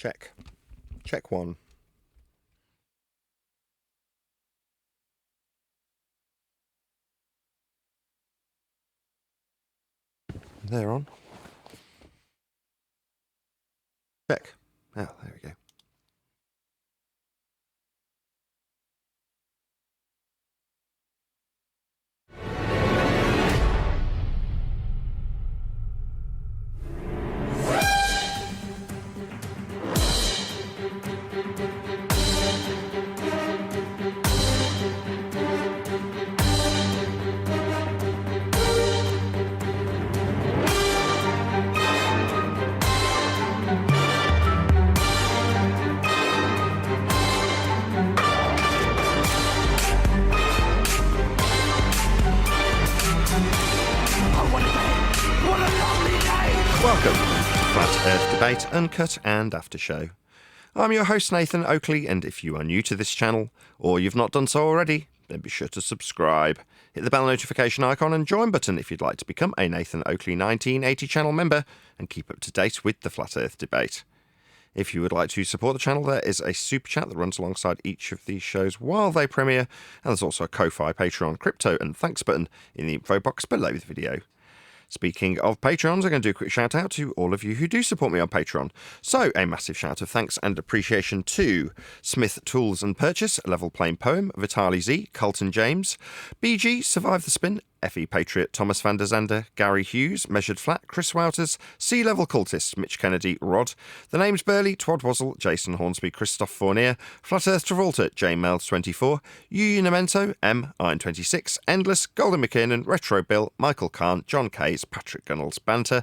Check. Check one. They're on. Check. Oh, there we go. Welcome to Flat Earth Debate, Uncut and After Show. I'm your host Nathan Oakley, and if you are new to this channel, or you've not done so already, then be sure to subscribe. Hit the bell notification icon and join button if you'd like to become a Nathan Oakley 1980 channel member and keep up to date with the Flat Earth Debate. If you would like to support the channel, there is a super chat that runs alongside each of these shows while they premiere, and there's also a Ko-Fi, Patreon, crypto and thanks button in the info box below the video. Speaking of Patrons, I'm going to do a quick shout out to all of you who do support me on Patreon. So, a massive shout of thanks and appreciation to Smith Tools and Purchase, Level Plain Poem, Vitali Z, Colton James, BG, Survive the Spin, FE Patriot, Thomas van der Zander, Gary Hughes, Measured Flat, Chris Wouters, Sea Level Cultist, Mitch Kennedy, Rod, The Name's Burley, Twad Wazzle, Jason Hornsby, Christoph Fournier, Flat Earth Travolta, J Melds 24, Yu Unamento, M, Iron 26, Endless, Golden McKiernan, Retro Bill, Michael Kahn, John Kays, Patrick Gunnels, Banter,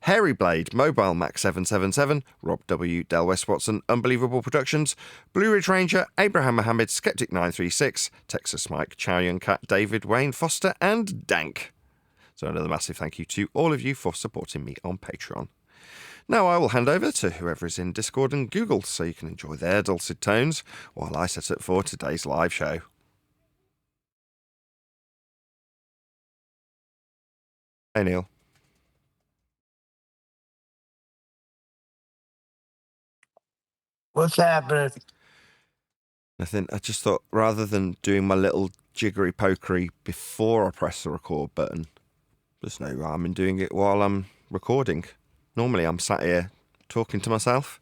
Hairy Blade, Mobile Max 777, Rob W, Del West Watson, Unbelievable Productions, Blue Ridge Ranger, Abraham Mohammed, Skeptic 936, Texas Mike, Chow Young Cat, David Wayne Foster, and Dank. So another massive thank you to all of you for supporting me on Patreon. Now I will hand over to whoever is in Discord and Google so you can enjoy their dulcet tones while I set up for today's live show. Hey Neil. What's happening? Nothing. I just thought rather than doing my little jiggery pokery before I press the record button, there's no harm in doing it while I'm recording. Normally I'm sat here talking to myself.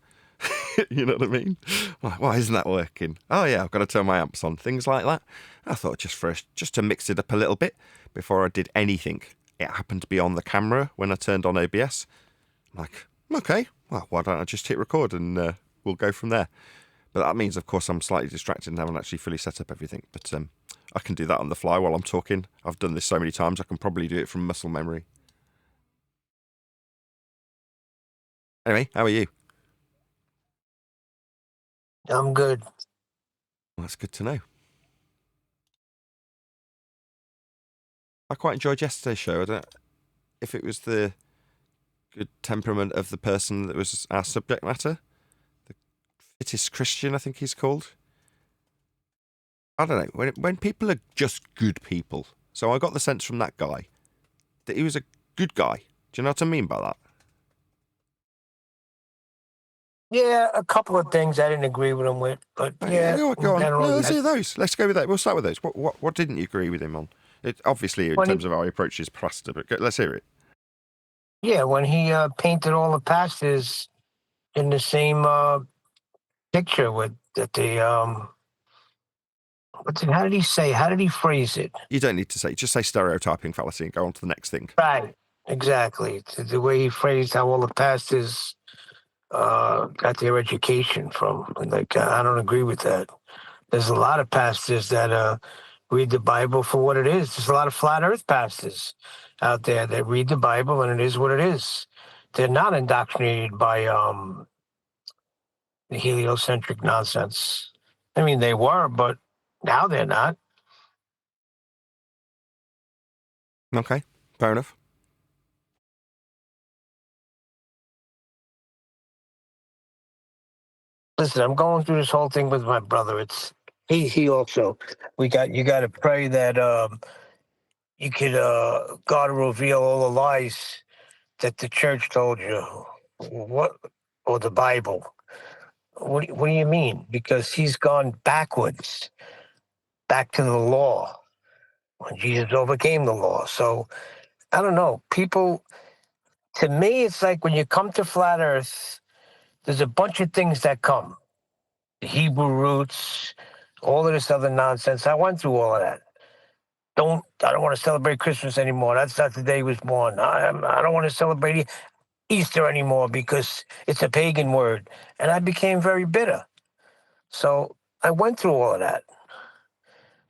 You know what I mean? Like, why isn't that working? Oh yeah, I've got to turn my amps on. Things like that. I thought just to mix it up a little bit before I did anything. It happened to be on the camera when I turned on OBS. I'm like, okay, well, why don't I just hit record and we'll go from there. But that means, of course, I'm slightly distracted and haven't actually fully set up everything. But I can do that on the fly while I'm talking. I've done this so many times, I can probably do it from muscle memory. Anyway, how are you? I'm good. Well, that's good to know. I quite enjoyed yesterday's show. I don't know if it was the good temperament of the person that was our subject matter. The fittest Christian, I think he's called. I don't know. When people are just good people. So I got the sense from that guy that he was a good guy. Do you know what I mean by that? Yeah, a couple of things I didn't agree with him with, but yeah. Go on. generally, Let's hear those. Let's go with that. We'll start with those. What didn't you agree with him on? It, obviously, in terms of how he approaches plaster, but let's hear it. Yeah, when he painted all the pastors in the same picture with that the how did he say? How did he phrase it? You don't need to say. Just say stereotyping fallacy and go on to the next thing. Right. Exactly. The way he phrased how all the pastors got their education from. Like, I don't agree with that. There's a lot of pastors that read the Bible for what it is. There's a lot of flat earth pastors out there that read the Bible and it is what it is. They're not indoctrinated by the heliocentric nonsense. I mean, they were, but now they're not. Okay, fair enough. Listen, I'm going through this whole thing with my brother. It's he also. You got to pray that you could God reveal all the lies that the church told you. What or the Bible? What do you mean? Because he's gone backwards, back to the law when Jesus overcame the law. So I don't know. People, to me, it's like when you come to flat Earth, there's a bunch of things that come. The Hebrew roots, all of this other nonsense. I went through all of that. I don't want to celebrate Christmas anymore. That's not the day he was born. I don't want to celebrate Easter anymore because it's a pagan word. And I became very bitter. So I went through all of that.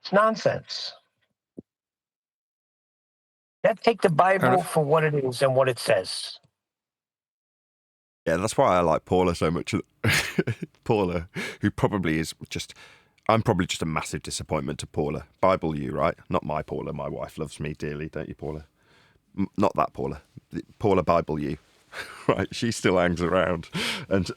It's nonsense. Let's take the Fair Bible enough. for what it is and what it says. Yeah, that's why I like Paula so much. Paula, who probably is just, I'm probably just a massive disappointment to Paula. Bible you, right? Not my Paula. My wife loves me dearly, don't you, Paula? Not that Paula. Paula Bible you. Right, she still hangs around. And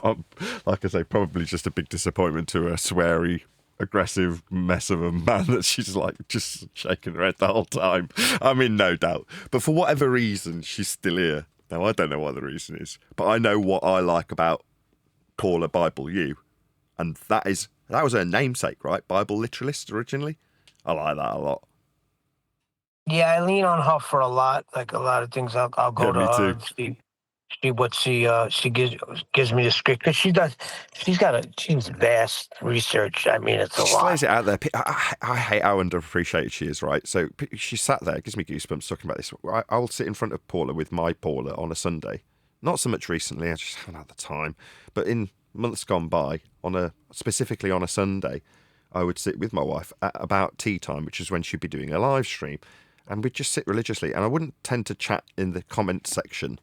I'm, like I say, probably just a big disappointment to a sweary, aggressive mess of a man that she's like just shaking her head the whole time. I'm in no doubt. But for whatever reason, she's still here. Now, I don't know what the reason is, but I know what I like about Paula Bible U. And that was her namesake, right? Bible literalist originally. I like that a lot. Yeah, I lean on her for a lot. Like a lot of things, I'll Yeah, go to me her too. and see what she gives me the script because she does. She's vast research. I mean, it's a She just lot. lays it out there. I hate how underappreciated she is, right? So she sat there, it gives me goosebumps talking about this. I will sit in front of Paula with my Paula on a Sunday. Not so much recently, I just haven't had the time. But in months gone by, specifically on a Sunday, I would sit with my wife at about tea time, which is when she'd be doing a live stream. And we'd just sit religiously. And I wouldn't tend to chat in the comment section,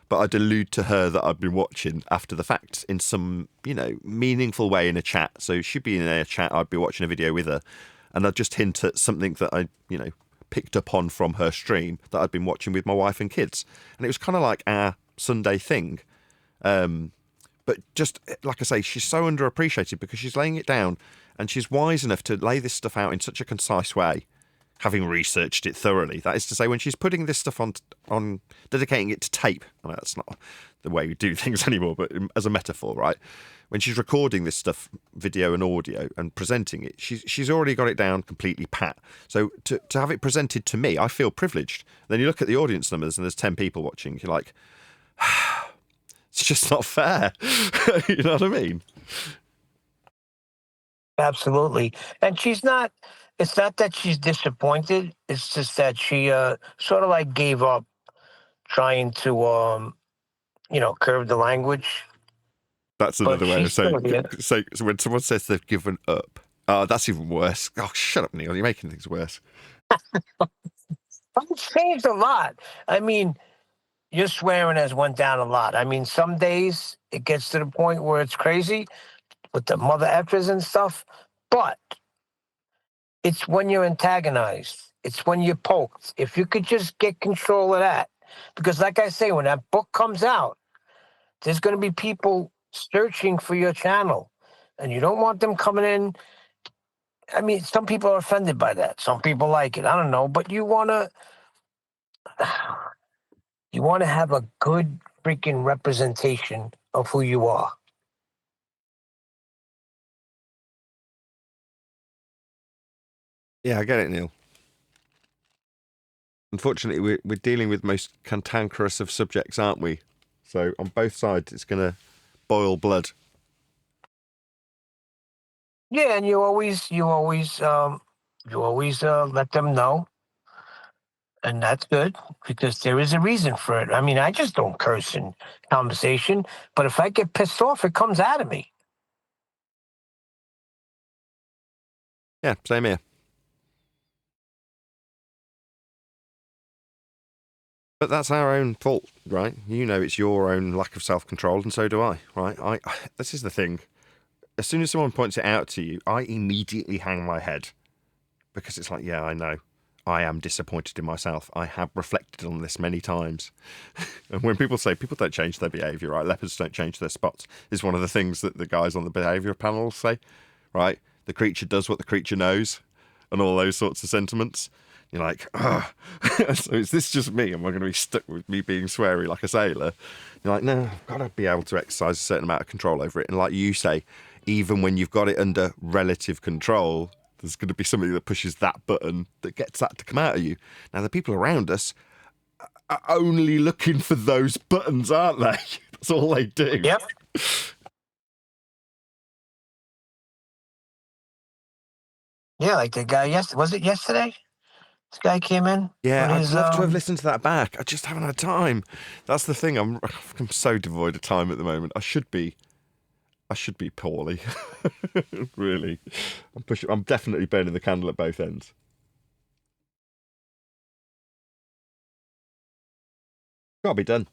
but I'd allude to her that I'd been watching after the fact in some, meaningful way in a chat. So she'd be in a chat, I'd be watching a video with her, and I'd just hint at something that I, picked up on from her stream that I'd been watching with my wife and kids. And it was kind of like our Sunday thing. But just, like I say, she's so underappreciated because she's laying it down and she's wise enough to lay this stuff out in such a concise way, having researched it thoroughly. That is to say, when she's putting this stuff on dedicating it to tape, I mean, that's not the way we do things anymore, but as a metaphor, right? When she's recording this stuff, video and audio, and presenting it, she's already got it down completely pat. So to have it presented to me, I feel privileged. Then you look at the audience numbers and there's 10 people watching, you're like, it's just not fair. You know what I mean? Absolutely. And it's not that she's disappointed. It's just that she sort of like gave up trying to curb the language. That's But another way of she's saying. still here. So when someone says they've given up, oh, that's even worse. Oh, shut up, Neil. You're making things worse. It's changed a lot. I mean, your swearing has went down a lot. I mean, some days it gets to the point where it's crazy with the mother effers and stuff. But it's when you're antagonized. It's when you're poked. If you could just get control of that. Because like I say, when that book comes out, there's going to be people searching for your channel. And you don't want them coming in. I mean, some people are offended by that. Some people like it. I don't know. But you want to have a good freaking representation of who you are. Yeah, I get it, Neil. Unfortunately, we're dealing with most cantankerous of subjects, aren't we? So on both sides, it's going to boil blood. Yeah, and you always let them know, and that's good because there is a reason for it. I mean, I just don't curse in conversation, but if I get pissed off, it comes out of me. Yeah, same here. But that's our own fault, right? You know, it's your own lack of self-control, and so do I, right? This is the thing. As soon as someone points it out to you, I immediately hang my head because it's like, yeah, I know. I am disappointed in myself. I have reflected on this many times. And when people say people don't change their behaviour, right? Leopards don't change their spots is one of the things that the guys on the behaviour panel say, right? The creature does what the creature knows and all those sorts of sentiments. You're like, ah. So is this just me? Am I going to be stuck with me being sweary like a sailor? You're like, no, I've got to be able to exercise a certain amount of control over it. And like you say, even when you've got it under relative control, there's going to be somebody that pushes that button that gets that to come out of you. Now, the people around us are only looking for those buttons, aren't they? That's all they do. Yep. Yeah, like the guy was it yesterday? This guy came in. Yeah, with I'd his, love to have listened to that back. I just haven't had time. That's the thing. I'm so devoid of time at the moment. I should be poorly. Really. I'm definitely burning the candle at both ends. Gotta be done.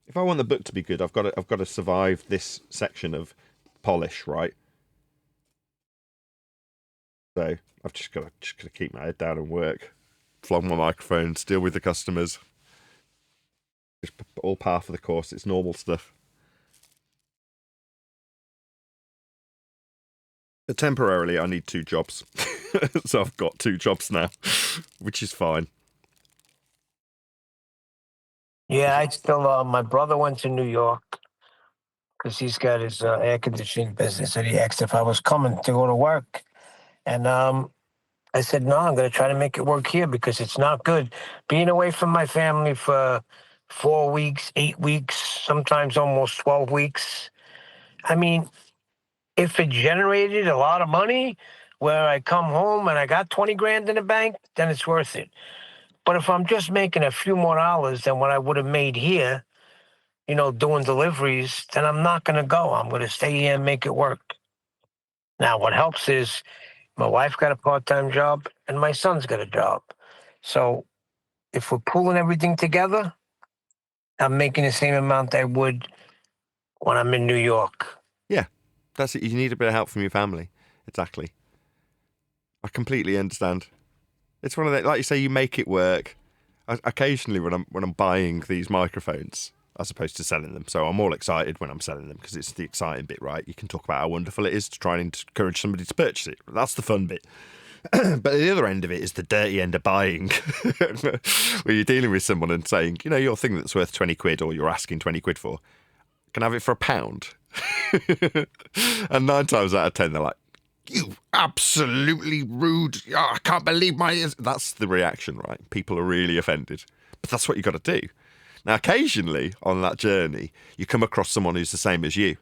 If I want the book to be good, I've got to survive this section of polish, right? So I've just got to keep my head down and work, flog my microphones, deal with the customers. Just all par for the course. It's normal stuff. But temporarily, I need 2 jobs, so I've got 2 jobs now, which is fine. Yeah, I still. My brother went to New York because he's got his air conditioning business, and he asked if I was coming to go to work, and I said no. I'm going to try to make it work here because it's not good being away from my family for 4 weeks, 8 weeks, sometimes almost 12 weeks. I mean, if it generated a lot of money where I come home and I got 20 grand in the bank, then it's worth it. But if I'm just making a few more dollars than what I would have made here, doing deliveries, then I'm not going to go. I'm going to stay here and make it work. Now, what helps is my wife got a part-time job and my son's got a job. So if we're pulling everything together, I'm making the same amount I would when I'm in New York. Yeah, that's it. You need a bit of help from your family. Exactly. I completely understand. It's one of the, like you say, you make it work. Occasionally, when I'm buying these microphones, as opposed to selling them, so I'm all excited when I'm selling them because it's the exciting bit, right? You can talk about how wonderful it is to try and encourage somebody to purchase it. That's the fun bit. But the other end of it is the dirty end of buying, where you're dealing with someone and saying, your thing that's worth 20 quid or you're asking 20 quid for, can I have it for £1? And 9 times out of 10, they're like, you absolutely rude. Oh, I can't believe my ears. That's the reaction, right? People are really offended. But that's what you got to do. Now, occasionally on that journey, you come across someone who's the same as you.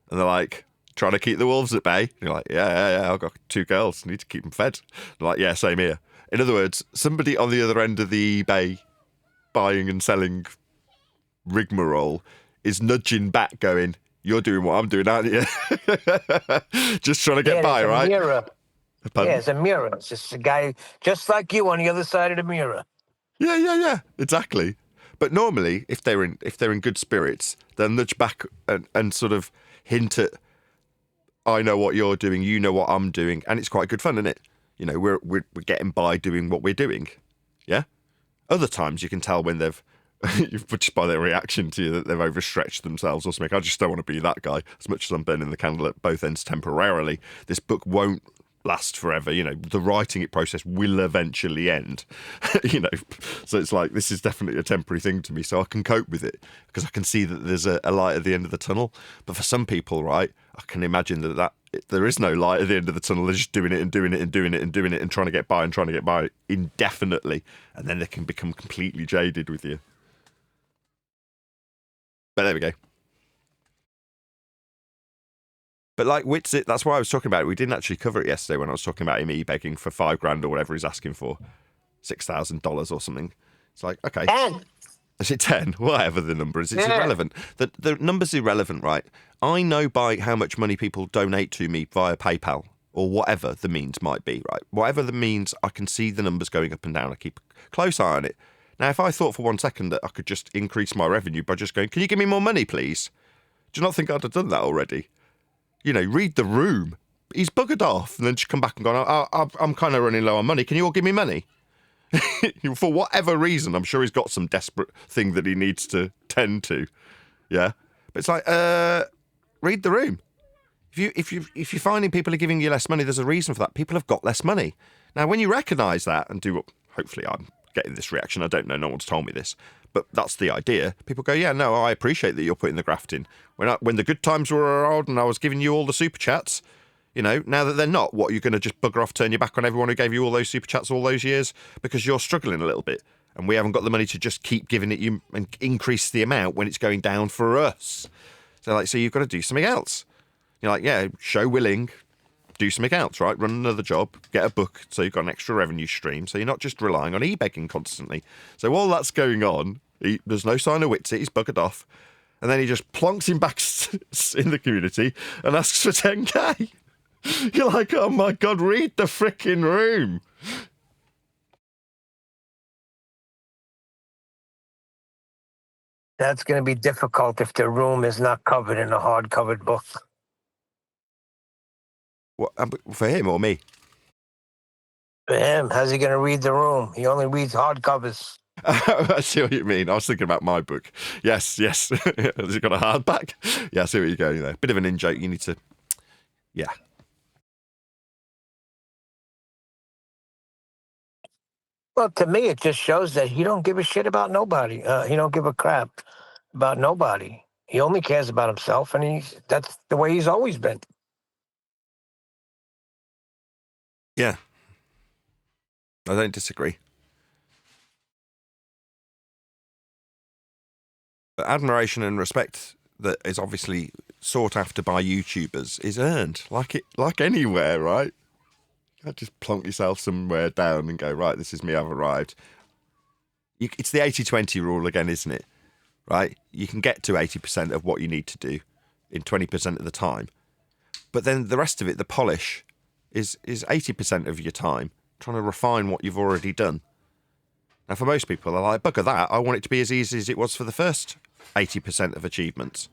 And they're like, trying to keep the wolves at bay. And you're like, yeah, I've got 2 girls. I need to keep them fed. They're like, yeah, same here. In other words, somebody on the other end of the bay buying and selling rigmarole is nudging back going, you're doing what I'm doing, aren't you? Just trying to get by, right? Mirror. Yeah, it's a mirror. It's just a guy just like you on the other side of the mirror. Yeah, exactly. But normally, if they're in good spirits, they'll nudge back and sort of hint at, I know what you're doing, you know what I'm doing, and it's quite good fun, isn't it? We're getting by doing what we're doing. Yeah. Other times you can tell when they've just by their reaction to you that they've overstretched themselves or something. I just don't want to be that guy. As much as I'm burning the candle at both ends temporarily, this book won't last forever. The writing it process will eventually end. So it's like, this is definitely a temporary thing to me, so I can cope with it because I can see that there's a light at the end of the tunnel. But for some people, right, I can imagine that there is no light at the end of the tunnel. They're just doing it and doing it and doing it and doing it and trying to get by indefinitely, and then they can become completely jaded with you. But there we go. But like Witsit, that's why I was talking about it. We didn't actually cover it yesterday when I was talking about him e-begging for $5,000 or whatever he's asking for, $6,000 or something. It's like, okay. 10. Is it 10? Whatever the number is, it's irrelevant. The number's irrelevant, right? I know by how much money people donate to me via PayPal or whatever the means might be, right? Whatever the means, I can see the numbers going up and down. I keep a close eye on it. Now, if I thought for 1 second that I could just increase my revenue by just going, can you give me more money, please? Do you not think I'd have done that already? Read the room. He's buggered off and then just come back and gone, I'm kind of running low on money. Can you all give me money? For whatever reason, I'm sure he's got some desperate thing that he needs to tend to. Yeah? But it's like, read the room. If you're finding people are giving you less money, there's a reason for that. People have got less money. Now, when you recognise that and do hopefully I'm getting this reaction. I don't know. No one's told me this. But that's the idea. People go, yeah, no, I appreciate that you're putting the graft in. When the good times were around and I was giving you all the super chats, now that they're not, what, you're going to just bugger off, turn your back on everyone who gave you all those super chats all those years because you're struggling a little bit and we haven't got the money to just keep giving it you and increase the amount when it's going down for us. So you've got to do something else. You're like, yeah, show willing, do something else, right? Run another job, get a book so you've got an extra revenue stream so you're not just relying on e-begging constantly. So while that's going on, there's no sign of Witsit, he's buggered off. And then he just plonks him back in the community and asks for 10k. You're like, oh my God, read the frickin' room. That's going to be difficult if the room is not covered in a hard-covered book. What, for him or me? For him, how's he going to read the room? He only reads hardcovers. I see what you mean. I was thinking about my book. Yes. Has it got a hardback? Yeah, I see where you're going there. Bit of an in-joke. You need to... Yeah. Well, to me, it just shows that he don't give a shit about nobody. He don't give a crap about nobody. He only cares about himself, and that's the way he's always been. Yeah. I don't disagree. But admiration and respect that is obviously sought after by YouTubers is earned, like anywhere, right? You can't just plonk yourself somewhere down and go, right, this is me, I've arrived. It's the 80-20 rule again, isn't it? Right? You can get to 80% of what you need to do in 20% of the time. But then the rest of it, the polish, is 80% of your time trying to refine what you've already done. Now, for most people, they're like, bugger that, I want it to be as easy as it was for the first 80% of achievements.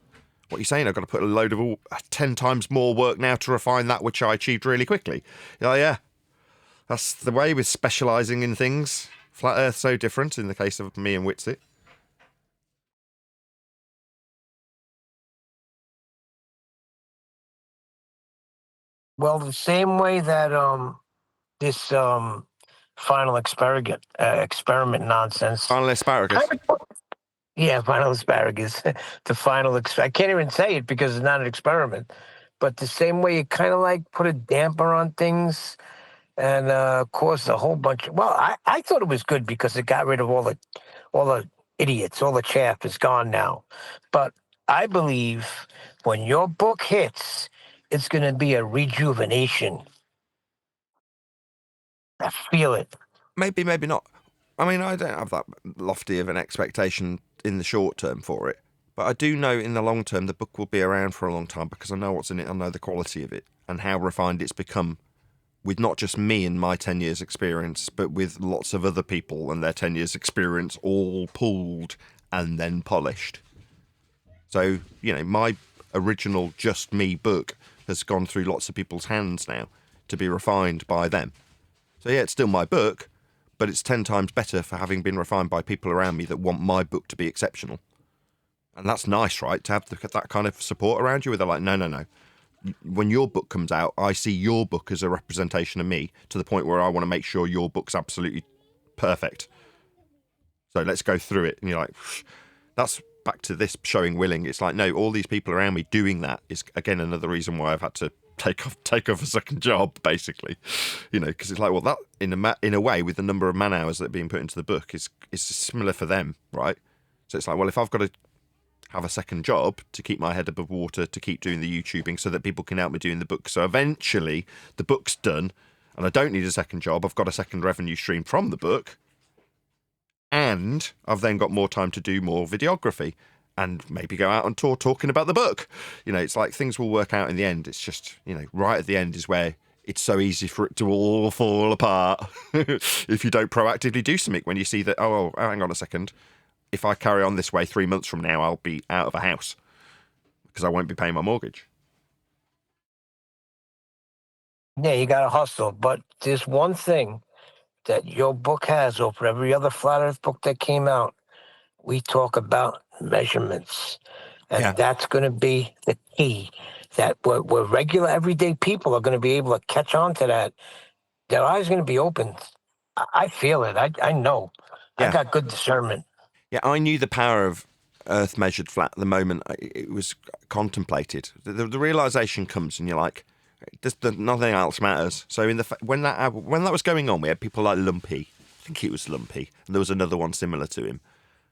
What are you saying? I've got to put a load of 10 times more work now to refine that which I achieved really quickly. Yeah. That's the way with specialising in things. Flat Earth's so different in the case of me and Witsit. Well, the same way that this final experiment nonsense. Final asparagus. Yeah, final asparagus. The final. I can't even say it because it's not an experiment. But the same way it kind of like put a damper on things and caused a whole bunch of. Well, I thought it was good because it got rid of all the idiots. All the chaff is gone now. But I believe when your book hits, it's going to be a rejuvenation. I feel it. Maybe not. I mean, I don't have that lofty of an expectation in the short term for it. But I do know in the long term the book will be around for a long time because I know what's in it, I know the quality of it and how refined it's become with not just me and my 10 years experience, but with lots of other people and their 10 years experience all pooled and then polished. So, my original Just Me book has gone through lots of people's hands now to be refined by them. So yeah, it's still my book, but it's 10 times better for having been refined by people around me that want my book to be exceptional. And that's nice, right? To have that kind of support around you where they're like, no. When your book comes out, I see your book as a representation of me to the point where I want to make sure your book's absolutely perfect. So let's go through it. And you're like, that's back to this showing willing. It's like, no, all these people around me doing that is, again, another reason why I've had to take off a second job, basically. Because it's like, well, that in a way, with the number of man hours that are being put into the book is similar for them, right? So it's like, well, if I've got to have a second job to keep my head above water, to keep doing the YouTubing so that people can help me doing the book. So eventually the book's done and I don't need a second job. I've got a second revenue stream from the book. And I've then got more time to do more videography and maybe go out on tour talking about the book. It's like things will work out in the end. It's just, right at the end is where it's so easy for it to all fall apart if you don't proactively do something when you see that, oh, hang on a second. If I carry on this way 3 months from now, I'll be out of a house because I won't be paying my mortgage. Yeah, you got to hustle. But there's one thing that your book has over every other Flat Earth book that came out. We talk about measurements. And that's going to be the key. That we're regular, everyday people are going to be able to catch on to that. Their eyes are going to be opened. I feel it. I know. I Yeah. got good discernment. Yeah, I knew the power of Earth measured flat the moment it was contemplated. The realization comes, and you're like, nothing else matters. So when that was going on, we had people like Lumpy. I think he was Lumpy, and there was another one similar to him,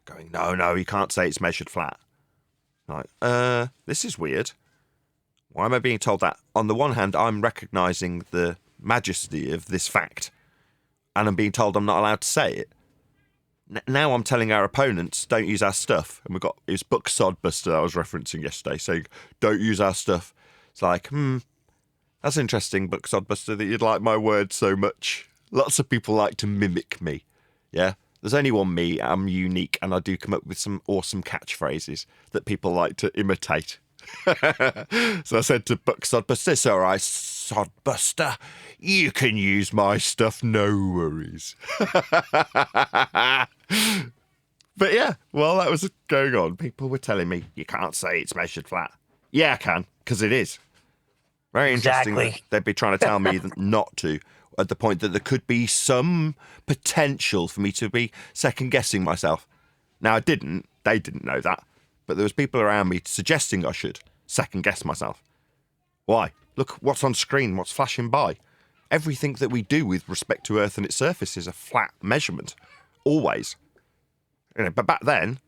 going, no, you can't say it's measured flat. Like, this is weird. Why am I being told that? On the one hand, I'm recognizing the majesty of this fact, and I'm being told I'm not allowed to say it. Now I'm telling our opponents, don't use our stuff. And it was Book Sodbuster I was referencing yesterday, saying, don't use our stuff. It's like, that's interesting, Book Sodbuster, that you'd like my words so much. Lots of people like to mimic me. Yeah? There's only one me, I'm unique, and I do come up with some awesome catchphrases that people like to imitate. So I said to Book Sodbuster, it's all right, Sodbuster, you can use my stuff, no worries. But yeah, while that was going on, people were telling me, you can't say it's measured flat. Yeah, I can, because it is. Very interesting that they'd be trying to tell me not to, at the point that there could be some potential for me to be second-guessing myself. Now, they didn't know that, but there was people around me suggesting I should second-guess myself. Why? Look what's on screen, what's flashing by. Everything that we do with respect to Earth and its surface is a flat measurement. Always. But back then,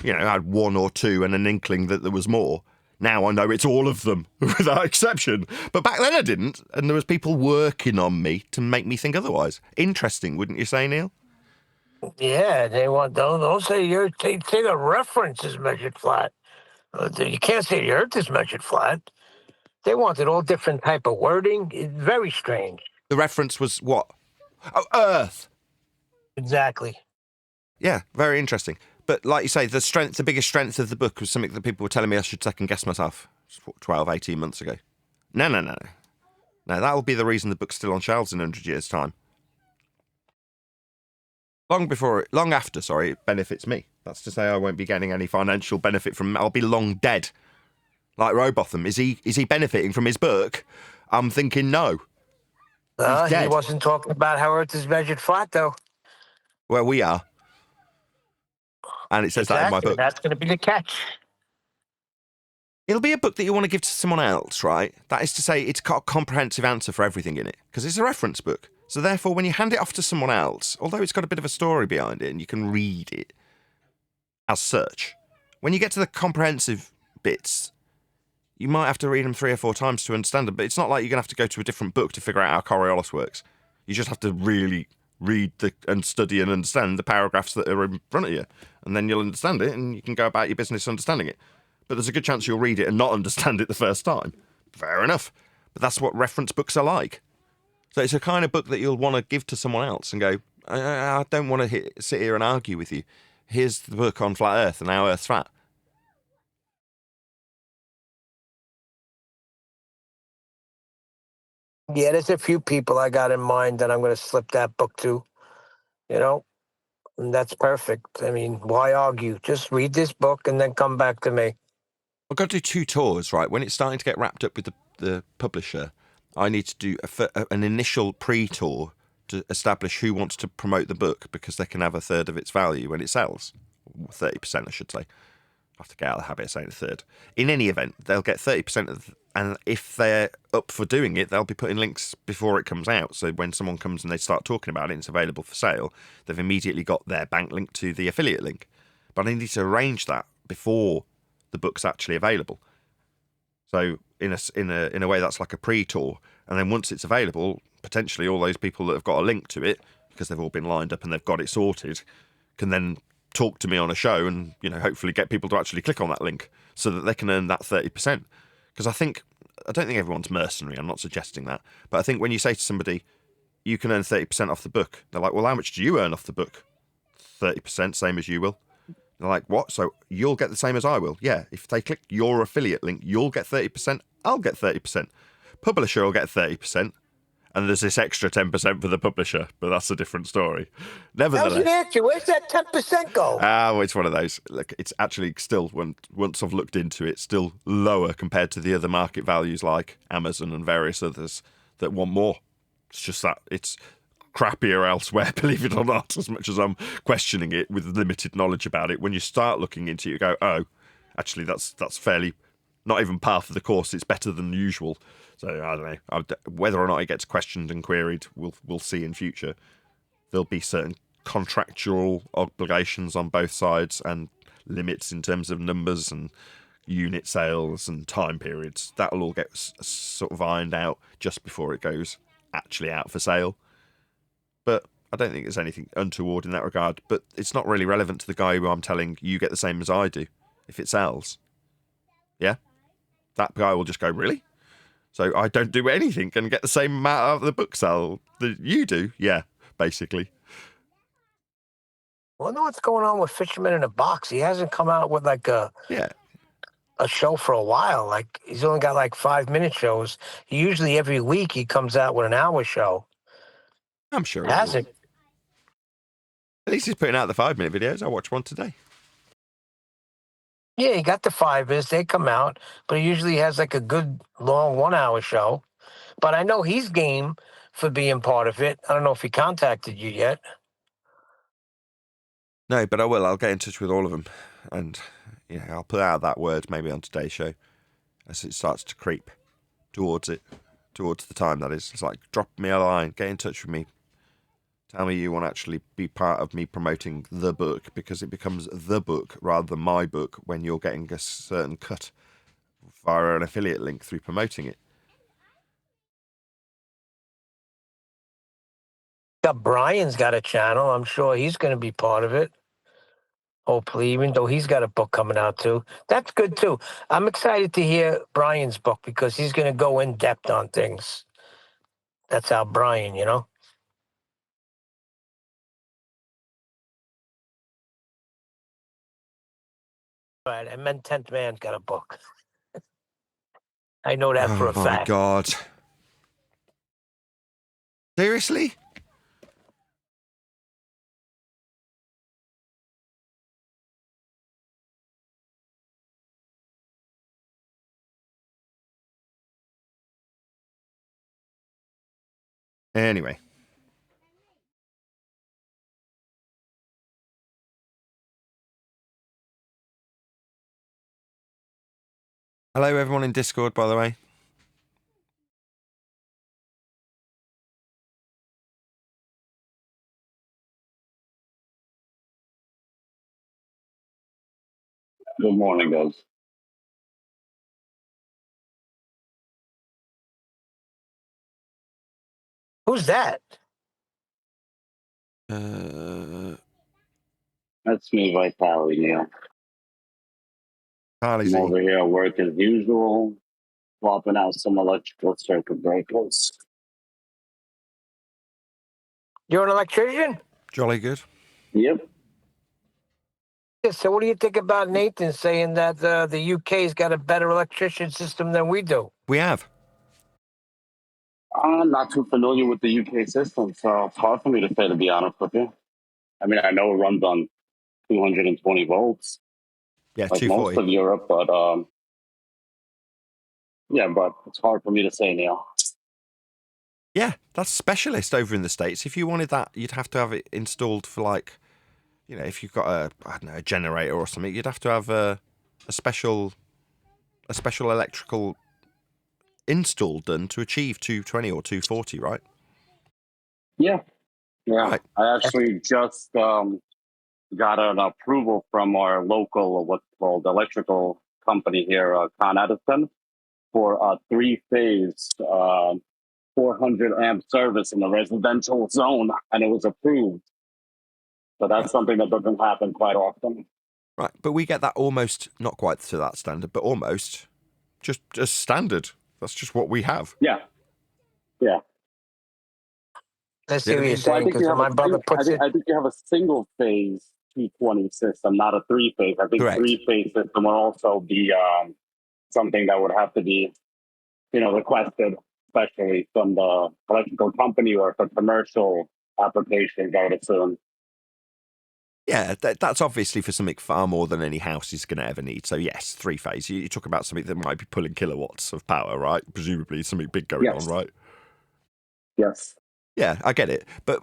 I had one or two and an inkling that there was more. Now I know it's all of them, without exception. But back then I didn't, and there was people working on me to make me think otherwise. Interesting, wouldn't you say, Neil? Yeah, they want don't say say the reference is measured flat. You can't say the Earth is measured flat. They wanted all different type of wording. It's very strange. The reference was what? Oh, Earth. Exactly. Yeah, very interesting. But like you say, the biggest strength of the book was something that people were telling me I should second guess myself 12, 18 months ago. No. No, that'll be the reason the book's still on shelves in 100 years' time. Long after, it benefits me. That's to say I won't be getting any financial benefit from it. I'll be long dead. Like Robotham. Is he benefiting from his book? I'm thinking no. He's dead. He wasn't talking about how Earth is measured flat, though. Well, we are. And it says that in my book. That's going to be the catch. It'll be a book that you want to give to someone else, right? That is to say, it's got a comprehensive answer for everything in it, because it's a reference book. So therefore, when you hand it off to someone else, although it's got a bit of a story behind it and you can read it as such, when you get to the comprehensive bits, you might have to read them 3 or 4 times to understand them, but it's not like you're going to have to go to a different book to figure out how Coriolis works. You just have to really read and study and understand the paragraphs that are in front of you, and then you'll understand it and you can go about your business understanding it. But there's a good chance you'll read it and not understand it the first time. Fair enough. But that's what reference books are like. So it's a kind of book that you'll want to give to someone else and go, I don't want to sit here and argue with you. Here's the book on flat Earth and how Earth's flat. Yeah, there's a few people I got in mind that I'm going to slip that book to, and that's perfect. I mean, why argue? Just read this book and then come back to me. I've got to do 2 tours, right? When it's starting to get wrapped up with the publisher, I need to do an initial pre-tour to establish who wants to promote the book, because they can have a third of its value when it sells. 30%, I should say. I have to get out of the habit of saying a third. In any event, they'll get 30% of, and if they're up for doing it, they'll be putting links before it comes out. So when someone comes and they start talking about it and it's available for sale, they've immediately got their bank link to the affiliate link. But I need to arrange that before the book's actually available. So in a way, that's like a pre-tour. And then once it's available, potentially all those people that have got a link to it, because they've all been lined up and they've got it sorted, can then talk to me on a show and, hopefully get people to actually click on that link so that they can earn that 30%. Because I don't think everyone's mercenary. I'm not suggesting that. But I think when you say to somebody, you can earn 30% off the book, they're like, well, how much do you earn off the book? 30%, same as you will. They're like, what? So you'll get the same as I will? Yeah, if they click your affiliate link, you'll get 30%, I'll get 30%. Publisher will get 30%, and there's this extra 10% for the publisher, but that's a different story. Nevertheless, I was going to ask you, where's that 10% go? Oh, it's one of those. Look, it's actually still, once I've looked into it, still lower compared to the other market values like Amazon and various others that want more. It's just that crappier elsewhere, believe it or not, as much as I'm questioning it with limited knowledge about it. When you start looking into it, you go, oh, actually, that's fairly not even par for the course. It's better than usual. So I don't know. Whether or not it gets questioned and queried, we'll see in future. There'll be certain contractual obligations on both sides and limits in terms of numbers and unit sales and time periods. That'll all get sort of ironed out just before it goes actually out for sale. But I don't think there's anything untoward in that regard. But it's not really relevant to the guy who I'm telling you get the same as I do if it sells. Yeah? That guy will just go, really? So I don't do anything and get the same amount out of the book sale that you do? Yeah, basically. I wonder what's going on with Fisherman in a Box. He hasn't come out with like a show for a while. Like he's only got like 5-minute shows. Usually every week he comes out with an hour show. I'm sure It hasn't. At least he's putting out the 5-minute videos. I watched one today. Yeah, he got the 5-minutes. They come out, but he usually has like a good long 1-hour show. But I know he's game for being part of it. I don't know if he contacted you yet. No, but I will. I'll get in touch with all of them. And I'll put out that word maybe on today's show as it starts to creep towards the time, that is. It's like, drop me a line, get in touch with me. Tell me you want to actually be part of me promoting the book, because it becomes the book rather than my book when you're getting a certain cut via an affiliate link through promoting it. Brian's got a channel. I'm sure he's going to be part of it. Hopefully, even though he's got a book coming out too. That's good too. I'm excited to hear Brian's book because he's going to go in depth on things. That's how Brian, Right, and then 10th Man's got a book. I know that for a fact. Oh my God. Seriously? Anyway. Hello, everyone in Discord, by the way. Good morning, guys. Who's that? That's me, Vitaly, Neil. I'm Harley's over here at work as usual, swapping out some electrical circuit breakers. You're an electrician? jolly good. Yep. Yeah, so what do you think about Nathan saying that the UK's got a better electrician system than we do? We have. I'm not too familiar with the UK system, so it's hard for me to say, to be honest with you. I mean, I know it runs on 220 volts, Yeah, like most 240. of Europe, but but it's hard for me to say, Neil. Yeah, that's specialist over in the States. If you wanted that, you'd have to have it installed for, like, if you've got a generator or something, you'd have to have a special electrical install done to achieve 220 or 240, right? Yeah. Right. I actually just got an approval from our local, what's called electrical company here, Con Edison, for a 3-phase 400 amp service in the residential zone, and it was approved. So that's something that doesn't happen quite often. Right, but we get that almost, not quite to that standard, but almost just standard. That's just what we have. Yeah. Let's see what you're So I saying, think because my brother puts it. I think you have a single phase 220 system, not a 3-phase. I think Correct. 3-phase system would also be something that would have to be, requested, especially from the electrical company or for commercial applications, I would assume. Yeah, that's obviously for something far more than any house is going to ever need. So yes, 3-phase. You talk about something that might be pulling kilowatts of power, right? Presumably something big going on, right? Yes. Yeah, I get it, but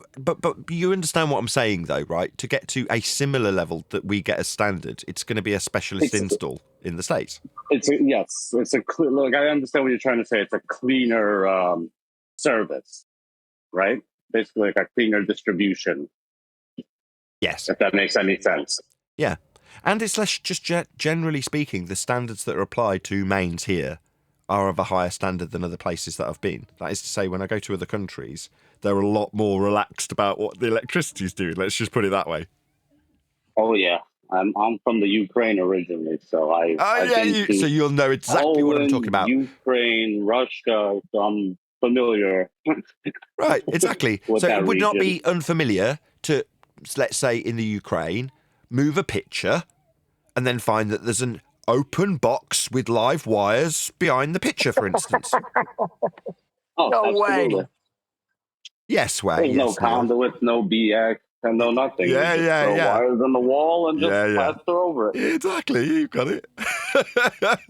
you understand what I'm saying, though, right? To get to a similar level that we get as standard, it's going to be a specialist install in the States. Yes, it's a look. I understand what you're trying to say. It's a cleaner service, right? Basically, like a cleaner distribution. Yes, If that makes any sense. yeah, and it's less just generally speaking, the standards that are applied to mains here are of a higher standard than other places that I've been. That is to say, when I go to other countries, they're a lot more relaxed about what the electricity's doing. Let's just put it that way. Oh yeah, I'm from the Ukraine originally, so so you'll know exactly Poland, what I'm talking about. Ukraine, Russia, so I'm familiar. Right, exactly. So it would not region. be unfamiliar to, let's say, in the Ukraine, move a picture and then find that there's an open box with live wires behind the picture, for instance. Oh, no absolutely. way. Yes, way. There's yes, no conduit, no BX, and no nothing. Yeah, You just yeah, throw yeah. wires on the wall and just plaster over it. Exactly, you've got it.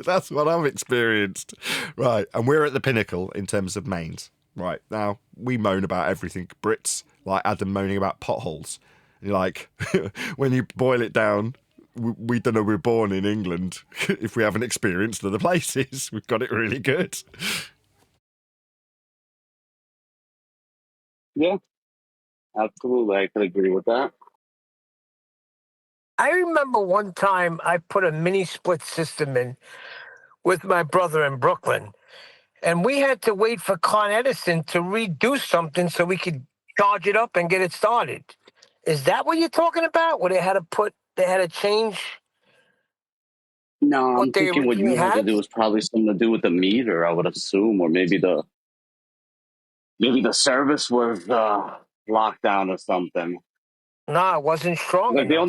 That's what I've experienced. Right, and we're at the pinnacle in terms of mains. Right, now, we moan about everything. Brits, like Adam moaning about potholes. Like, when you boil it down, we don't know we're born in England if we haven't experienced other places. We've got it really good. Yeah, absolutely. I could agree with that. I remember one time I put a mini split system in with my brother in Brooklyn, and we had to wait for Con Edison to redo something so we could charge it up and get it started. Is that what you're talking about? Where they had to change No, I'm what they thinking what originally you had to had? do was probably something to do with the meter, I would assume, or maybe the service was locked down or something. No, it wasn't strong Like enough.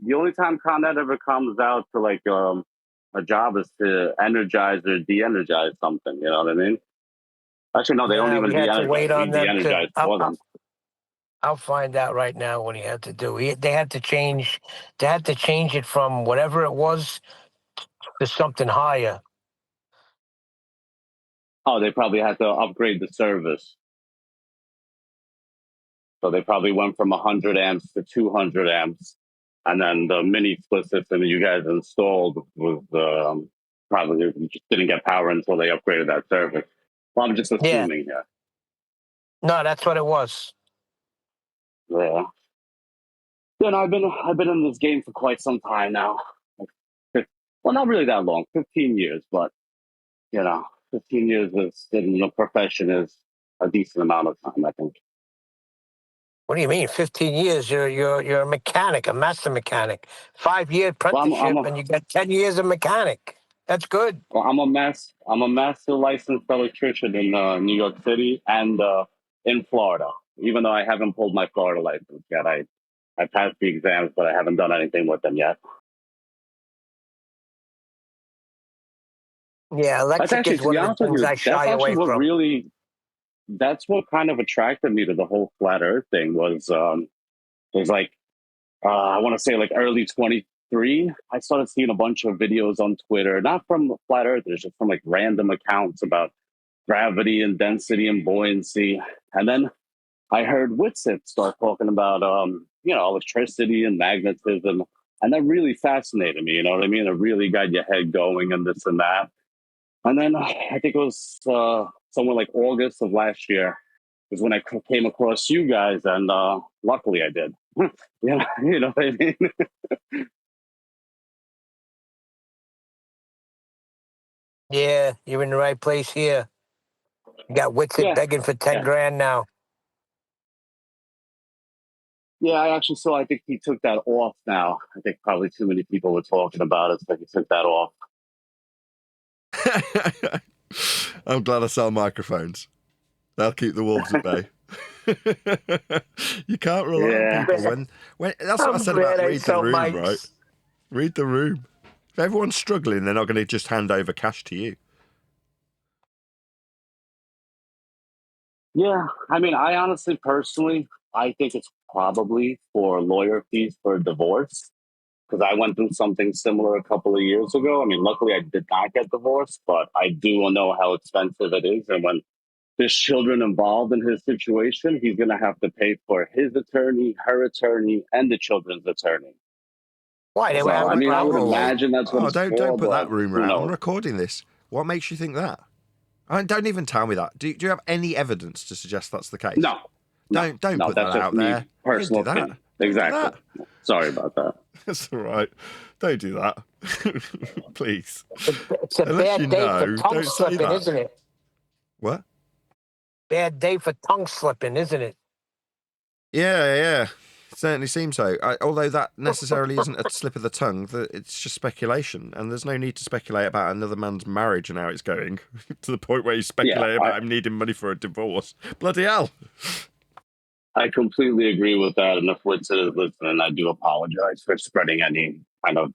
the only time Con Ed ever comes out to like a job is to energize or de-energize something. You know what I mean? Actually, no, they don't even We had to de-energize. wait on We them to. de-energize for them. I'll find out right now what he had to do. They had to change. They had to change it from whatever it was to something higher. Oh, they probably had to upgrade the service. So they probably went from 100 amps to 200 amps. And then the mini split system that you guys installed was probably just didn't get power until they upgraded that service. Well, I'm just assuming here. No, that's what it was. Yeah. Yeah, no, I've been in this game for quite some time now. Well, not really that long, 15 years, but 15 years in the profession is a decent amount of time, I think. What do you mean? 15 years? You're a mechanic, a master mechanic. 5-year apprenticeship, and you got 10 years of mechanic. That's good. Well, I'm a master licensed electrician in New York City and in Florida. Even though I haven't pulled my Florida license yet, I passed the exams, but I haven't done anything with them yet. Yeah, electric is one of the things I shy away from. That's what kind of attracted me to the whole flat Earth thing was like I want to say like early 23. I started seeing a bunch of videos on Twitter, not from flat earthers, just from like random accounts about gravity and density and buoyancy. And then I heard Whitsitt start talking about electricity and magnetism, and that really fascinated me. You know what I mean? It really got your head going and this and that. And then I think it was somewhere like August of last year was when I came across you guys, and luckily I did. You know what I mean? Yeah, you're in the right place here. You got Whitsitt begging for 10 grand now. Yeah, I think he took that off now. I think probably too many people were talking about it, so he took that off. I'm glad I sell microphones. They'll keep the wolves at bay. You can't rely on people when that's what I said about read the room, right? Read the room. If everyone's struggling, they're not going to just hand over cash to you. Yeah, I mean, I honestly, personally, I think it's probably for lawyer fees for divorce, because I went through something similar a couple of years ago. I mean, luckily I did not get divorced, but I do know how expensive it is. And when there's children involved in his situation, he's going to have to pay for his attorney, her attorney, and the children's attorney. Why? They So, were I mean, I would Oh, imagine that's what it's don't for, put that but rumour who out. I'm knows? recording this. What makes you think that? I mean, don't even tell me that. Do you have any evidence to suggest that's the case? No, Don't no, put that's that just out me, there. Don't personal do that. opinion. Don't do Exactly. that. Sorry about that. That's all right. Don't do that. Please. It's a Unless bad you day for know, tongue don't say slipping, that. isn't it? What? Bad day for tongue slipping, isn't it? Yeah. It certainly seems so. Although that necessarily isn't a slip of the tongue, it's just speculation. And there's no need to speculate about another man's marriage and how it's going to the point where you speculate about him needing money for a divorce. Bloody hell. I completely agree with that. And if Witz is listening, I do apologize for spreading any kind of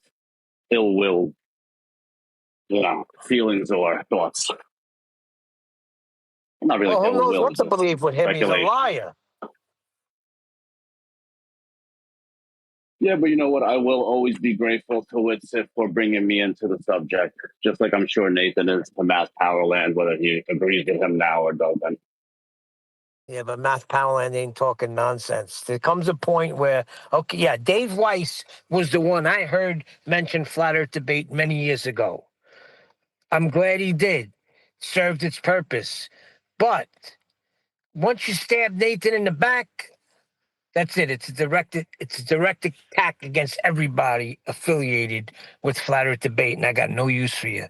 ill will, feelings or thoughts. Not really Well, who ill knows will, what to just believe with him? He's a speculation. liar. Yeah, but you know what? I will always be grateful to Witsit for bringing me into the subject, just like I'm sure Nathan is to Mass Powerland, whether he agrees with him now or doesn't. Yeah, but Matt Powerland ain't talking nonsense. There comes a point where, okay, yeah, Dave Weiss was the one I heard mention Flat Earth debate many years ago. I'm glad he did. Served its purpose. But once you stab Nathan in the back, that's it. It's a direct attack against everybody affiliated with Flat Earth debate, and I got no use for you.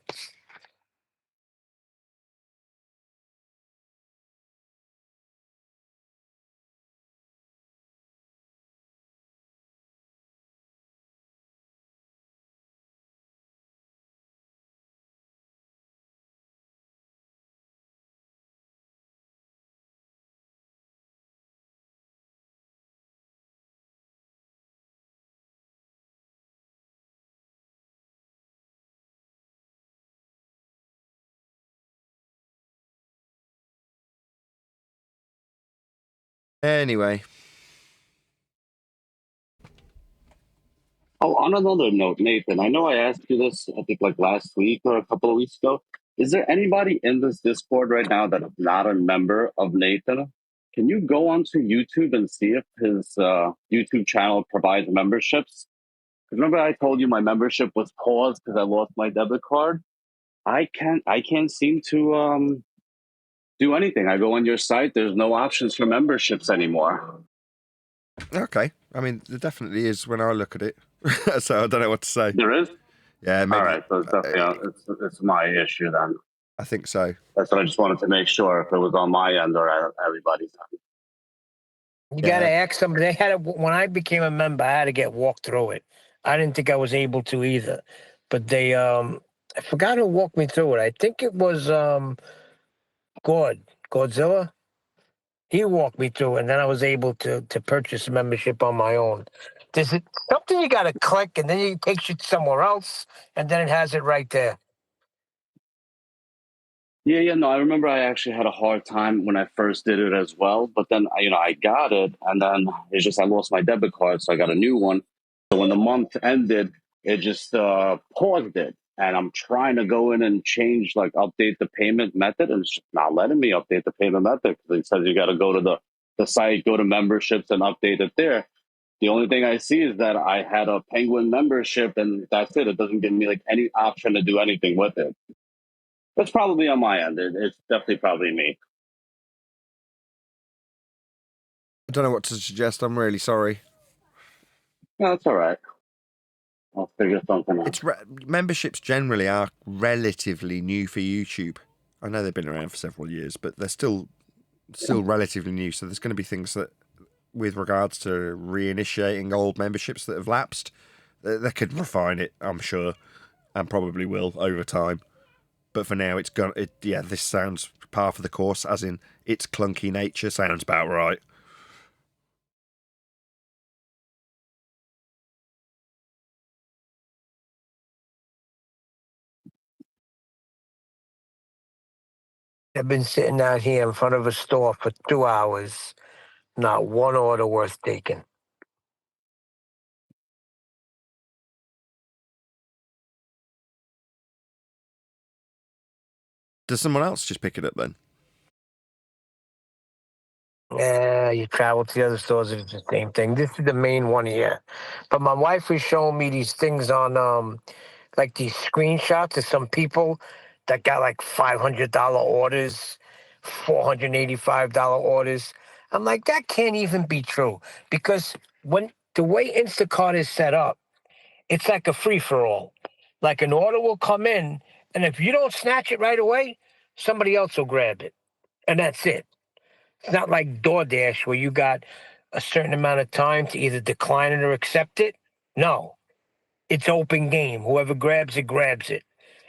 Anyway. Oh, on another note, Nathan, I know I asked you this, I think like last week or a couple of weeks ago. Is there anybody in this Discord right now that is not a member of Nathan? Can you go onto YouTube and see if his YouTube channel provides memberships? Because remember I told you my membership was paused because I lost my debit card? I can't seem to do anything. I go on your site, there's no options for memberships anymore. Okay. I mean, there definitely is when I look at it. So I don't know what to say. There is? Yeah, maybe. All right, so it's definitely it's my issue then. I think so. That's what I just wanted to make sure if it was on my end or everybody's end. You got to ask somebody. When I became a member, I had to get walked through it. I didn't think I was able to either, but they I forgot who walked me through it. I think it was Godzilla. He walked me through it, and then I was able to purchase a membership on my own. There's something you got to click, and then it takes you somewhere else, and then it has it right there. Yeah, no, I remember I actually had a hard time when I first did it as well. But then, I got it, and then it's just I lost my debit card, so I got a new one. So when the month ended, it just paused it, and I'm trying to go in and change, like update the payment method, and it's just not letting me update the payment method because it says you got to go to the site, go to memberships, and update it there. The only thing I see is that I had a Penguin membership, and that's it. It doesn't give me like any option to do anything with it. That's probably on my end. It's definitely probably me. I don't know what to suggest. I'm really sorry. No, that's all right. I'll figure something out. Memberships generally are relatively new for YouTube. I know they've been around for several years, but they're still relatively new. So there's going to be things that, with regards to reinitiating old memberships that have lapsed, they could refine it, I'm sure, and probably will over time. But for now, it's gone. This sounds par for the course, as in its clunky nature sounds about right. I've been sitting out here in front of a store for 2 hours, not one order worth taking. Does someone else just pick it up then? Yeah, you travel to the other stores, it's the same thing. This is the main one here. But my wife was showing me these things on like these screenshots of some people that got like $500 orders, $485 orders. I'm like, that can't even be true. Because when the way Instacart is set up, it's like a free for all. Like an order will come in, and if you don't snatch it right away, somebody else will grab it. And that's it. It's not like DoorDash where you got a certain amount of time to either decline it or accept it. No, it's open game. Whoever grabs it, grabs it.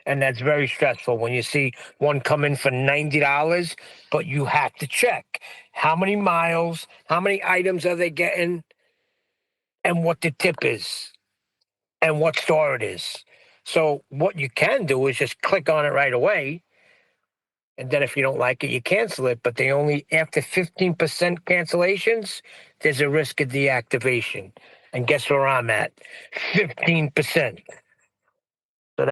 And that's very stressful when you see one come in for $90, but you have to check how many miles, how many items are they getting, and what the tip is, and what store it is. So what you can do is just click on it right away. And then if you don't like it, you cancel it. But they only, after 15% cancellations, there's a risk of deactivation. And guess where I'm at? 15%. So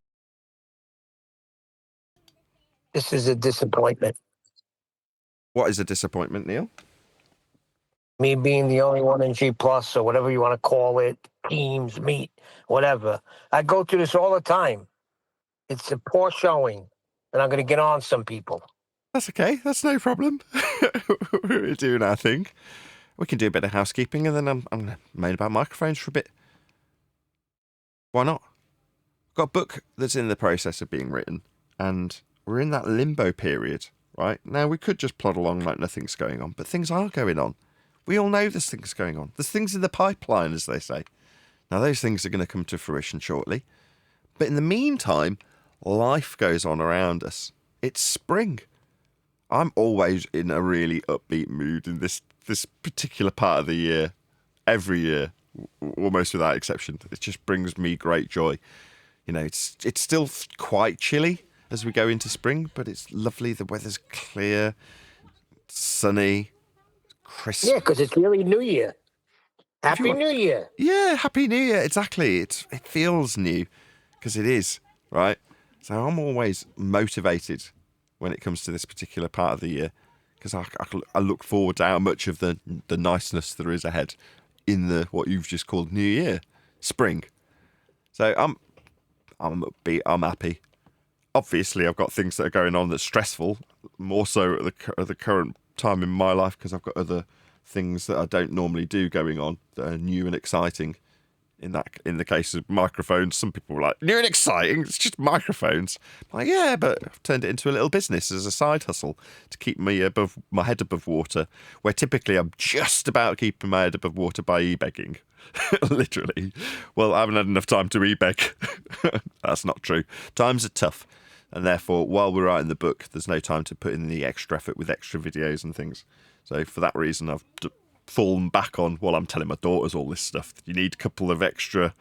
this is a disappointment. What is a disappointment, Neil? Me being the only one in G Plus or whatever you want to call it, Teams, Meet, whatever. I go through this all the time. It's a poor showing. And I'm going to get on some people. That's okay. That's no problem. We're doing our thing. We can do a bit of housekeeping, and then I'm going to moan about microphones for a bit. Why not? I've got a book that's in the process of being written, and we're in that limbo period, right? Now, we could just plod along like nothing's going on, but things are going on. We all know there's things going on. There's things in the pipeline, as they say. Now, those things are going to come to fruition shortly. But in the meantime, life goes on around us. It's spring. I'm always in a really upbeat mood in this particular part of the year, every year, almost without exception. It just brings me great joy. You know, it's still quite chilly as we go into spring, but it's lovely. The weather's clear, sunny, crisp. Yeah, because it's really New Year. Happy New Year. Yeah, Happy New Year. Exactly. It feels new because it is, right? So I'm always motivated when it comes to this particular part of the year because I look forward to how much of the niceness there is ahead in the what you've just called New Year, spring. So I'm upbeat. I'm happy. Obviously, I've got things that are going on that's stressful, more so at the current time in my life because I've got other things that I don't normally do going on that are new and exciting. In the case of microphones, some people were like, new and exciting, it's just microphones. I'm like, yeah, but I've turned it into a little business as a side hustle to keep my head above water, where typically I'm just about keeping my head above water by e-begging. Literally. Well, I haven't had enough time to e-beg. That's not true. Times are tough. And therefore, while we're writing the book, there's no time to put in the extra effort with extra videos and things. So for that reason, I've fallen back on, well, I'm telling my daughters all this stuff. You need a couple of extra,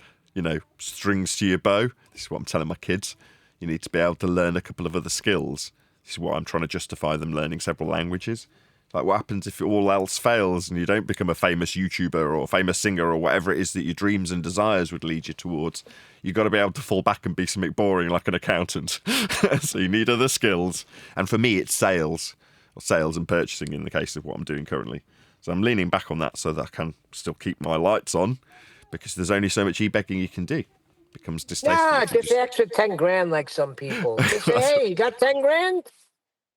strings to your bow. This is what I'm telling my kids. You need to be able to learn a couple of other skills. This is what I'm trying to justify them learning several languages. Like, what happens if all else fails and you don't become a famous YouTuber or a famous singer or whatever it is that your dreams and desires would lead you towards? You've got to be able to fall back and be something boring like an accountant. So you need other skills. And for me, it's sales and purchasing in the case of what I'm doing currently. So I'm leaning back on that so that I can still keep my lights on because there's only so much e-begging you can do. It becomes distasteful. Yeah, just extra 10 grand like some people. Just say, hey, you got 10 grand?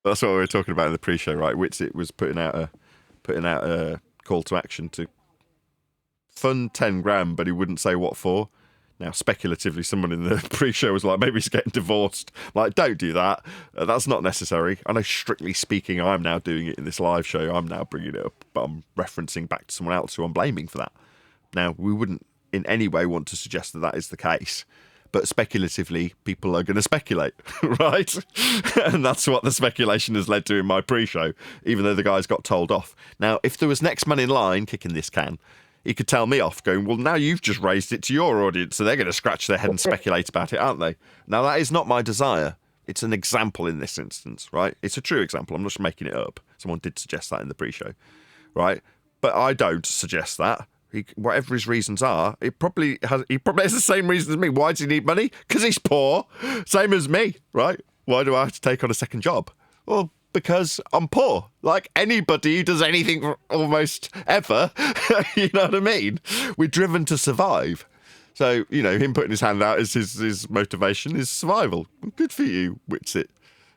That's what we were talking about in the pre-show, right? Witsit was putting out a call to action to fund 10 grand, but he wouldn't say what for. Now, speculatively, someone in the pre-show was like, maybe he's getting divorced. Like, don't do that. That's not necessary. I know, strictly speaking, I'm now doing it in this live show. I'm now bringing it up, but I'm referencing back to someone else who I'm blaming for that. Now, we wouldn't in any way want to suggest that that is the case. But speculatively, people are going to speculate, right? And that's what the speculation has led to in my pre-show, even though the guys got told off. Now, if there was next man in line kicking this can, he could tell me off going, well, now you've just raised it to your audience, so they're going to scratch their head and speculate about it, aren't they? Now, that is not my desire. It's an example in this instance, right? It's a true example. I'm not just making it up. Someone did suggest that in the pre-show, right? But I don't suggest that. Whatever his reasons are, he probably has the same reasons as me. Why does he need money? Because he's poor. Same as me, right? Why do I have to take on a second job? Well, because I'm poor. Like anybody who does anything almost ever, you know what I mean? We're driven to survive. So, you know, him putting his hand out is his motivation is survival. Good for you, Witsit.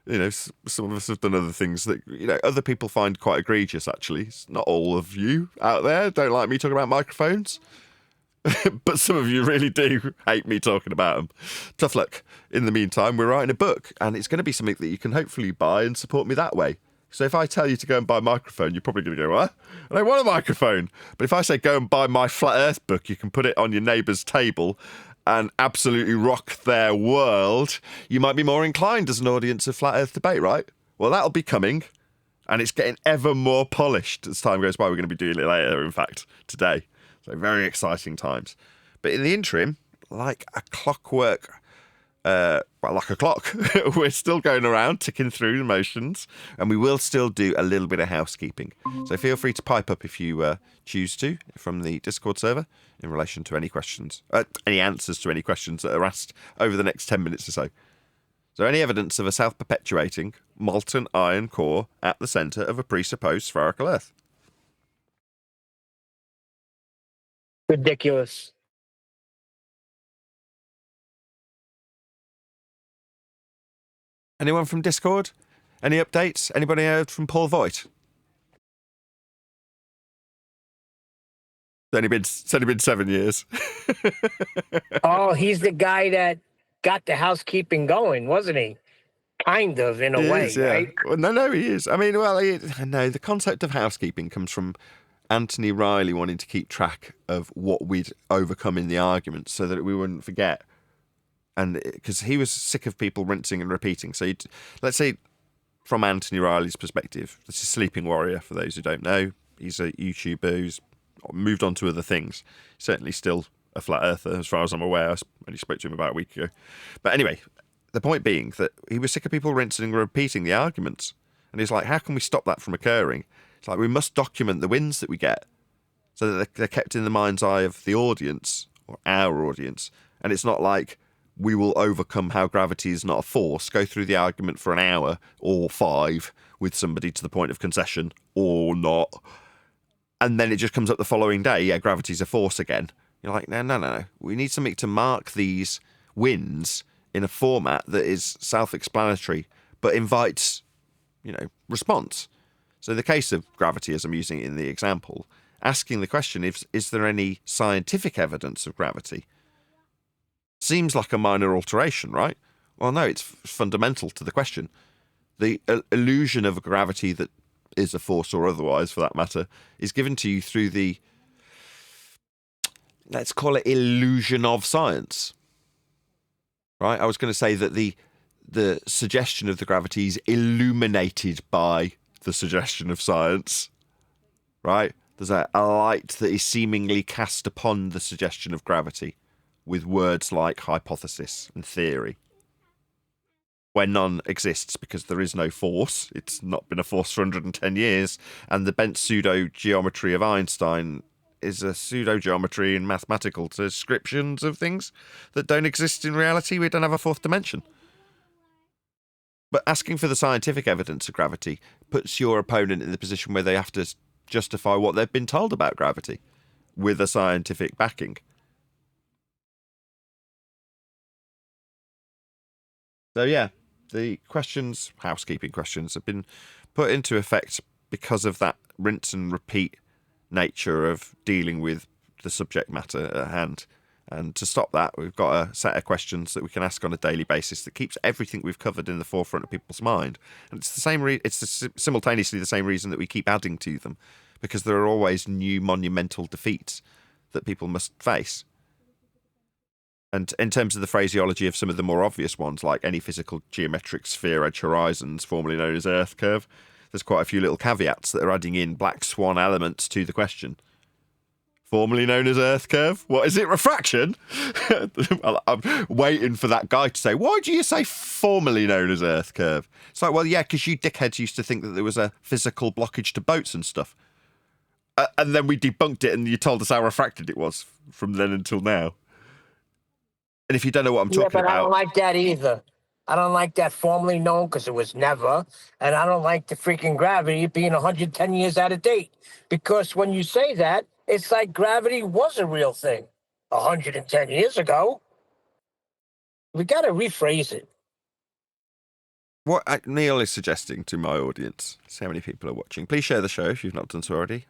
You know, some of us have done other things that, you know, other people find quite egregious, actually. It's not all of you out there don't like me talking about microphones. But some of you really do hate me talking about them. Tough luck. In the meantime, we're writing a book, and it's going to be something that you can hopefully buy and support me that way. So if I tell you to go and buy a microphone, you're probably going to go, what? I don't want a microphone. But if I say go and buy my Flat Earth book, you can put it on your neighbour's table and absolutely rock their world, you might be more inclined as an audience of Flat Earth debate, right? Well, that'll be coming, and it's getting ever more polished as time goes by. We're going to be doing it later, in fact, today. So very exciting times. But in the interim, like a clockwork, like a clock, we're still going around, ticking through the motions, and we will still do a little bit of housekeeping. So feel free to pipe up if you choose to from the Discord server in relation to any questions, any answers to any questions that are asked over the next 10 minutes or so. So any evidence of a self-perpetuating molten iron core at the centre of a presupposed spherical Earth? Ridiculous. Anyone from Discord? Any updates? Anybody heard from Paul Voigt? It's only been 7 years. Oh, he's the guy that got the housekeeping going, wasn't he? Kind of, in a way, Is, yeah. right? Well, no, he is. I mean, well, no, the concept of housekeeping comes from Anthony Riley wanting to keep track of what we'd overcome in the arguments so that we wouldn't forget. And because he was sick of people rinsing and repeating. So let's say from Anthony Riley's perspective, this is Sleeping Warrior, for those who don't know. He's a YouTuber who's moved on to other things. Certainly still a flat earther, as far as I'm aware. I only spoke to him about a week ago. But anyway, the point being that he was sick of people rinsing and repeating the arguments. And he's like, how can we stop that from occurring? It's like, we must document the wins that we get so that they're kept in the mind's eye of the audience, or our audience. And it's not like, we will overcome how gravity is not a force, go through the argument for an hour or 5 with somebody to the point of concession or not. And then it just comes up the following day, yeah, gravity's a force again. You're like, no. We need something to mark these wins in a format that is self-explanatory, but invites, response. So the case of gravity, as I'm using it in the example, asking the question, is there any scientific evidence of gravity? Seems like a minor alteration, right? Well, no, it's fundamental to the question. The illusion of gravity that is a force or otherwise, for that matter, is given to you through the, let's call it illusion of science. Right? I was going to say that the suggestion of the gravity is illuminated by the suggestion of science. Right? There's a light that is seemingly cast upon the suggestion of gravity, with words like hypothesis and theory, where none exists because there is no force. It's not been a force for 110 years, and the bent pseudo-geometry of Einstein is a pseudo-geometry in mathematical descriptions of things that don't exist in reality. We don't have a fourth dimension. But asking for the scientific evidence of gravity puts your opponent in the position where they have to justify what they've been told about gravity with a scientific backing. So yeah, the questions, housekeeping questions, have been put into effect because of that rinse and repeat nature of dealing with the subject matter at hand. And to stop that, we've got a set of questions that we can ask on a daily basis that keeps everything we've covered in the forefront of people's mind. And it's the same. Simultaneously the same reason that we keep adding to them, because there are always new monumental defeats that people must face. And in terms of the phraseology of some of the more obvious ones, like any physical geometric sphere edge horizons, formerly known as Earth curve, there's quite a few little caveats that are adding in black swan elements to the question. Formerly known as Earth curve? What is it, refraction? I'm waiting for that guy to say, why do you say formerly known as Earth curve? It's like, well, yeah, because you dickheads used to think that there was a physical blockage to boats and stuff. And then we debunked it and you told us how refracted it was from then until now. And if you don't know what I'm talking but about, I don't like that either. I don't like that formerly known because it was never. And I don't like the freaking gravity being 110 years out of date. Because when you say that, it's like gravity was a real thing 110 years ago. We got to rephrase it. What Neil is suggesting to my audience, see how many people are watching. Please share the show if you've not done so already.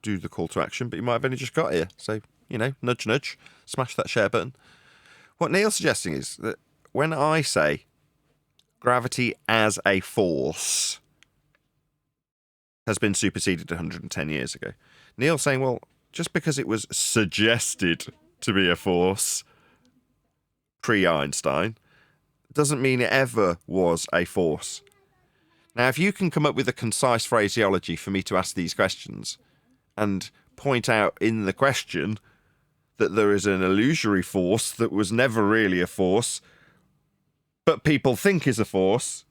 Do the call to action, but you might have only just got here. So, nudge, nudge, smash that share button. What Neil's suggesting is that when I say gravity as a force has been superseded 110 years ago, Neil's saying, well, just because it was suggested to be a force pre-Einstein doesn't mean it ever was a force. Now, if you can come up with a concise phraseology for me to ask these questions and point out in the question that there is an illusory force that was never really a force, but people think is a force,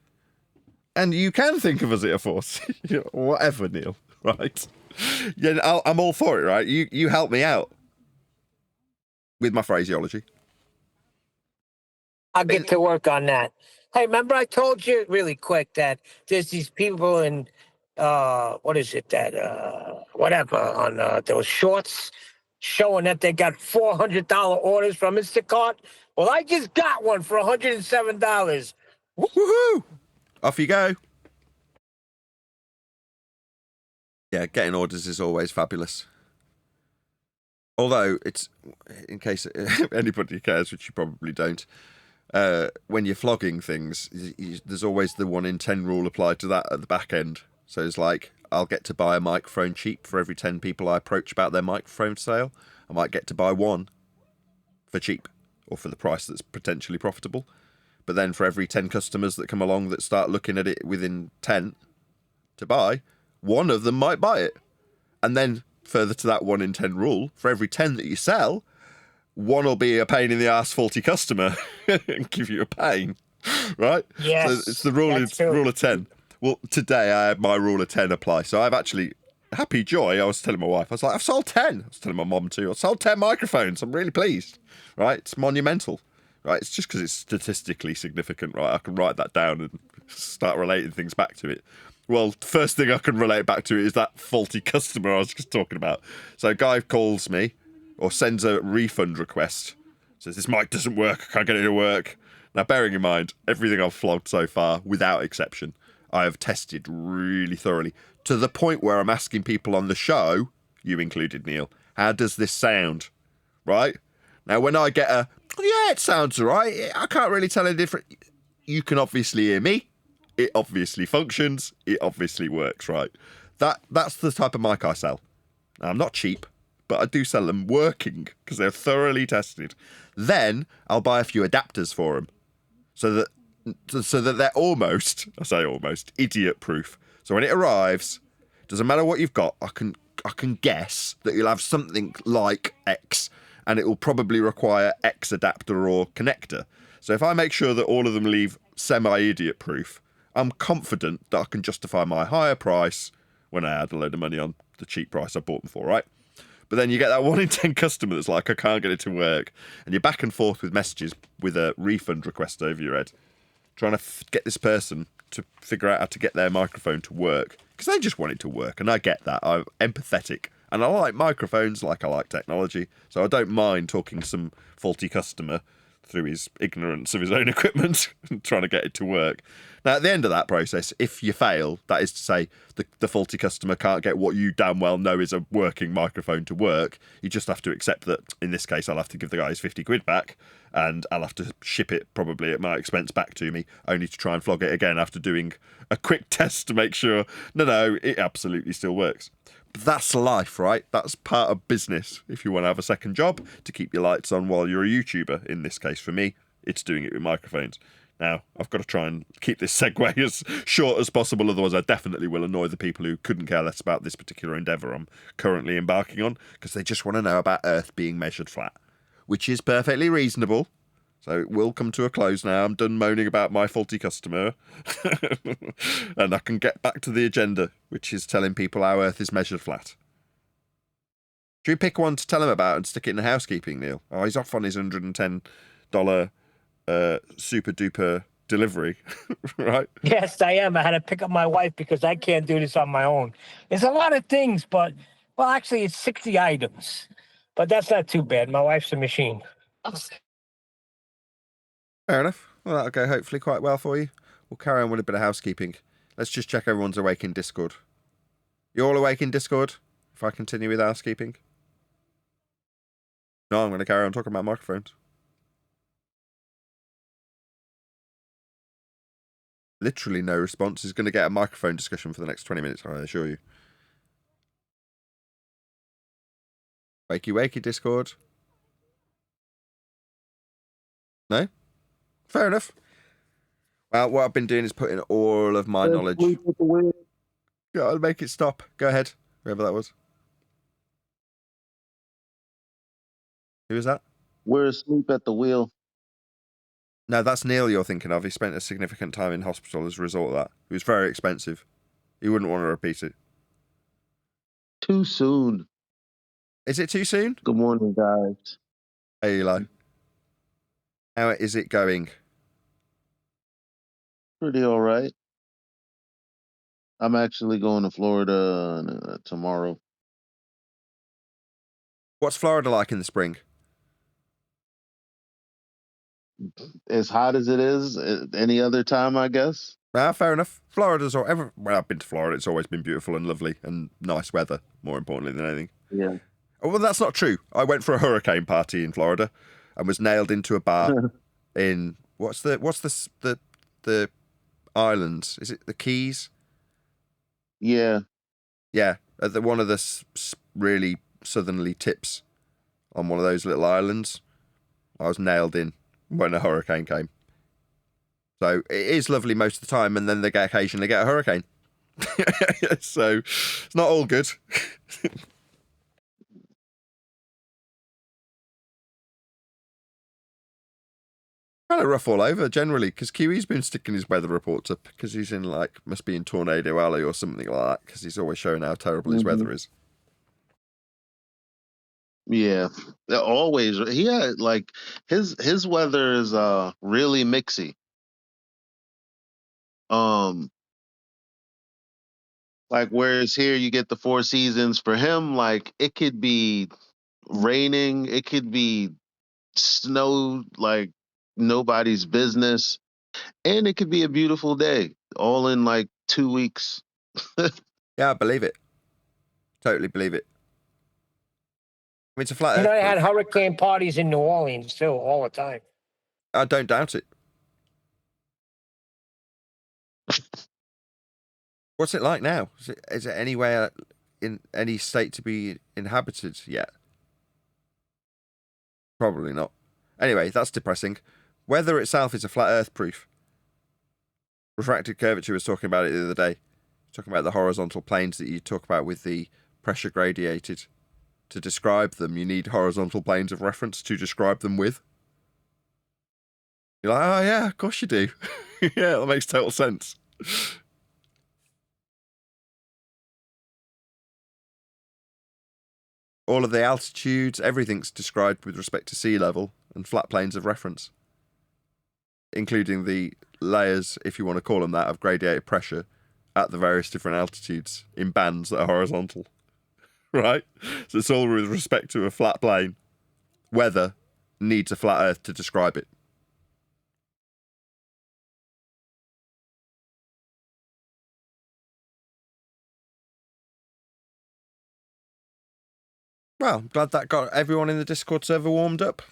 and you can think of as it a force, whatever, Neil, right? Yeah, I'm all for it, right? You help me out with my phraseology. I'll get to work on that. Hey, remember I told you really quick that there's these people in what is it that whatever on those shorts showing that they got $400 orders from Instacart. Well, I just got one for $107. Woohoo! Off you go. Yeah, getting orders is always fabulous. Although it's, in case anybody cares, which you probably don't, when you're flogging things, there's always the 1 in 10 rule applied to that at the back end. So it's like, I'll get to buy a microphone cheap for every 10 people I approach about their microphone sale. I might get to buy one for cheap, or for the price that's potentially profitable. But then for every 10 customers that come along that start looking at it within 10 to buy, one of them might buy it. And then further to that 1 in 10 rule, for every 10 that you sell, one will be a pain in the ass faulty customer and give you a pain, right? Yes, so it's the rule of 10. Well, today I had my rule of 10 apply. So I've actually, happy joy, I was telling my wife, I was like, I've sold 10. I was telling my mom too, I've sold 10 microphones. I'm really pleased, right? It's monumental, right? It's just because it's statistically significant, right? I can write that down and start relating things back to it. Well, the first thing I can relate back to is that faulty customer I was just talking about. So a guy calls me, or sends a refund request, says, this mic doesn't work, I can't get it to work. Now, bearing in mind, everything I've flogged so far, without exception, I have tested really thoroughly, to the point where I'm asking people on the show, you included, Neil, how does this sound? Right? Now, when I get yeah, it sounds all right, I can't really tell any different. You can obviously hear me. It obviously functions. It obviously works, right? That's the type of mic I sell. Now, I'm not cheap, but I do sell them working because they're thoroughly tested. Then I'll buy a few adapters for them so that they're almost, I say almost, idiot proof. So when it arrives, doesn't matter what you've got, I can guess that you'll have something like X, and it will probably require X adapter or connector. So if I make sure that all of them leave semi-idiot proof, I'm confident that I can justify my higher price when I add a load of money on the cheap price I bought them for, right? But then you get that 1 in 10 customer that's like, I can't get it to work. And you're back and forth with messages with a refund request over your head, trying to get this person to figure out how to get their microphone to work. Because they just want it to work. And I get that. I'm empathetic. And I like microphones like I like technology. So I don't mind talking to some faulty customer through his ignorance of his own equipment and trying to get it to work. Now, at the end of that process, if you fail, that is to say the faulty customer can't get what you damn well know is a working microphone to work, you just have to accept that, in this case, I'll have to give the guy his 50 quid back, and I'll have to ship it probably at my expense back to me, only to try and flog it again after doing a quick test to make sure, no, it absolutely still works. But that's life, right? That's part of business. If you want to have a second job to keep your lights on while you're a YouTuber, in this case for me, it's doing it with microphones. Now, I've got to try and keep this segue as short as possible, otherwise I definitely will annoy the people who couldn't care less about this particular endeavour I'm currently embarking on, because they just want to know about Earth being measured flat, which is perfectly reasonable. So it will come to a close now. I'm done moaning about my faulty customer. And I can get back to the agenda, which is telling people how Earth is measured flat. Should we pick one to tell him about and stick it in the housekeeping, Neil? Oh, he's off on his $110 super duper delivery, right? Yes, I am. I had to pick up my wife because I can't do this on my own. It's a lot of things, but well, actually, it's 60 items, but that's not too bad. My wife's a machine. Fair enough. Well, that'll go hopefully quite well for you. We'll carry on with a bit of housekeeping. Let's just check everyone's awake in Discord. You all awake in Discord? If I continue with housekeeping? No, I'm going to carry on talking about microphones. Literally no response. Is going to get a microphone discussion for the next 20 minutes, I assure you. Wakey wakey, Discord. No? Fair enough. Well, what I've been doing is putting all of my knowledge... Gotta make it stop. Go ahead, whoever that was. Who was that? We're asleep at the wheel. No, that's Neil you're thinking of. He spent a significant time in hospital as a result of that. It was very expensive. He wouldn't want to repeat it. Too soon. Is it too soon? Good morning, guys. Hey, Eli. How is it going? Pretty all right. I'm actually going to Florida tomorrow. What's Florida like in the spring? As hot as it is any other time, I guess. Ah, fair enough. Florida's well, I've been to Florida. It's always been beautiful and lovely and nice weather, more importantly than anything. Yeah. Oh, well, that's not true. I went for a hurricane party in Florida and was nailed into a bar in what's the islands? Is it the Keys? Yeah. Yeah, at one of the really southerly tips on one of those little islands. I was nailed in when a hurricane came. So it is lovely most of the time, and then they occasionally get a hurricane. So it's not all good. Kind of rough all over generally, because Kiwi's been sticking his weather reports up because he's in must be in Tornado Alley or something like that, because he's always showing how terrible his weather is. Yeah. Always. Yeah, his weather is really mixy. Whereas here you get the four seasons, for him, it could be raining, it could be snow, nobody's business, and it could be a beautiful day, all in 2 weeks. Yeah, I believe it. Totally believe it. I mean, it's a flat Earth. I had hurricane parties in New Orleans too, all the time. I don't doubt it. What's it like now? Is it anywhere in any state to be inhabited yet? Probably not. Anyway, that's depressing. Weather itself is a flat Earth proof. Refracted curvature was talking about it the other day. Talking about the horizontal planes that you talk about with the pressure gradiated. To describe them, you need horizontal planes of reference to describe them with. You're like, oh yeah, of course you do. Yeah, that makes total sense. All of the altitudes, everything's described with respect to sea level and flat planes of reference, including the layers, if you want to call them that, of gradiated pressure at the various different altitudes in bands that are horizontal. Right? So it's all with respect to a flat plane. Weather needs a flat Earth to describe it. Well, I'm glad that got everyone in the Discord server warmed up.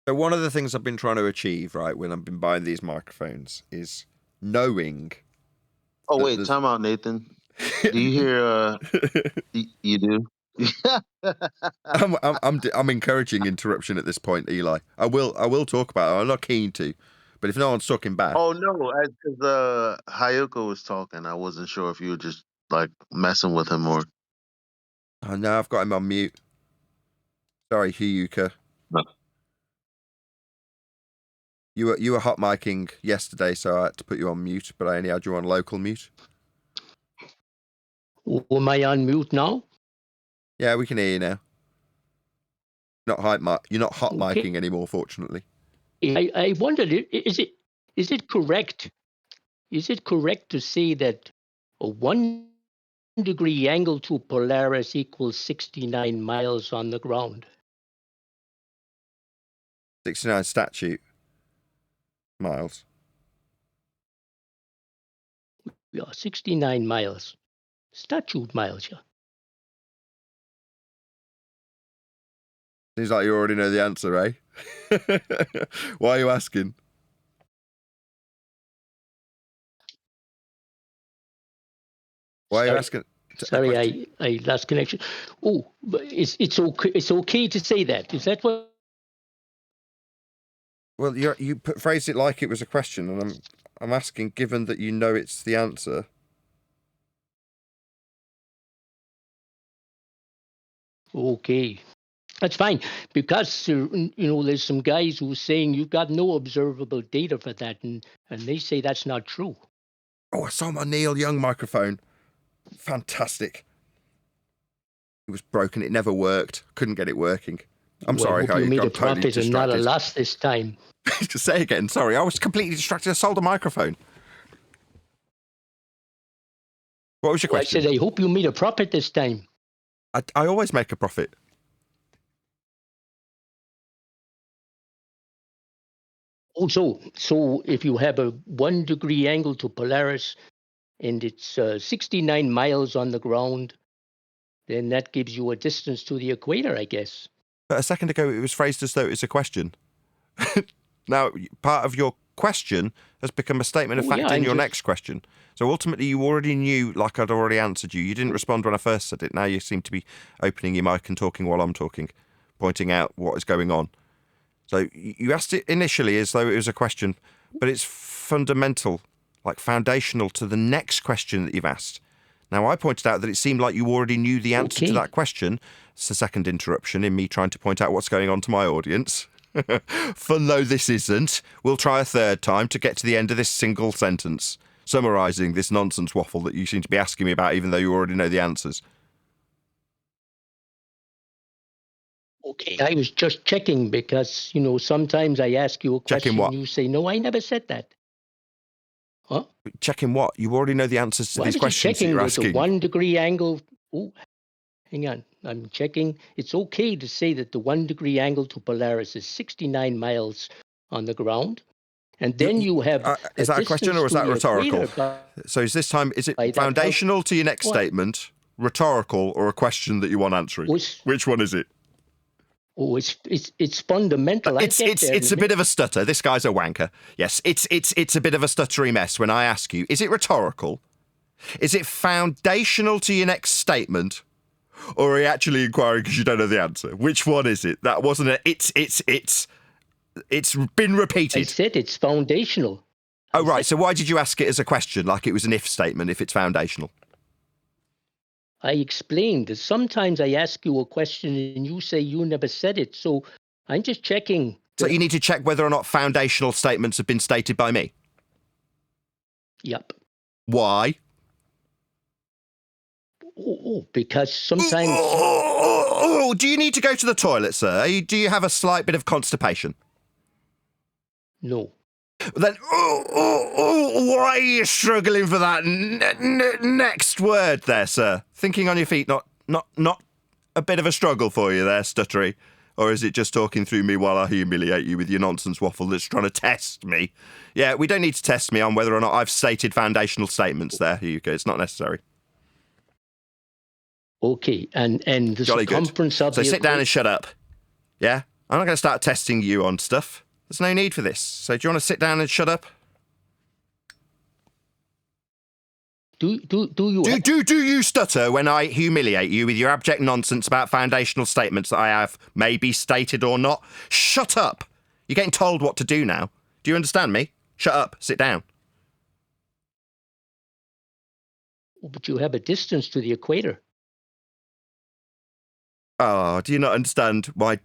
So one of the things I've been trying to achieve, right, when I've been buying these microphones is knowing... Oh, wait, time out, Nathan. Do you hear, you do? I'm encouraging interruption at this point, Eli. I will talk about it. I'm not keen to, but if no one's talking back... Oh, no, because Hayoko was talking. I wasn't sure if you were just, messing with him or... Oh, no, I've got him on mute. Sorry, Hayuka. No. You were hot micing yesterday, so I had to put you on mute, but I only had you on local mute. Am I on mute now? Yeah, we can hear you now. You're not hot Okay. micing anymore, fortunately. I wondered, is it correct? Is it correct to say that a 1 degree angle to Polaris equals 69 miles on the ground? 69 statute miles. Yeah, 69 miles. Statute miles, yeah. Seems like you already know the answer, eh? Why are you asking? Why are you asking? Sorry, I lost connection. Oh, but it's okay. It's okay to say that. Is that what? Well, you phrased it like it was a question, and I'm asking, given that you know it's the answer. Okay, that's fine, because there's some guys who are saying you've got no observable data for that, and they say that's not true. Oh, I saw my Neil Young microphone. Fantastic. It was broken. It never worked. Couldn't get it working. I'm sorry. I hope you made a totally profit and not a distracted. loss this time. Just say again. Sorry, I was completely distracted. I sold a microphone. What was your I question? said I hope you made a profit this time. I always make a profit. Also, so if you have a 1 degree angle to Polaris and it's 69 miles on the ground, then that gives you a distance to the equator, I guess. But a second ago, it was phrased as though it was a question. Now, part of your question has become a statement of fact in your next question. So ultimately, you already knew, like I'd already answered you. You didn't respond when I first said it. Now you seem to be opening your mic and talking while I'm talking, pointing out what is going on. So you asked it initially as though it was a question, but it's fundamental, like foundational to the next question that you've asked. Now, I pointed out that it seemed like you already knew the answer to that question. It's the second interruption in me trying to point out what's going on to my audience. Fun though this isn't, we'll try a third time to get to the end of this single sentence, summarising this nonsense waffle that you seem to be asking me about, even though you already know the answers. Okay, I was just checking because, sometimes I ask you a question Checking what? and you say, no, I never said that. Huh? Checking what? You already know the answers to these questions that you're asking. The 1 degree angle. Oh, hang on. I'm checking. It's okay to say that the 1 degree angle to Polaris is 69 miles on the ground. And then you have. Is that a question or is that rhetorical? So is it foundational to your next statement, rhetorical, or a question that you want answering? Which one is it? Oh, it's fundamental. It's a bit of a stutter. This guy's a wanker. Yes, it's a bit of a stuttery mess when I ask you, is it rhetorical? Is it foundational to your next statement? Or are you actually inquiring because you don't know the answer? Which one is it? That wasn't a it's been repeated. I said it's foundational. Oh, right. So why did you ask it as a question, like it was an if statement, if it's foundational? I explained that sometimes I ask you a question and you say you never said it. So I'm just checking. So you need to check whether or not foundational statements have been stated by me? Yep. Why? Because sometimes... do you need to go to the toilet, sir? Do you have a slight bit of constipation? No. Then, why are you struggling for that next word there, sir? Thinking on your feet, not a bit of a struggle for you there, stuttery? Or is it just talking through me while I humiliate you with your nonsense waffle that's trying to test me? Yeah, we don't need to test me on whether or not I've stated foundational statements there, Hugo. It's not necessary. Okay, and the circumference of the... So sit down and shut up. Yeah? I'm not going to start testing you on stuff. There's no need for this. So do you want to sit down and shut up? Do you stutter when I humiliate you with your abject nonsense about foundational statements that I have maybe stated or not? Shut up. You're getting told what to do now. Do you understand me? Shut up. Sit down. But you have a distance to the equator. Oh, do you not understand why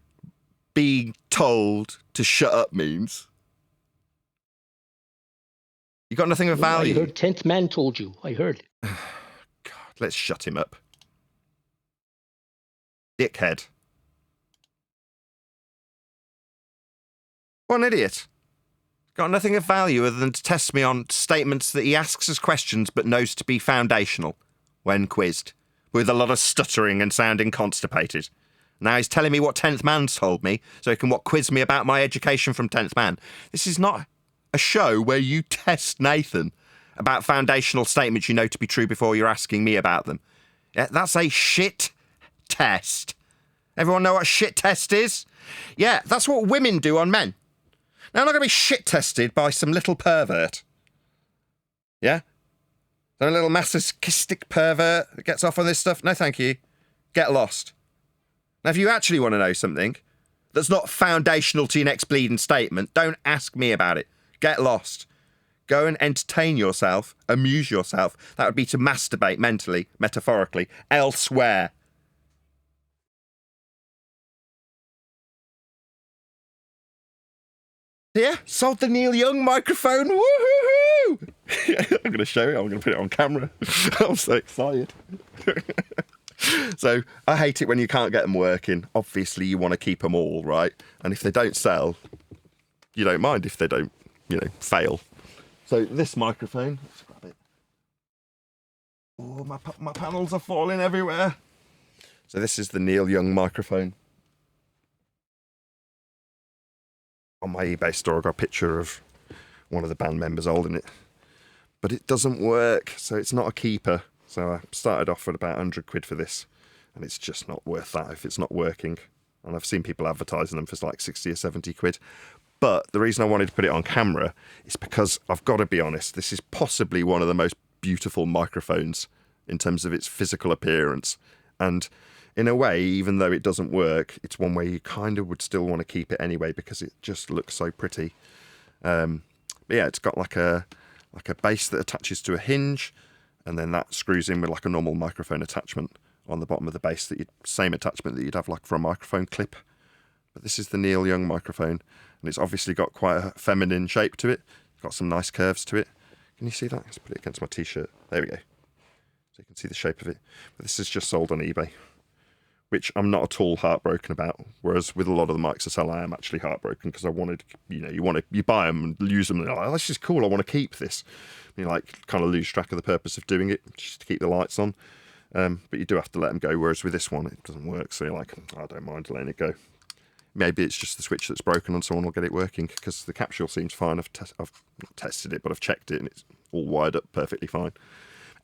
being told to shut up means? You got nothing of value. I heard 10th man told you. I heard. God, let's shut him up. Dickhead. What an idiot. Got nothing of value other than to test me on statements that he asks us questions but knows to be foundational when quizzed, with a lot of stuttering and sounding constipated. Now he's telling me what 10th Man's told me, so he can quiz me about my education from 10th Man. This is not a show where you test Nathan about foundational statements you know to be true before you're asking me about them. Yeah, that's a shit test. Everyone know what a shit test is? Yeah, that's what women do on men. Now, I'm not going to be shit tested by some little pervert. Yeah? Some little masochistic pervert that gets off on this stuff? No, thank you. Get lost. Now, if you actually want to know something that's not foundational to your next bleeding statement, don't ask me about it. Get lost. Go and entertain yourself, amuse yourself. That would be to masturbate mentally, metaphorically, elsewhere. Yeah, sold the Neil Young microphone. Woohoo! I'm going to show you. I'm going to put it on camera. I'm so excited. So I hate it when you can't get them working. Obviously, you want to keep them all, right? And if they don't sell, you don't mind if they don't, fail. So this microphone, let's grab it. Oh, my panels are falling everywhere. So this is the Neil Young microphone. On my eBay store, I got a picture of one of the band members holding it. But it doesn't work, so it's not a keeper. So I started off at about 100 quid for this, and it's just not worth that if it's not working. And I've seen people advertising them for like 60 or 70 quid. But the reason I wanted to put it on camera is because I've got to be honest, this is possibly one of the most beautiful microphones in terms of its physical appearance. And in a way, even though it doesn't work, it's one way you kind of would still want to keep it anyway because it just looks so pretty. But yeah, it's got like a base that attaches to a hinge, and then that screws in with like a normal microphone attachment on the bottom of the base, same attachment that you'd have like for a microphone clip. But this is the Neil Young microphone, and it's obviously got quite a feminine shape to it. Got some nice curves to it. Can you see that? Let's put it against my t-shirt. There we go. So you can see the shape of it. But this is just sold on eBay, which I'm not at all heartbroken about. Whereas with a lot of the mics I sell, I am actually heartbroken because I wanted, you buy them and use them. And like, oh, this is cool. I want to keep this. You kind of lose track of the purpose of doing it, just to keep the lights on. But you do have to let them go. Whereas with this one, it doesn't work. So you're like, I don't mind letting it go. Maybe it's just the switch that's broken and someone will get it working because the capsule seems fine. I've not tested it, but I've checked it and it's all wired up perfectly fine.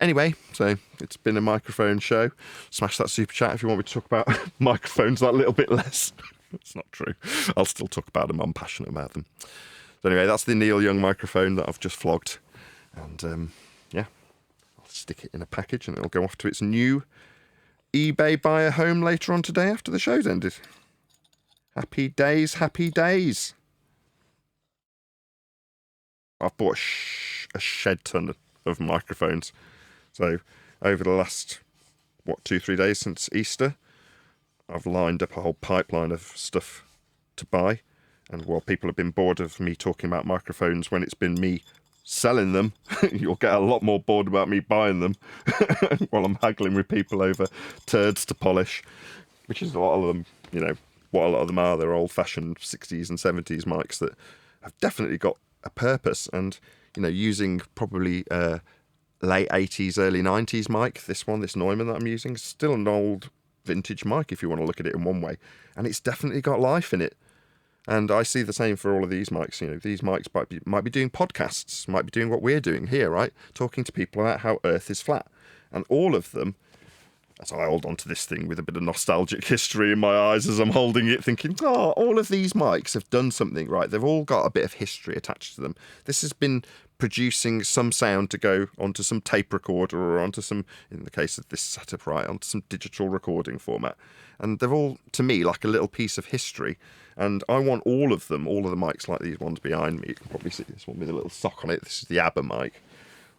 Anyway, so it's been a microphone show. Smash that super chat if you want me to talk about microphones that little bit less. It's not true. I'll still talk about them. I'm passionate about them. So anyway, that's the Neil Young microphone that I've just flogged. And yeah, I'll stick it in a package and it'll go off to its new eBay buyer home later on today after the show's ended. Happy days, happy days. I've bought a shed ton of microphones. So over the last, 2-3 days since Easter, I've lined up a whole pipeline of stuff to buy. And while people have been bored of me talking about microphones when it's been me selling them, you'll get a lot more bored about me buying them while I'm haggling with people over turds to polish, which is a lot of them, what a lot of them are. They're old-fashioned 60s and 70s mics that have definitely got a purpose. And, using probably late 80s, early 90s mic, this Neumann that I'm using, is still an old vintage mic if you want to look at it in one way. And it's definitely got life in it. And I see the same for all of these mics. These mics might be doing podcasts, might be doing what we're doing here, right? Talking to people about how Earth is flat. And all of them, as I hold on to this thing with a bit of nostalgic history in my eyes as I'm holding it, thinking, all of these mics have done something, right? They've all got a bit of history attached to them. This has been producing some sound to go onto some tape recorder or onto some, in the case of this setup, right, onto some digital recording format. And they're all, to me, like a little piece of history. And I want all of the mics like these ones behind me. You can probably see this one with a little sock on it. This is the ABBA mic.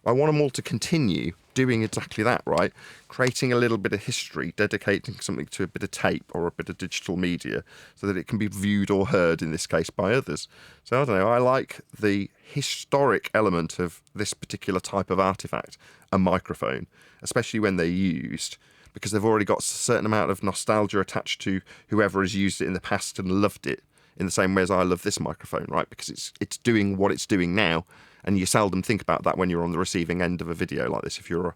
I want them all to continue doing exactly that, right? Creating a little bit of history, dedicating something to a bit of tape or a bit of digital media so that it can be viewed or heard, in this case, by others. So I don't know, I like the historic element of this particular type of artifact, a microphone, especially when they're used, because they've already got a certain amount of nostalgia attached to whoever has used it in the past and loved it, in the same way as I love this microphone, right? Because it's doing what it's doing now, and you seldom think about that when you're on the receiving end of a video like this. If you're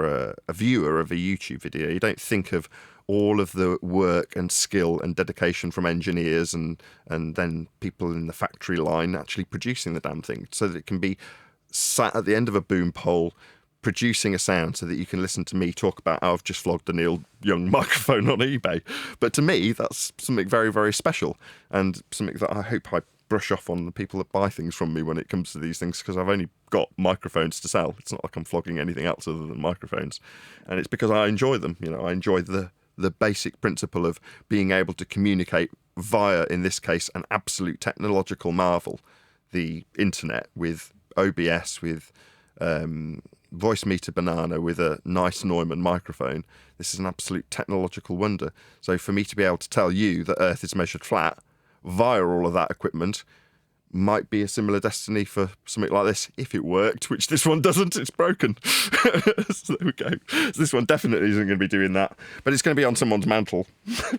a viewer of a YouTube video, you don't think of all of the work and skill and dedication from engineers and then people in the factory line actually producing the damn thing, so that it can be sat at the end of a boom pole producing a sound so that you can listen to me talk about how I've just flogged a Neil Young microphone on eBay. But to me, that's something very, very special, and something that I hope I brush off on the people that buy things from me when it comes to these things, because I've only got microphones to sell. It's not like I'm flogging anything else other than microphones. And it's because I enjoy them. You know, I enjoy the basic principle of being able to communicate via, in this case, an absolute technological marvel, the internet, with OBS, with Voice Meter Banana, with a nice Neumann microphone. This is an absolute technological wonder. So for me to be able to tell you that Earth is measured flat via all of that equipment might be a similar destiny for something like this, if it worked, which this one doesn't. It's broken. So there we go. So this one definitely isn't going to be doing that, but it's going to be on someone's mantle,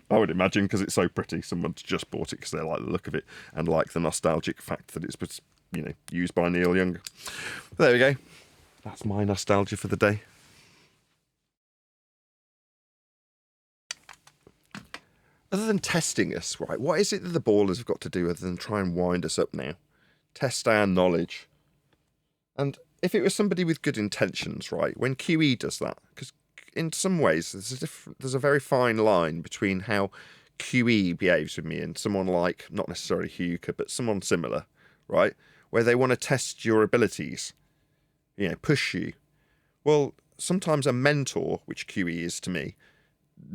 I would imagine, because it's so pretty. Someone's just bought it because they like the look of it and like the nostalgic fact that it's, you know, used by Neil Young. There we go. That's my nostalgia for the day. Other than testing us, right, what is it that the ballers have got to do other than try and wind us up now? Test our knowledge. And if it was somebody with good intentions, right, when QE does that, because in some ways there's a very fine line between how QE behaves with me and someone like, not necessarily Hugh, but someone similar, right, where they want to test your abilities, you know, push you. Well, sometimes a mentor, which QE is to me,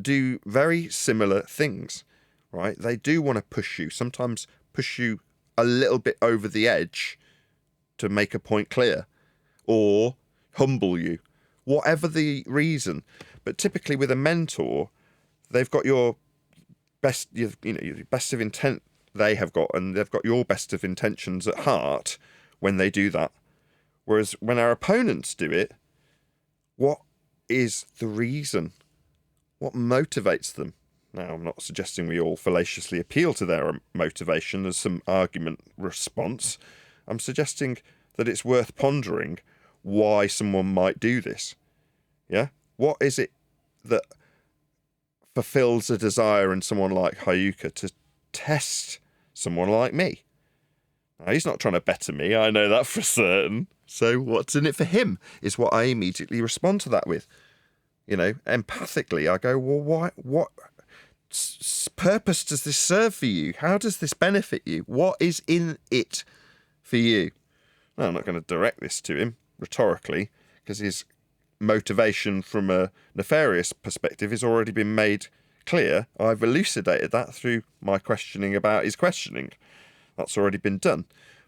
do very similar things, right? They do want to push you, sometimes push you a little bit over the edge to make a point clear, or humble you, whatever the reason. But typically with a mentor, they've got your best, your best of intent they have got, and they've got your best of intentions at heart when they do that. Whereas when our opponents do it, what is the reason? What motivates them? Now, I'm not suggesting we all fallaciously appeal to their motivation as some argument response. I'm suggesting that it's worth pondering why someone might do this. Yeah? What is it that fulfills a desire in someone like Hayuka to test someone like me? Now, he's not trying to better me, I know that for certain. So what's in it for him is what I immediately respond to that with. You know, empathically, I go, well, what purpose does this serve for you? How does this benefit you? What is in it for you? Now, I'm not going to direct this to him rhetorically, because his motivation from a nefarious perspective has already been made clear. I've elucidated that through my questioning about his questioning. That's already been done.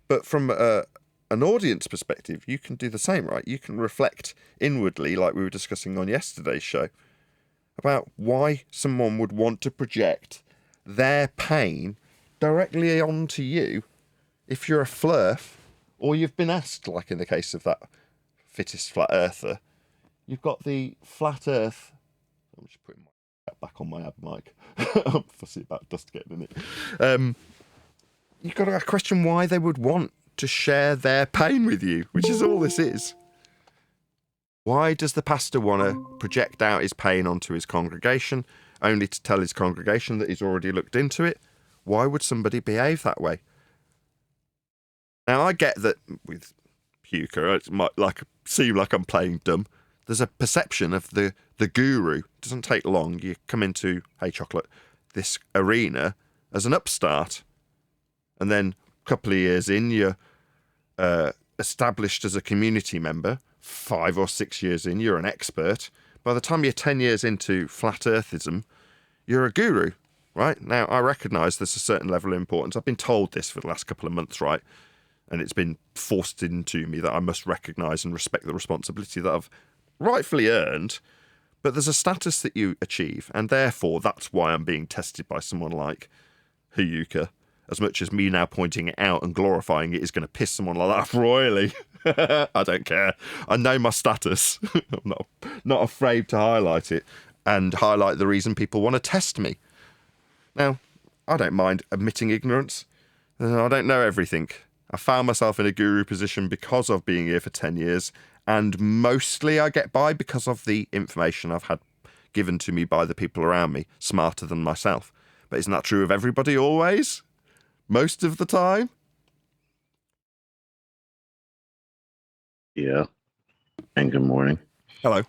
But from an audience perspective, you can do the same, right? You can reflect inwardly, like we were discussing on yesterday's show, about why someone would want to project their pain directly onto you if you're a flurf, or you've been asked, like in the case of that fittest flat earther. You've got the flat earth. I'm just putting my back on my ab mic. I'm fussy about dust getting in it. You've got to question why they would want to share their pain with you, which is all this is. Why does the pastor want to project out his pain onto his congregation, only to tell his congregation that he's already looked into it? Why would somebody behave that way? Now, I get that with Puka, it might seem like I'm playing dumb. There's a perception of the guru. It doesn't take long. You come into, hey, Chocolate, this arena as an upstart. And then a couple of years in, you're established as a community member. 5 or 6 years in, you're an expert. By the time you're 10 years into flat earthism, you're a guru, right? Now, I recognise there's a certain level of importance. I've been told this for the last couple of months, right? And it's been forced into me that I must recognise and respect the responsibility that I've rightfully earned. But there's a status that you achieve, and therefore that's why I'm being tested by someone like Hayuka. As much as me now pointing it out and glorifying it is going to piss someone like that off royally. I don't care. I know my status. I'm not afraid to highlight it. and highlight the reason people want to test me. Now, I don't mind admitting ignorance. I don't know everything. I found myself in a guru position because of being here for 10 years, and mostly I get by because of the information I've had given to me by the people around me, smarter than myself. But isn't that true of everybody always? Most of the time? Yeah. And good morning. Hello.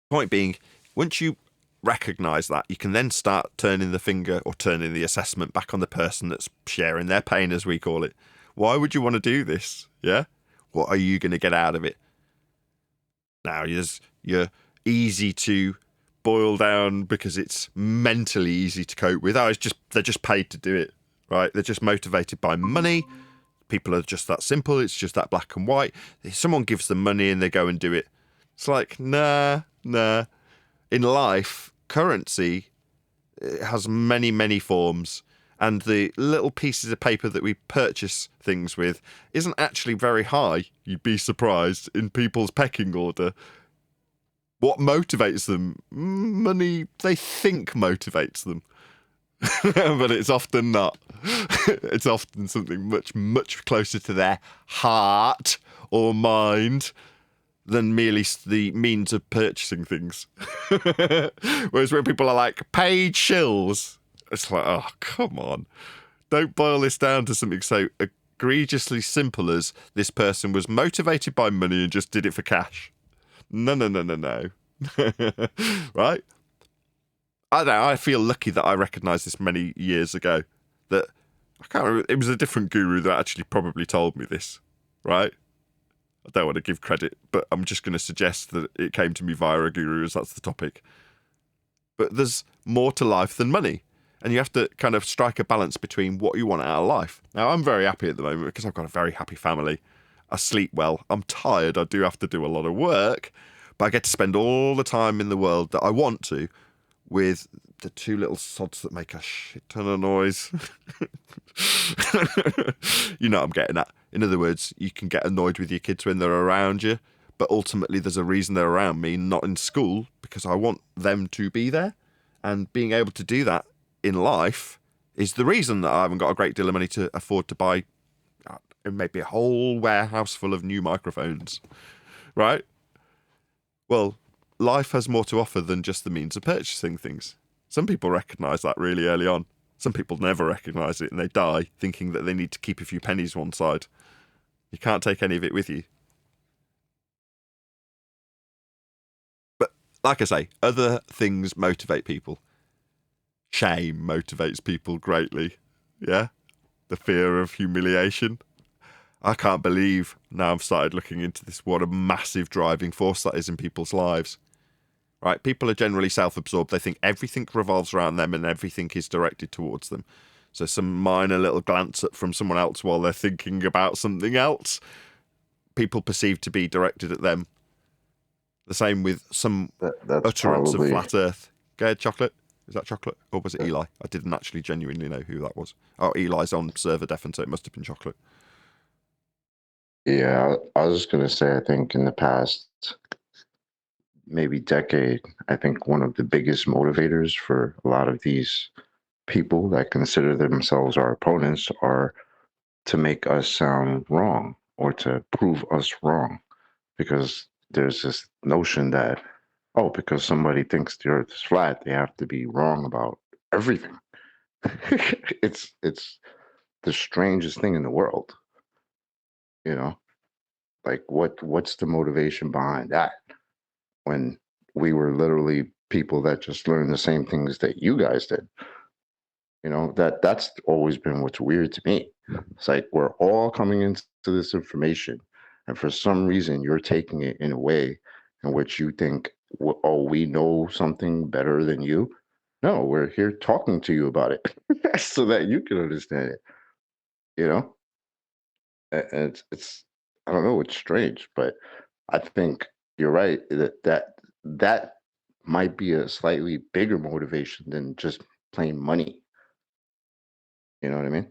Point being, once you recognise that, you can then start turning the finger or turning the assessment back on the person that's sharing their pain, as we call it. Why would you want to do this? Yeah? What are you going to get out of it? Now, you're easy to boil down because it's mentally easy to cope with. They're just paid to do it, right? They're just motivated by money. People are just that simple. It's just that black and white. If someone gives them money and they go and do it, it's like, nah. In life, currency has many, many forms, and the little pieces of paper that we purchase things with isn't actually very high, you'd be surprised, in people's pecking order. What motivates them? Money, they think motivates them. But it's often not. It's often something much, much closer to their heart or mind than merely the means of purchasing things. Whereas when people are like, paid shills, it's like, oh, come on. Don't boil this down to something so egregiously simple as this person was motivated by money and just did it for cash. No. Right? I don't know, I feel lucky that I recognised this many years ago. That I can't remember, it was a different guru that actually probably told me this, right? I don't want to give credit, but I'm just going to suggest that it came to me via a guru, as that's the topic. But there's more to life than money. And you have to kind of strike a balance between what you want out of life. Now, I'm very happy at the moment because I've got a very happy family. I sleep well. I'm tired. I do have to do a lot of work. But I get to spend all the time in the world that I want to with the two little sods that make a shit ton of noise. You know what I'm getting at. In other words, you can get annoyed with your kids when they're around you, but ultimately there's a reason they're around me, not in school, because I want them to be there. And being able to do that in life is the reason that I haven't got a great deal of money to afford to buy maybe a whole warehouse full of new microphones, right? Well, life has more to offer than just the means of purchasing things. Some people recognise that really early on. Some people never recognise it and they die thinking that they need to keep a few pennies one side. You can't take any of it with you. But like I say, other things motivate people. Shame motivates people greatly. Yeah? The fear of humiliation. I can't believe, now I've started looking into this, what a massive driving force that is in people's lives. Right? People are generally self-absorbed. They think everything revolves around them and everything is directed towards them. So some minor little glance up from someone else while they're thinking about something else, people perceive to be directed at them. The same with some That's utterance probably, of flat earth. Go ahead, Chocolate. Is that Chocolate? Or was it Eli? I didn't actually genuinely know who that was. Oh, Eli's on server deafen, so it must have been Chocolate. yeah, I was just gonna say, I think in the past maybe decade, I think one of the biggest motivators for a lot of these people that consider themselves our opponents are to make us sound wrong or to prove us wrong. Because there's this notion that, oh, because somebody thinks the earth is flat, they have to be wrong about everything. It's the strangest thing in the world, you know? Like what's the motivation behind that? When we were literally people that just learned the same things that you guys did. You know, that's always been what's weird to me. It's like we're all coming into this information, and for some reason you're taking it in a way in which you think, oh, we know something better than you. No, we're here talking to you about it so that you can understand it. You know, and it's I don't know, it's strange, but I think you're right that might be a slightly bigger motivation than just plain money. You know what I mean?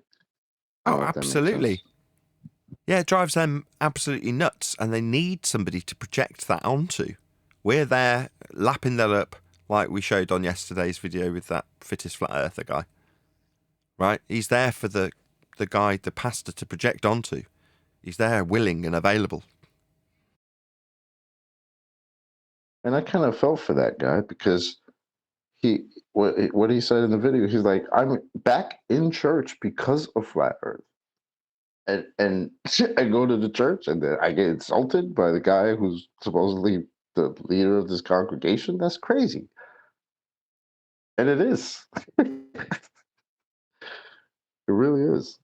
I Oh, don't know if that makes sense. absolutely. Yeah, it drives them absolutely nuts, and they need somebody to project that onto. We're there lapping that up like we showed on yesterday's video with that fittest flat earther guy. Right? He's there for the guy, the pastor, to project onto. He's there willing and available. And I kind of felt for that guy because what he said in the video, he's like, I'm back in church because of flat earth. And I go to the church and then I get insulted by the guy who's supposedly the leader of this congregation. That's crazy. And it is. It really is.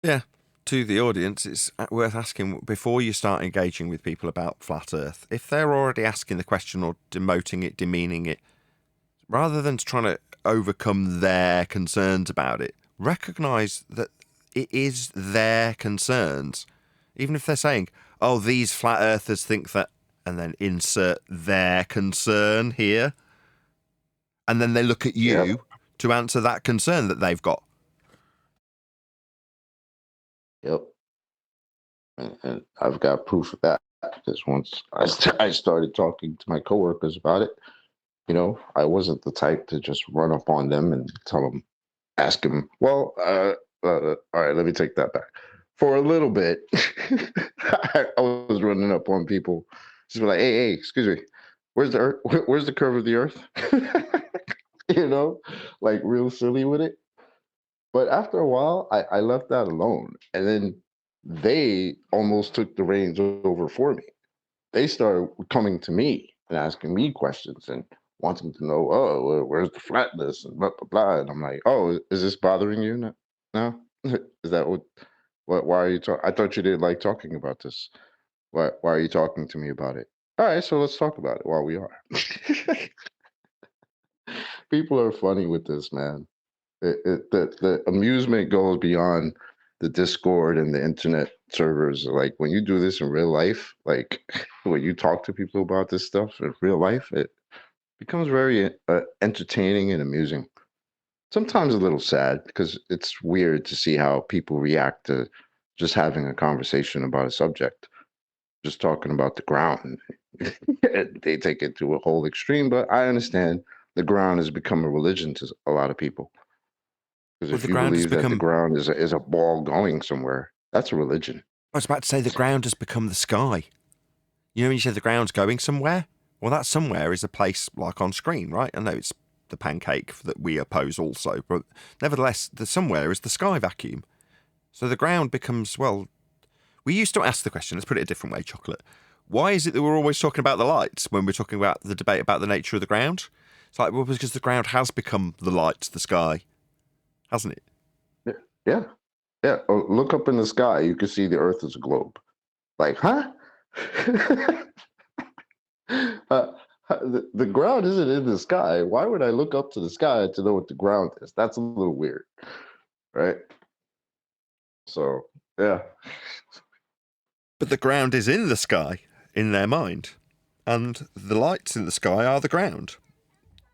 Yeah. To the audience, it's worth asking before you start engaging with people about flat earth, if they're already asking the question or demoting it, demeaning it, rather than trying to overcome their concerns about it, recognize that it is their concerns. Even if they're saying, oh, these flat earthers think that, and then insert their concern here, and then they look at you to answer that concern that they've got. Yep. And I've got proof of that because once I started talking to my coworkers about it, I wasn't the type to just run up on them and ask them, well, all right, let me take that back. For a little bit, I was running up on people, just be like, hey, excuse me, where's the earth? Where's the curve of the earth? Like real silly with it. But after a while, I left that alone. And then they almost took the reins over for me. They started coming to me and asking me questions and wanting to know, oh, where's the flatness and blah, blah, blah. And I'm like, oh, is this bothering you now? Is that why are you talking? I thought you didn't like talking about this. Why are you talking to me about it? All right, so let's talk about it while we are. People are funny with this, man. The amusement goes beyond the Discord and the internet servers. Like when you do this in real life, like when you talk to people about this stuff in real life, it becomes very entertaining and amusing. Sometimes a little sad because it's weird to see how people react to just having a conversation about a subject, just talking about the ground. They take it to a whole extreme, but I understand the ground has become a religion to a lot of people. Because if you believe that the ground is a ball going somewhere, that's a religion. I was about to say the ground has become the sky. You know when you say the ground's going somewhere? Well, that somewhere is a place like on screen, right? I know it's the pancake that we oppose also, but nevertheless, the somewhere is the sky vacuum. So the ground becomes, well, we used to ask the question, let's put it a different way, Chocolate. Why is it that we're always talking about the lights when we're talking about the debate about the nature of the ground? It's like, well, because the ground has become the light, the sky, hasn't it? Yeah. Oh, look up in the sky. You can see the Earth is a globe. Like, huh? The ground isn't in the sky. Why would I look up to the sky to know what the ground is? That's a little weird, right? So, yeah. But the ground is in the sky, in their mind. And the lights in the sky are the ground.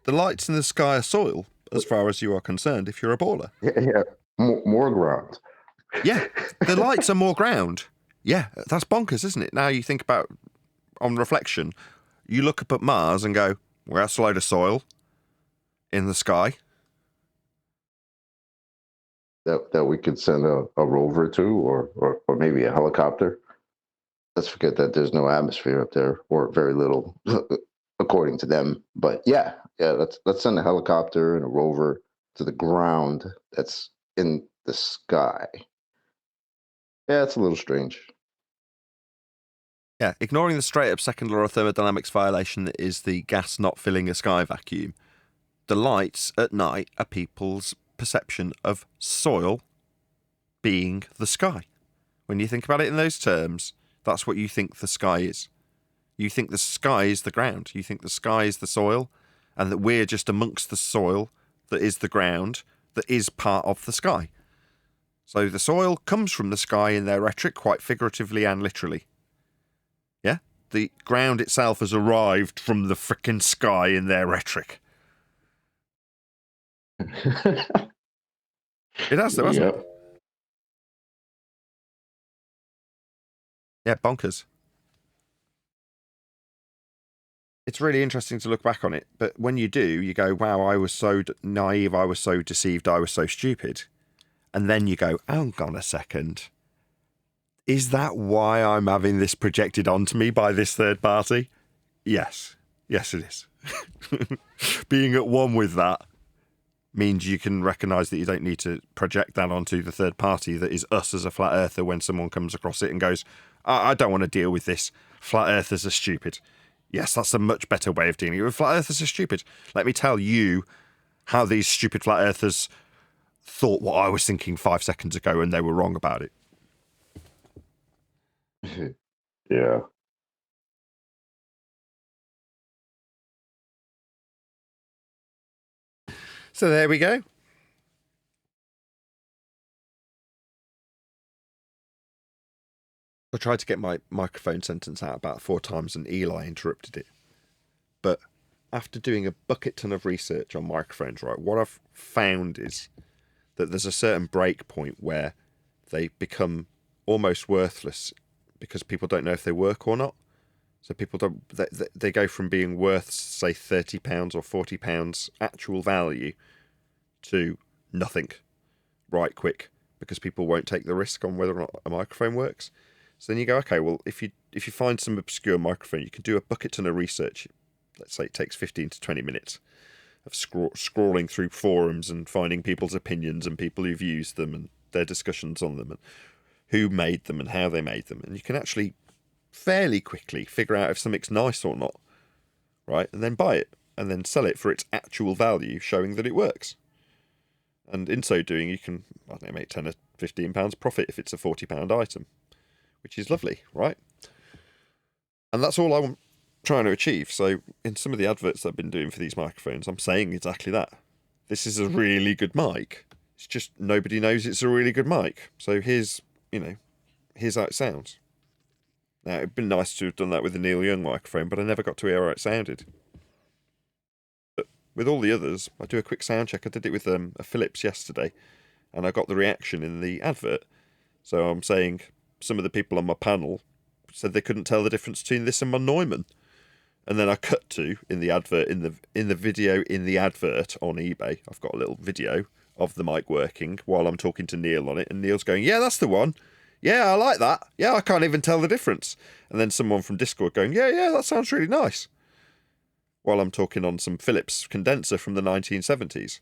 The lights in the sky are soil, as far as you are concerned, if you're a baller. Yeah. More ground. Yeah, the lights are more ground. Yeah, that's bonkers, isn't it? Now you think about, on reflection, you look up at Mars and go, well, that's a load of soil in the sky. That we could send a rover to, or maybe a helicopter. Let's forget that there's no atmosphere up there, or very little, according to them. But yeah, let's send a helicopter and a rover to the ground that's in the sky. Yeah, it's a little strange. Yeah, ignoring the straight-up second law of thermodynamics violation that is the gas not filling a sky vacuum, the lights at night are people's perception of soil being the sky. When you think about it in those terms, that's what you think the sky is. You think the sky is the ground. You think the sky is the soil, and that we're just amongst the soil that is the ground, that is part of the sky. So the soil comes from the sky in their rhetoric, quite figuratively and literally. Yeah? The ground itself has arrived from the frickin' sky in their rhetoric. It has though, hasn't it? Yeah, bonkers. it's really interesting to look back on it. But when you do, you go, wow, I was so naive, I was so deceived, I was so stupid. And then you go, hang on a second. Is that why I'm having this projected onto me by this third party? Yes. Yes, it is. Being at one with that means you can recognise that you don't need to project that onto the third party that is us as a flat earther when someone comes across it and goes, I don't want to deal with this. Flat earthers are stupid. Yes, that's a much better way of dealing with flat earthers are stupid. Let me tell you how these stupid flat earthers thought what I was thinking 5 seconds ago and they were wrong about it. Yeah. So there we go. I tried to get my microphone sentence out about 4 times and Eli interrupted it. But after doing a bucket ton of research on microphones, right, what I've found is that there's a certain break point where they become almost worthless because people don't know if they work or not. So people don't, they go from being worth, say, £30 or £40 actual value to nothing right quick because people won't take the risk on whether or not a microphone works. So then you go, okay, well, if you find some obscure microphone, you can do a bucket ton of research. Let's say it takes 15 to 20 minutes of scrolling through forums and finding people's opinions and people who've used them and their discussions on them and who made them and how they made them. And you can actually fairly quickly figure out if something's nice or not, right? And then buy it and then sell it for its actual value, showing that it works. And in so doing, you can, I don't know, make 10 or 15 pounds profit if it's a £40 item, which is lovely, right? And that's all I'm trying to achieve. So in some of the adverts I've been doing for these microphones, I'm saying exactly that. This is a really good mic. It's just nobody knows it's a really good mic. So here's how it sounds. Now, it'd been nice to have done that with the Neil Young microphone, but I never got to hear how it sounded. But with all the others, I do a quick sound check. I did it with a Philips yesterday, and I got the reaction in the advert. So I'm saying some of the people on my panel said they couldn't tell the difference between this and my Neumann. And then I cut to, in the advert, in the video in the advert on eBay, I've got a little video of the mic working while I'm talking to Neil on it, and Neil's going, yeah, that's the one. Yeah, I like that. Yeah, I can't even tell the difference. And then someone from Discord going, yeah, that sounds really nice. While I'm talking on some Philips condenser from the 1970s.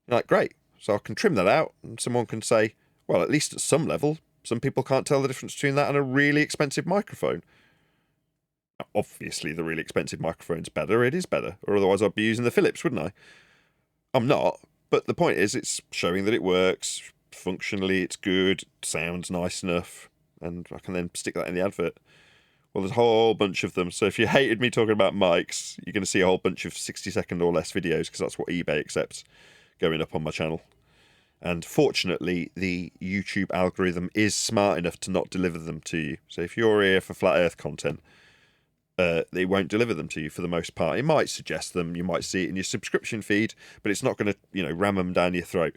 You're like, great. So I can trim that out and someone can say, well, at least at some level, some people can't tell the difference between that and a really expensive microphone. Now, obviously, the really expensive microphone's better. It is better. Or otherwise I'd be using the Philips, wouldn't I? I'm not. But the point is, it's showing that it works. Functionally, it's good, sounds nice enough, and I can then stick that in the advert. Well, there's a whole bunch of them, so if you hated me talking about mics, you're going to see a whole bunch of 60-second or less videos, because that's what eBay accepts, going up on my channel. And fortunately, the YouTube algorithm is smart enough to not deliver them to you. So if you're here for flat earth content, they won't deliver them to you for the most part. It might suggest them, you might see it in your subscription feed, but it's not going to, ram them down your throat.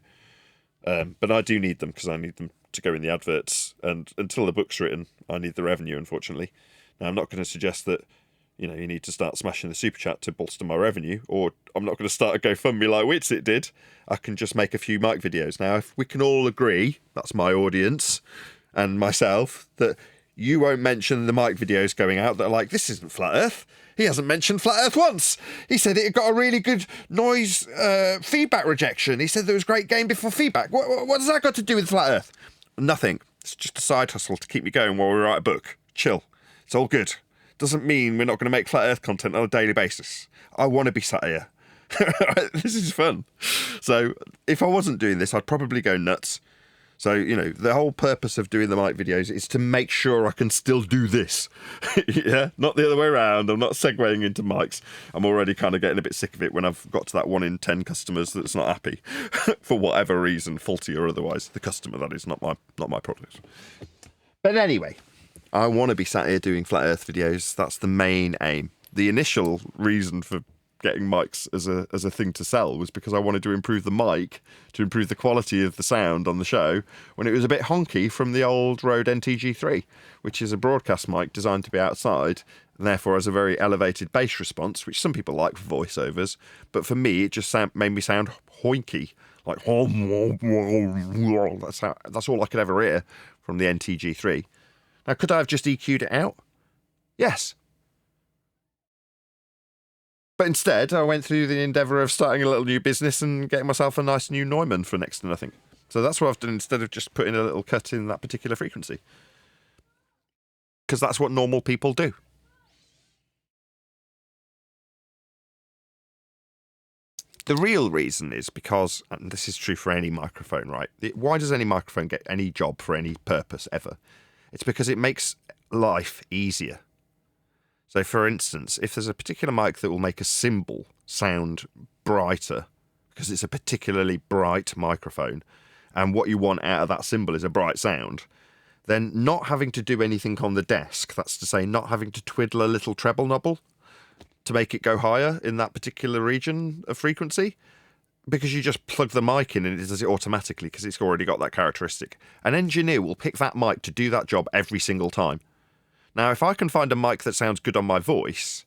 But I do need them because I need them to go in the adverts, and until the book's written, I need the revenue, unfortunately. Now, I'm not going to suggest that, you need to start smashing the super chat to bolster my revenue, or I'm not going to start a GoFundMe like Witsit did. I can just make a few mic videos. Now, if we can all agree, that's my audience and myself, that you won't mention the mic videos going out that are like, this isn't Flat Earth. He hasn't mentioned Flat Earth once. He said it got a really good noise feedback rejection. He said there was great gain before feedback. What does that got to do with Flat Earth? Nothing. It's just a side hustle to keep me going while we write a book. Chill. It's all good. Doesn't mean we're not going to make Flat Earth content on a daily basis. I want to be sat here. This is fun. So if I wasn't doing this, I'd probably go nuts. So, the whole purpose of doing the mic videos is to make sure I can still do this. Yeah, not the other way around. I'm not segueing into mics. I'm already kind of getting a bit sick of it when I've got to that 1 in 10 customers that's not happy for whatever reason, faulty or otherwise. The customer, that is, not my product. But anyway, I want to be sat here doing Flat Earth videos. That's the main aim. The initial reason for getting mics as a thing to sell was because I wanted to improve the mic, to improve the quality of the sound on the show when it was a bit honky from the old Rode NTG3, which is a broadcast mic designed to be outside and therefore has a very elevated bass response, which some people like for voiceovers, but for me it just made me sound hoinky, like that's all I could ever hear from the NTG3. Now, could I have just EQ'd it out? Yes. But instead, I went through the endeavour of starting a little new business and getting myself a nice new Neumann for next to nothing. So that's what I've done instead of just putting a little cut in that particular frequency. Because that's what normal people do. The real reason is because, and this is true for any microphone, right? Why does any microphone get any job for any purpose ever? It's because it makes life easier. So, for instance, if there's a particular mic that will make a cymbal sound brighter, because it's a particularly bright microphone, and what you want out of that cymbal is a bright sound, then not having to do anything on the desk, that's to say not having to twiddle a little treble knob to make it go higher in that particular region of frequency, because you just plug the mic in and it does it automatically because it's already got that characteristic. An engineer will pick that mic to do that job every single time. Now, if I can find a mic that sounds good on my voice,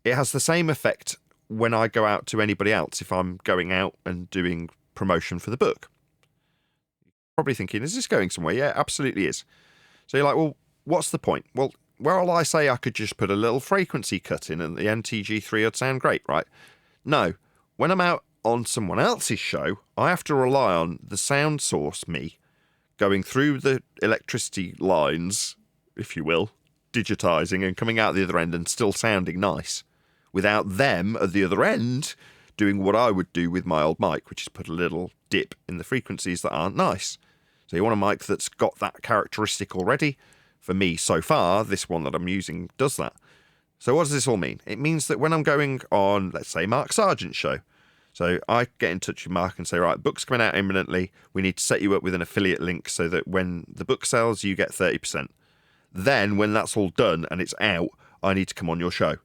it has the same effect when I go out to anybody else if I'm going out and doing promotion for the book. Probably thinking, is this going somewhere? Yeah, absolutely is. So you're like, well, what's the point? Well, I say I could just put a little frequency cut in and the NTG3 would sound great, right? No. When I'm out on someone else's show, I have to rely on the sound source, me, going through the electricity lines, if you will, digitizing and coming out the other end and still sounding nice, without them at the other end doing what I would do with my old mic, which is put a little dip in the frequencies that aren't nice. So you want a mic that's got that characteristic already. For me, so far, this one that I'm using does that. So what does this all mean? It means that when I'm going on, let's say, Mark Sargent's show, so I get in touch with Mark and say, right, book's coming out imminently. We need to set you up with an affiliate link so that when the book sells, you get 30%. Then, when that's all done and it's out, I need to come on your show.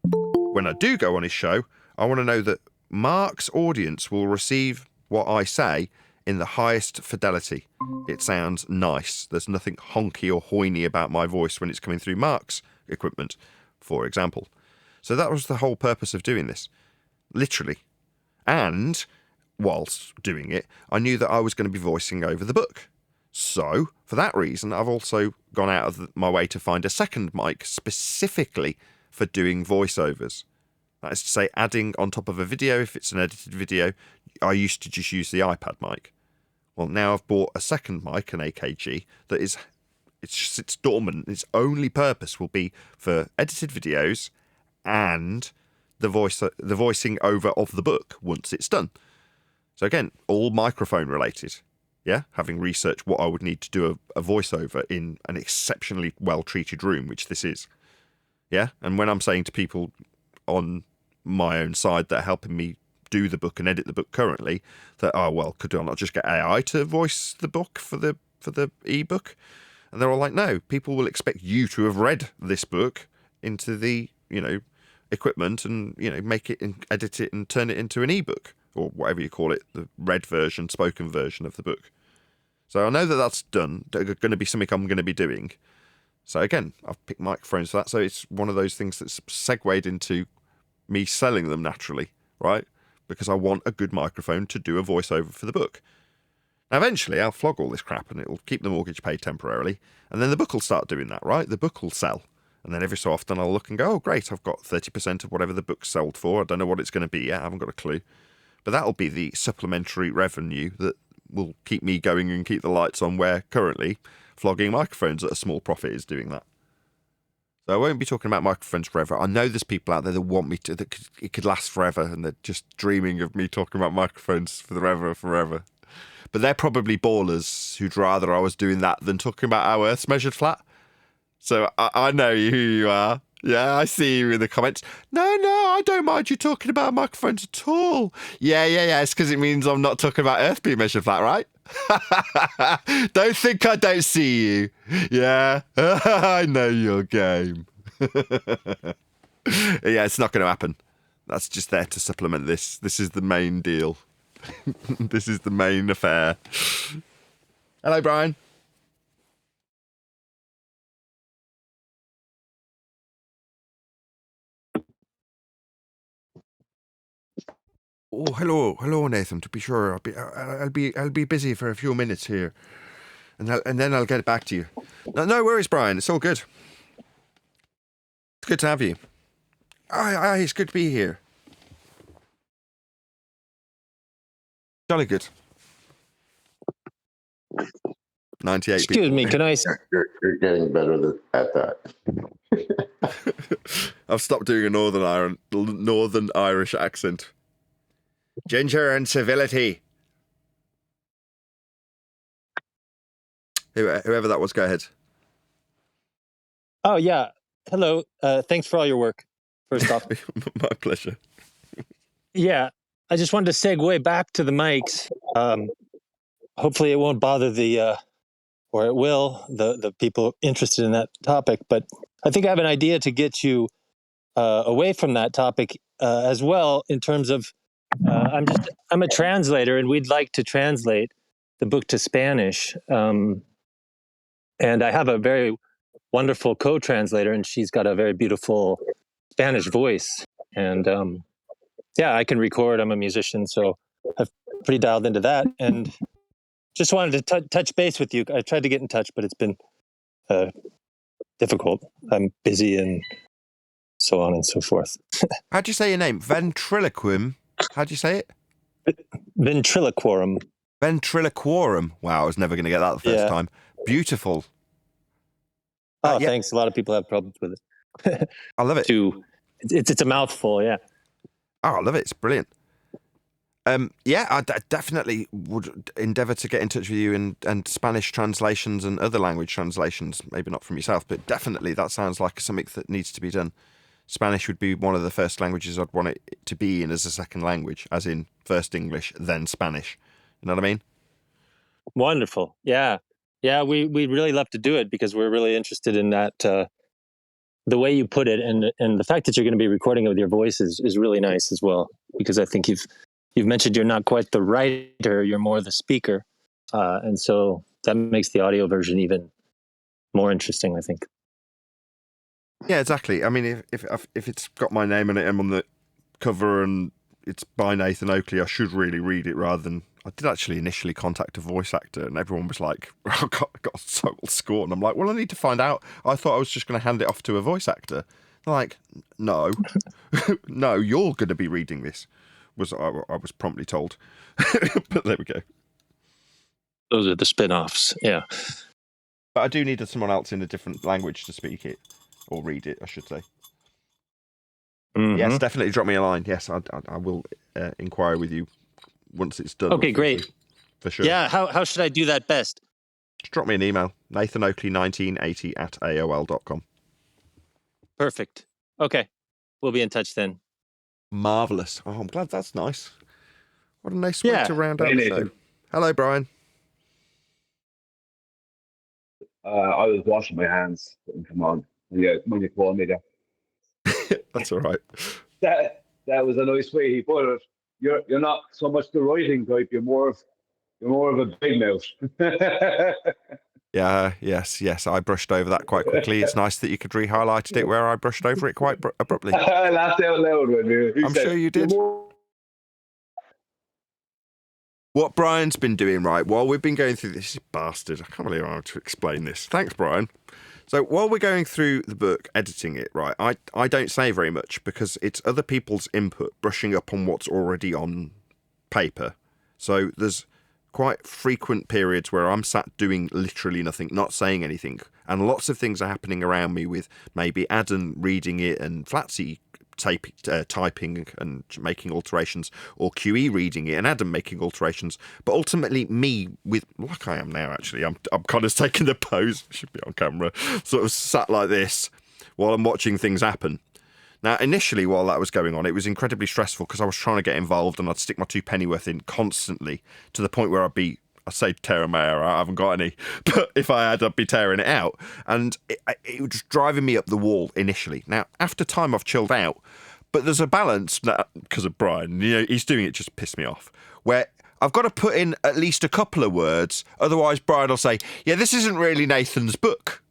When I do go on his show, I want to know that Mark's audience will receive what I say in the highest fidelity. It sounds nice. There's nothing honky or hoiny about my voice when it's coming through Mark's equipment, for example. So that was the whole purpose of doing this. Literally. And whilst doing it, I knew that I was going to be voicing over the book. So, for that reason, I've also gone out of my way to find a second mic specifically for doing voiceovers. That is to say, adding on top of a video, if it's an edited video, I used to just use the iPad mic. Well, now I've bought a second mic, an AKG, that is, it's dormant. Its only purpose will be for edited videos and the voicing over of the book once it's done. So again, all microphone related. Yeah, having researched what I would need to do a voiceover in an exceptionally well-treated room, which this is. Yeah, and when I'm saying to people on my own side that are helping me do the book and edit the book currently, that, oh, well, could I not just get AI to voice the book for the ebook? And they're all like, no, people will expect you to have read this book into the, equipment and, make it and edit it and turn it into an ebook or whatever you call it, the read version, spoken version of the book. So I know that that's done. There's going to be something I'm going to be doing. So again, I've picked microphones for that. So it's one of those things that's segued into me selling them naturally, right? Because I want a good microphone to do a voiceover for the book. Now, eventually, I'll flog all this crap and it'll keep the mortgage paid temporarily. And then the book will start doing that, right? The book will sell. And then every so often I'll look and go, oh, great, I've got 30% of whatever the book's sold for. I don't know what it's going to be yet. I haven't got a clue. But that'll be the supplementary revenue that will keep me going and keep the lights on, where currently flogging microphones at a small profit is doing that. So I won't be talking about microphones forever. I know there's people out there that want me to, it could last forever, and they're just dreaming of me talking about microphones forever. But they're probably ballers who'd rather I was doing that than talking about how Earth's measured flat. So I know who you are. Yeah, I see you in the comments. No, I don't mind you talking about microphones at all. Yeah, it's because it means I'm not talking about Earth being measured flat, right? Don't think I don't see you. Yeah, I know your game. Yeah, it's not going to happen. That's just there to supplement this. This is the main deal. This is the main affair. Hello, Brian. Oh, hello, Nathan. To be sure, I'll be busy for a few minutes here, and then I'll get back to you. No worries, Brian. It's all good. It's good to have you. Aye, it's good to be here. Jolly good. 98 Excuse people. me, can I? You're getting better at that. I've stopped doing a Northern Irish accent. Ginger and civility. Whoever that was, go ahead. Oh yeah. Hello. Thanks for all your work. First off. My pleasure. Yeah. I just wanted to segue back to the mics. Hopefully it won't bother or it will, the people interested in that topic. But I think I have an idea to get you away from that topic as well, in terms of I'm a translator, and we'd like to translate the book to Spanish. And I have a very wonderful co-translator, and she's got a very beautiful Spanish voice. And yeah, I can record. I'm a musician, so I've pretty dialed into that. And just wanted to touch base with you. I tried to get in touch, but it's been difficult. I'm busy and so on and so forth. How do you say your name? Ventriloquim? How do you say it? Ventriloquorum. Ventriloquorum. Wow, I was never going to get that the first time. Beautiful. Oh, yeah. Thanks. A lot of people have problems with it. I love it. It's a mouthful, yeah. Oh, I love it. It's brilliant. Yeah, I definitely would endeavour to get in touch with you and Spanish translations and other language translations. Maybe not from yourself, but definitely that sounds like something that needs to be done. Spanish would be one of the first languages I'd want it to be in as a second language, as in first English, then Spanish. You know what I mean? Wonderful. Yeah. Yeah, we'd really love to do it because we're really interested in that. The way you put it and the fact that you're going to be recording it with your voice is really nice as well, because I think you've mentioned you're not quite the writer, you're more the speaker. And so that makes the audio version even more interesting, I think. Yeah, exactly. I mean, if it's got my name in it, I'm on the cover and it's by Nathan Oakley, I should really read it rather than... I did actually initially contact a voice actor and everyone was like, I got a total score. And I'm like, well, I need to find out. I thought I was just going to hand it off to a voice actor. They're like, no, no, you're going to be reading this, I was promptly told. But there we go. Those are the spin-offs, yeah. But I do need someone else in a different language to speak it, or read it, I should say. Mm-hmm. Yes, definitely drop me a line. Yes, I will inquire with you once it's done. Okay, great. For sure. Yeah, how should I do that best? Just drop me an email, nathanoakley1980@aol.com. Perfect. Okay, we'll be in touch then. Marvellous. Oh, I'm glad that's nice. What a nice way to round out the show. Hello, Brian. I was washing my hands. Come on. Yeah, when you called me there. That's all right. That was a nice way he put it. You're not so much the writing type. You're more of a big mouth. Yeah. Yes. I brushed over that quite quickly. It's nice that you could re-highlighted it where I brushed over it quite abruptly. I laughed out loud when you. I'm sure you did. What Brian's been doing, right, while we've been going through this bastard, I can't believe I have to explain this. Thanks, Brian. So while we're going through the book, editing it, right, I don't say very much because it's other people's input brushing up on what's already on paper. So there's quite frequent periods where I'm sat doing literally nothing, not saying anything. And lots of things are happening around me with maybe Adam reading it and Flatsy typing and making alterations, or QE reading it and Adam making alterations, but ultimately me with, like I am now actually, I'm kind of taking the pose, should be on camera, sort of sat like this while I'm watching things happen. Now initially while that was going on, it was incredibly stressful because I was trying to get involved and I'd stick my 2 pennyworth in constantly to the point where I say tearing my hair out, I haven't got any, but if I had, I'd be tearing it out. And it was driving me up the wall initially. Now, after time, I've chilled out, but there's a balance because of Brian, he's doing it just to piss me off, where I've got to put in at least a couple of words, otherwise Brian will say, yeah, this isn't really Nathan's book.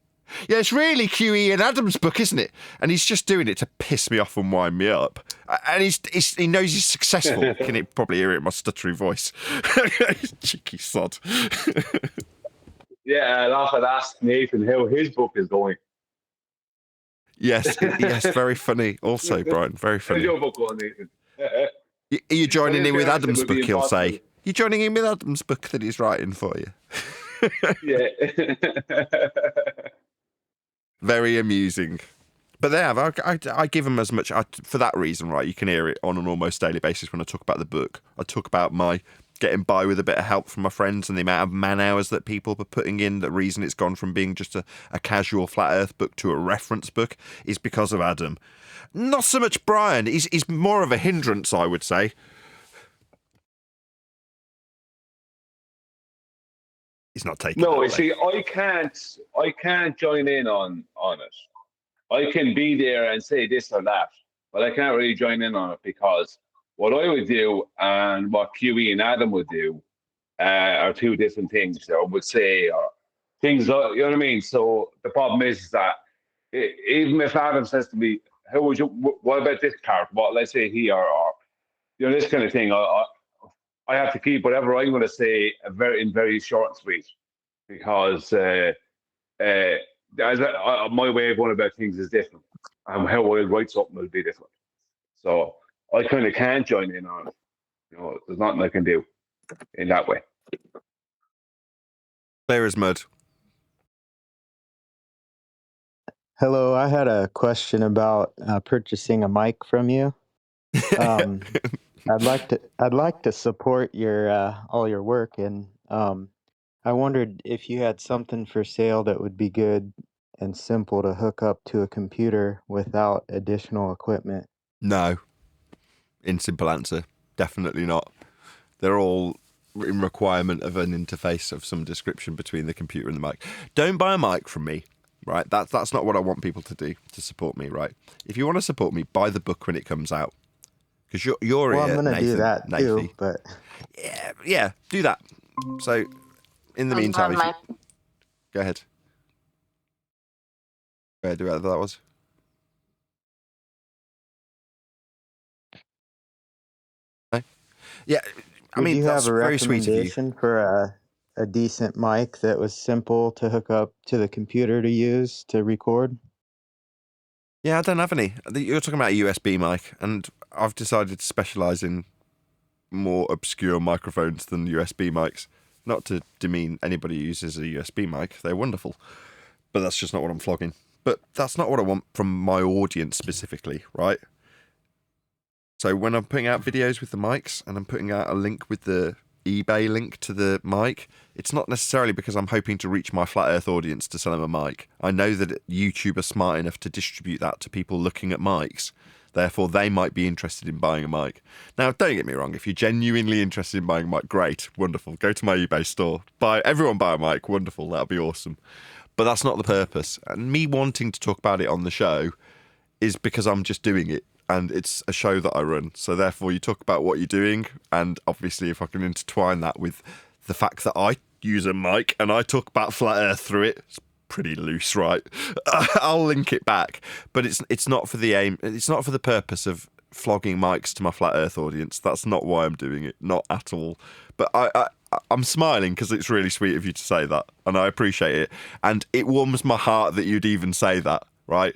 Yeah, it's really QE and Adam's book, isn't it? And he's just doing it to piss me off and wind me up. And he knows he's successful. You can probably hear it in my stuttery voice. Cheeky sod. Yeah, I'll often ask Nathan how his book is going. Yes, very funny. Also, Brian, very funny. How's your book going, Nathan? Are you joining in with Adam's Would be book, he'll impossible. say? You're joining in with Adam's book that he's writing for you. Yeah. Very amusing. But they have. I give them as much, for that reason, right? You can hear it on an almost daily basis when I talk about the book. I talk about my getting by with a bit of help from my friends and the amount of man hours that people are putting in. The reason it's gone from being just a casual flat earth book to a reference book is because of Adam. Not so much Brian. He's more of a hindrance, I would say. He's not taking No, that you see, I can't join in on it. I can be there and say this or that, but I can't really join in on it because what I would do and what QE and Adam would do are two different things. I would say things, you know what I mean? So the problem is that even if Adam says to me, "How would you? What about this part? What let's say he or you know this kind of thing," I have to keep whatever I'm going to say very short and sweet because my way of going about things is different, and how I write something will be different. So I kind of can't join in on it. You know, there's nothing I can do in that way. Clear as mud. Hello, I had a question about purchasing a mic from you. I'd like to support your all your work, and I wondered if you had something for sale that would be good and simple to hook up to a computer without additional equipment. No. In simple answer, definitely not. They're all in requirement of an interface of some description between the computer and the mic. Don't buy a mic from me, right? That's not what I want people to do to support me, right? If you want to support me, buy the book when it comes out. Because you're Well, here, I'm gonna do that too, but yeah, do that. So, in the meantime, go ahead. Go ahead, do whatever that was. No? Yeah, I mean, would you that's have a very sweet of you. recommendation for a decent mic that was simple to hook up to the computer to use to record? Yeah, I don't have any. You're talking about a USB mic, and I've decided to specialise in more obscure microphones than USB mics. Not to demean anybody who uses a USB mic, they're wonderful. But that's just not what I'm flogging. But that's not what I want from my audience specifically, right? So when I'm putting out videos with the mics and I'm putting out a link with the eBay link to the mic, it's not necessarily because I'm hoping to reach my flat earth audience to sell them a mic. I know that YouTube are smart enough to distribute that to people looking at mics. Therefore, they might be interested in buying a mic. Now, don't get me wrong. If you're genuinely interested in buying a mic, great, wonderful. Go to my eBay store. Everyone buy a mic. Wonderful. That'll be awesome. But that's not the purpose. And me wanting to talk about it on the show is because I'm just doing it. And it's a show that I run. So therefore, you talk about what you're doing. And obviously, if I can intertwine that with the fact that I use a mic and I talk about flat earth through it, it's pretty loose, right? I'll link it back. But it's not for the aim. It's not for the purpose of flogging mics to my flat earth audience. That's not why I'm doing it. Not at all. But I'm smiling because it's really sweet of you to say that. And I appreciate it. And it warms my heart that you'd even say that, right?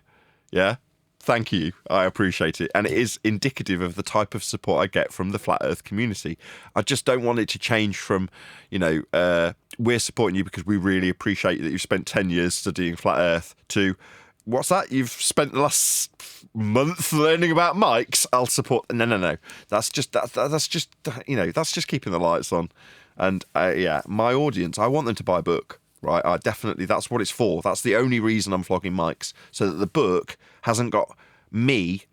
Yeah? Thank you. I appreciate it. And it is indicative of the type of support I get from the Flat Earth community. I just don't want it to change from, we're supporting you because we really appreciate that you've spent 10 years studying Flat Earth to, what's that? You've spent the last month learning about mics. I'll support. No. That's just keeping the lights on. And my audience, I want them to buy a book. Right, that's what it's for. That's the only reason I'm flogging mics, so that the book hasn't got me.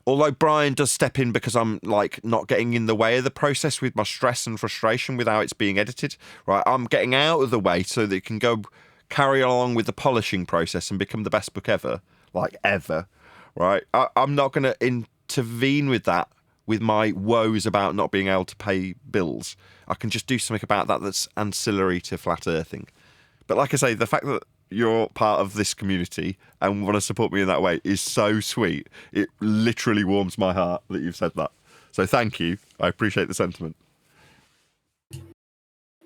Although Brian does step in because I'm not getting in the way of the process with my stress and frustration with how it's being edited. Right, I'm getting out of the way so that it can go carry along with the polishing process and become the best book ever, ever. Right, I'm not going to intervene with that. With my woes about not being able to pay bills, I can just do something about that that's ancillary to flat earthing. But like I say, the fact that you're part of this community and want to support me in that way is so sweet. It literally warms my heart that you've said that. So thank you. I appreciate the sentiment.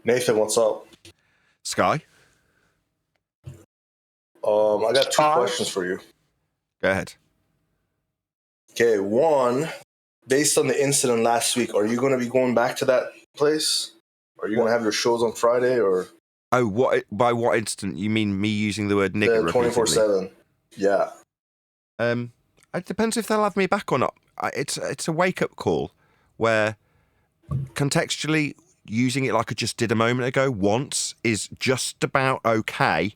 Nathan, what's up? Sky, I got two questions for you. go ahead. Okay, one, based on the incident last week, are you going to be going back to that place? Are you going to have your shows on Friday or? Oh, what? By what incident? You mean me using the word nigger repeatedly? 24/7. Yeah. It depends if they'll have me back or not. It's a wake-up call where contextually using it like I just did a moment ago once is just about okay,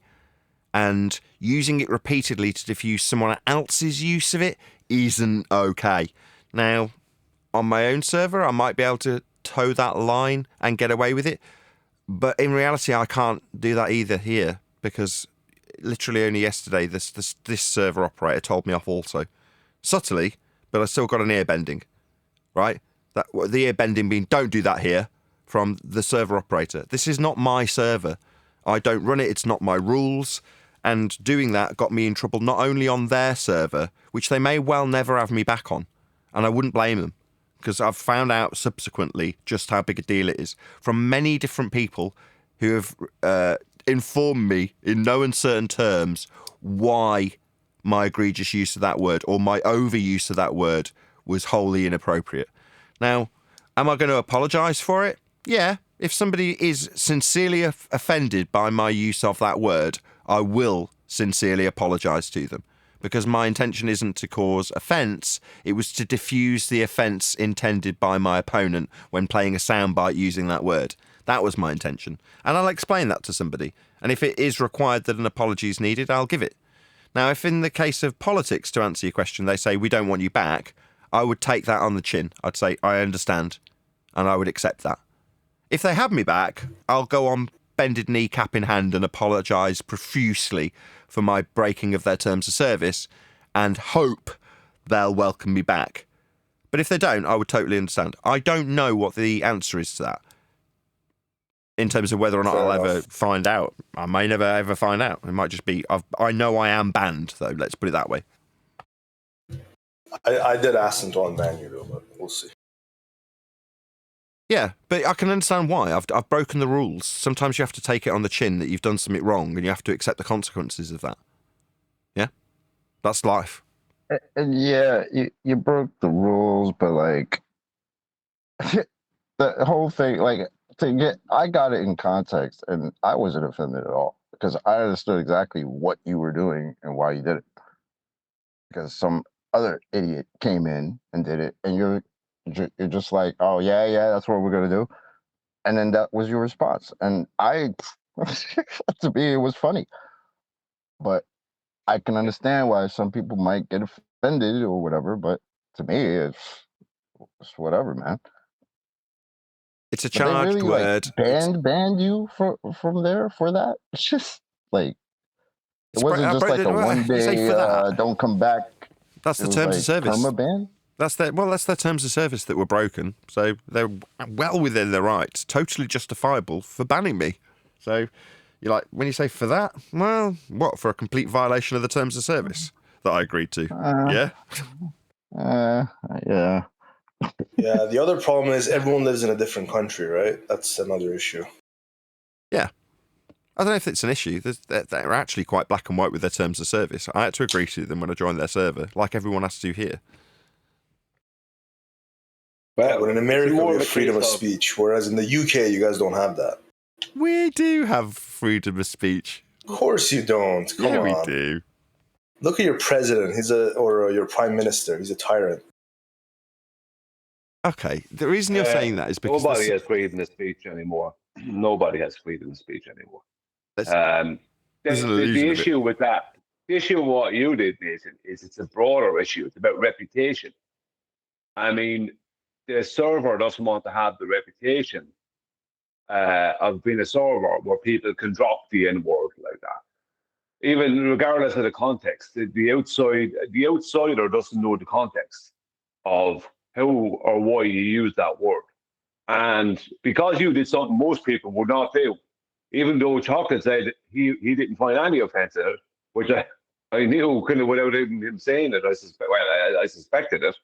and using it repeatedly to diffuse someone else's use of it isn't okay. Now, on my own server, I might be able to toe that line and get away with it, but in reality, I can't do that either here because literally only yesterday this server operator told me off also. Subtly, but I still got an ear bending, right? The ear bending being, don't do that here, from the server operator. This is not my server. I don't run it. It's not my rules. And doing that got me in trouble not only on their server, which they may well never have me back on, and I wouldn't blame them, because I've found out subsequently just how big a deal it is from many different people who have informed me in no uncertain terms why my egregious use of that word or my overuse of that word was wholly inappropriate. Now, am I going to apologise for it? Yeah. If somebody is sincerely offended by my use of that word, I will sincerely apologise to them, because my intention isn't to cause offence, it was to diffuse the offence intended by my opponent when playing a soundbite using that word. That was my intention. And I'll explain that to somebody. And if it is required that an apology is needed, I'll give it. Now, if in the case of politics, to answer your question, they say, we don't want you back, I would take that on the chin. I'd say, I understand, and I would accept that. If they have me back, I'll go on bended knee, cap in hand, and apologise profusely for my breaking of their terms of service and hope they'll welcome me back. But if they don't, I would totally understand. I don't know what the answer is to that in terms of whether or not I'll ever find out. I may never ever find out. It might just be, I know I am banned, though. Let's put it that way. I did ask them to unban you, though, but we'll see. Yeah, but I can understand why. I've broken the rules. Sometimes you have to take it on the chin that you've done something wrong, and you have to accept the consequences of that. Yeah? That's life. And yeah, you broke the rules, but like the whole thing, like I got it in context, and I wasn't offended at all because I understood exactly what you were doing and why you did it. Because some other idiot came in and did it, and you're just like, oh yeah, that's what we're gonna do, and then that was your response, and to me it was funny, but I can understand why some people might get offended or whatever, but to me it's whatever, man. It's a But they charged really word. like banned you from there for that. It's just like it wasn't just like a one day don't come back. That's the terms of service. Perma ban? That's their terms of service that were broken. So they're well within their rights, totally justifiable for banning me. So you're like, when you say for that, well, what, for a complete violation of the terms of service that I agreed to? Yeah? Yeah. Yeah, the other problem is everyone lives in a different country, right? That's another issue. Yeah. I don't know if it's an issue. They're actually quite black and white with their terms of service. I had to agree to them when I joined their server, like everyone has to here. Right, but in America, we have freedom of speech, whereas in the UK, you guys don't have that. We do have freedom of speech. Of course you don't. Come on. We do. Look at your president. Or your prime minister. He's a tyrant. Okay, the reason you're saying that is because nobody has freedom of speech anymore. Nobody has freedom of speech anymore. The issue with that, the issue of what you did, Nathan, is it's a broader issue. It's about reputation. I mean, the server doesn't want to have the reputation of being a server where people can drop the N-word like that. Even regardless of the context, the outsider doesn't know the context of how or why you use that word. And because you did something most people would not do, even though Chocolate said he didn't find any offence in it, which I knew kind of without even him saying it. I suspected it,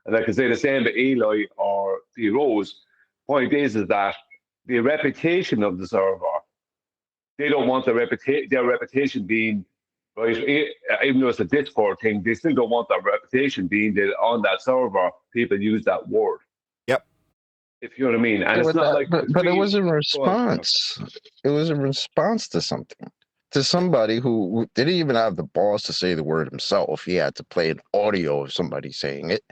and I could say the same to Eli or D Rose. Point is that the reputation of the server, they don't want their reputation being right. Even though it's a Discord thing, they still don't want their reputation being that on that server people use that word. Yep. If you know what I mean. And it's not like, but it was in response. It was in response to something. To somebody who didn't even have the balls to say the word himself. He had to play an audio of somebody saying it.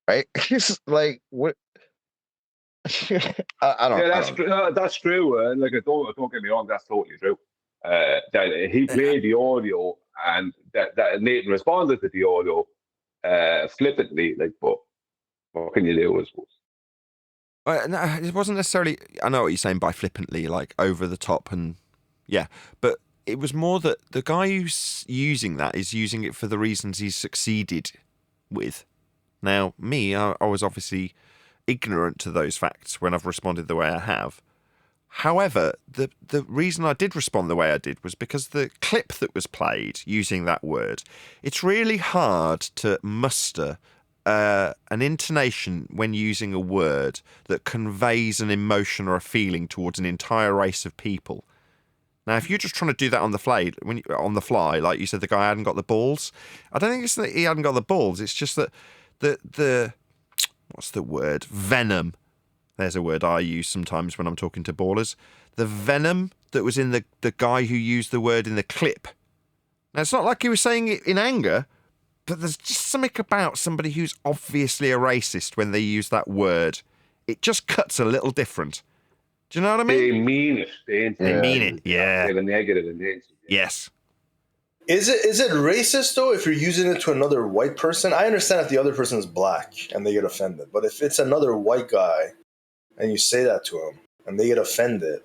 Right? He's like, what? I don't. Yeah, that's true. Like, don't get me wrong, that's totally true. That he played the audio, and that Nathan responded to the audio flippantly. Like, but what can you do? I suppose. No, it wasn't necessarily. I know what you're saying by flippantly, like over the top, and yeah, but it was more that the guy who's using that is using it for the reasons he's succeeded with. Now, me, I was obviously ignorant to those facts when I've responded the way I have. However, the reason I did respond the way I did was because the clip that was played using that word, it's really hard to muster an intonation when using a word that conveys an emotion or a feeling towards an entire race of people. Now, if you're just trying to do that on the fly, like you said, the guy hadn't got the balls. I don't think it's that he hadn't got the balls. It's just that the what's the word? Venom. There's a word I use sometimes when I'm talking to ballers. The venom that was in the guy who used the word in the clip. Now, it's not like he was saying it in anger, but there's just something about somebody who's obviously a racist when they use that word. It just cuts a little different. Do you know what I mean? They mean it. They mean it, yeah. The negative intention. Yes. Is it racist though if you're using it to another white person? I understand if the other person is black and they get offended, but if it's another white guy and you say that to him and they get offended,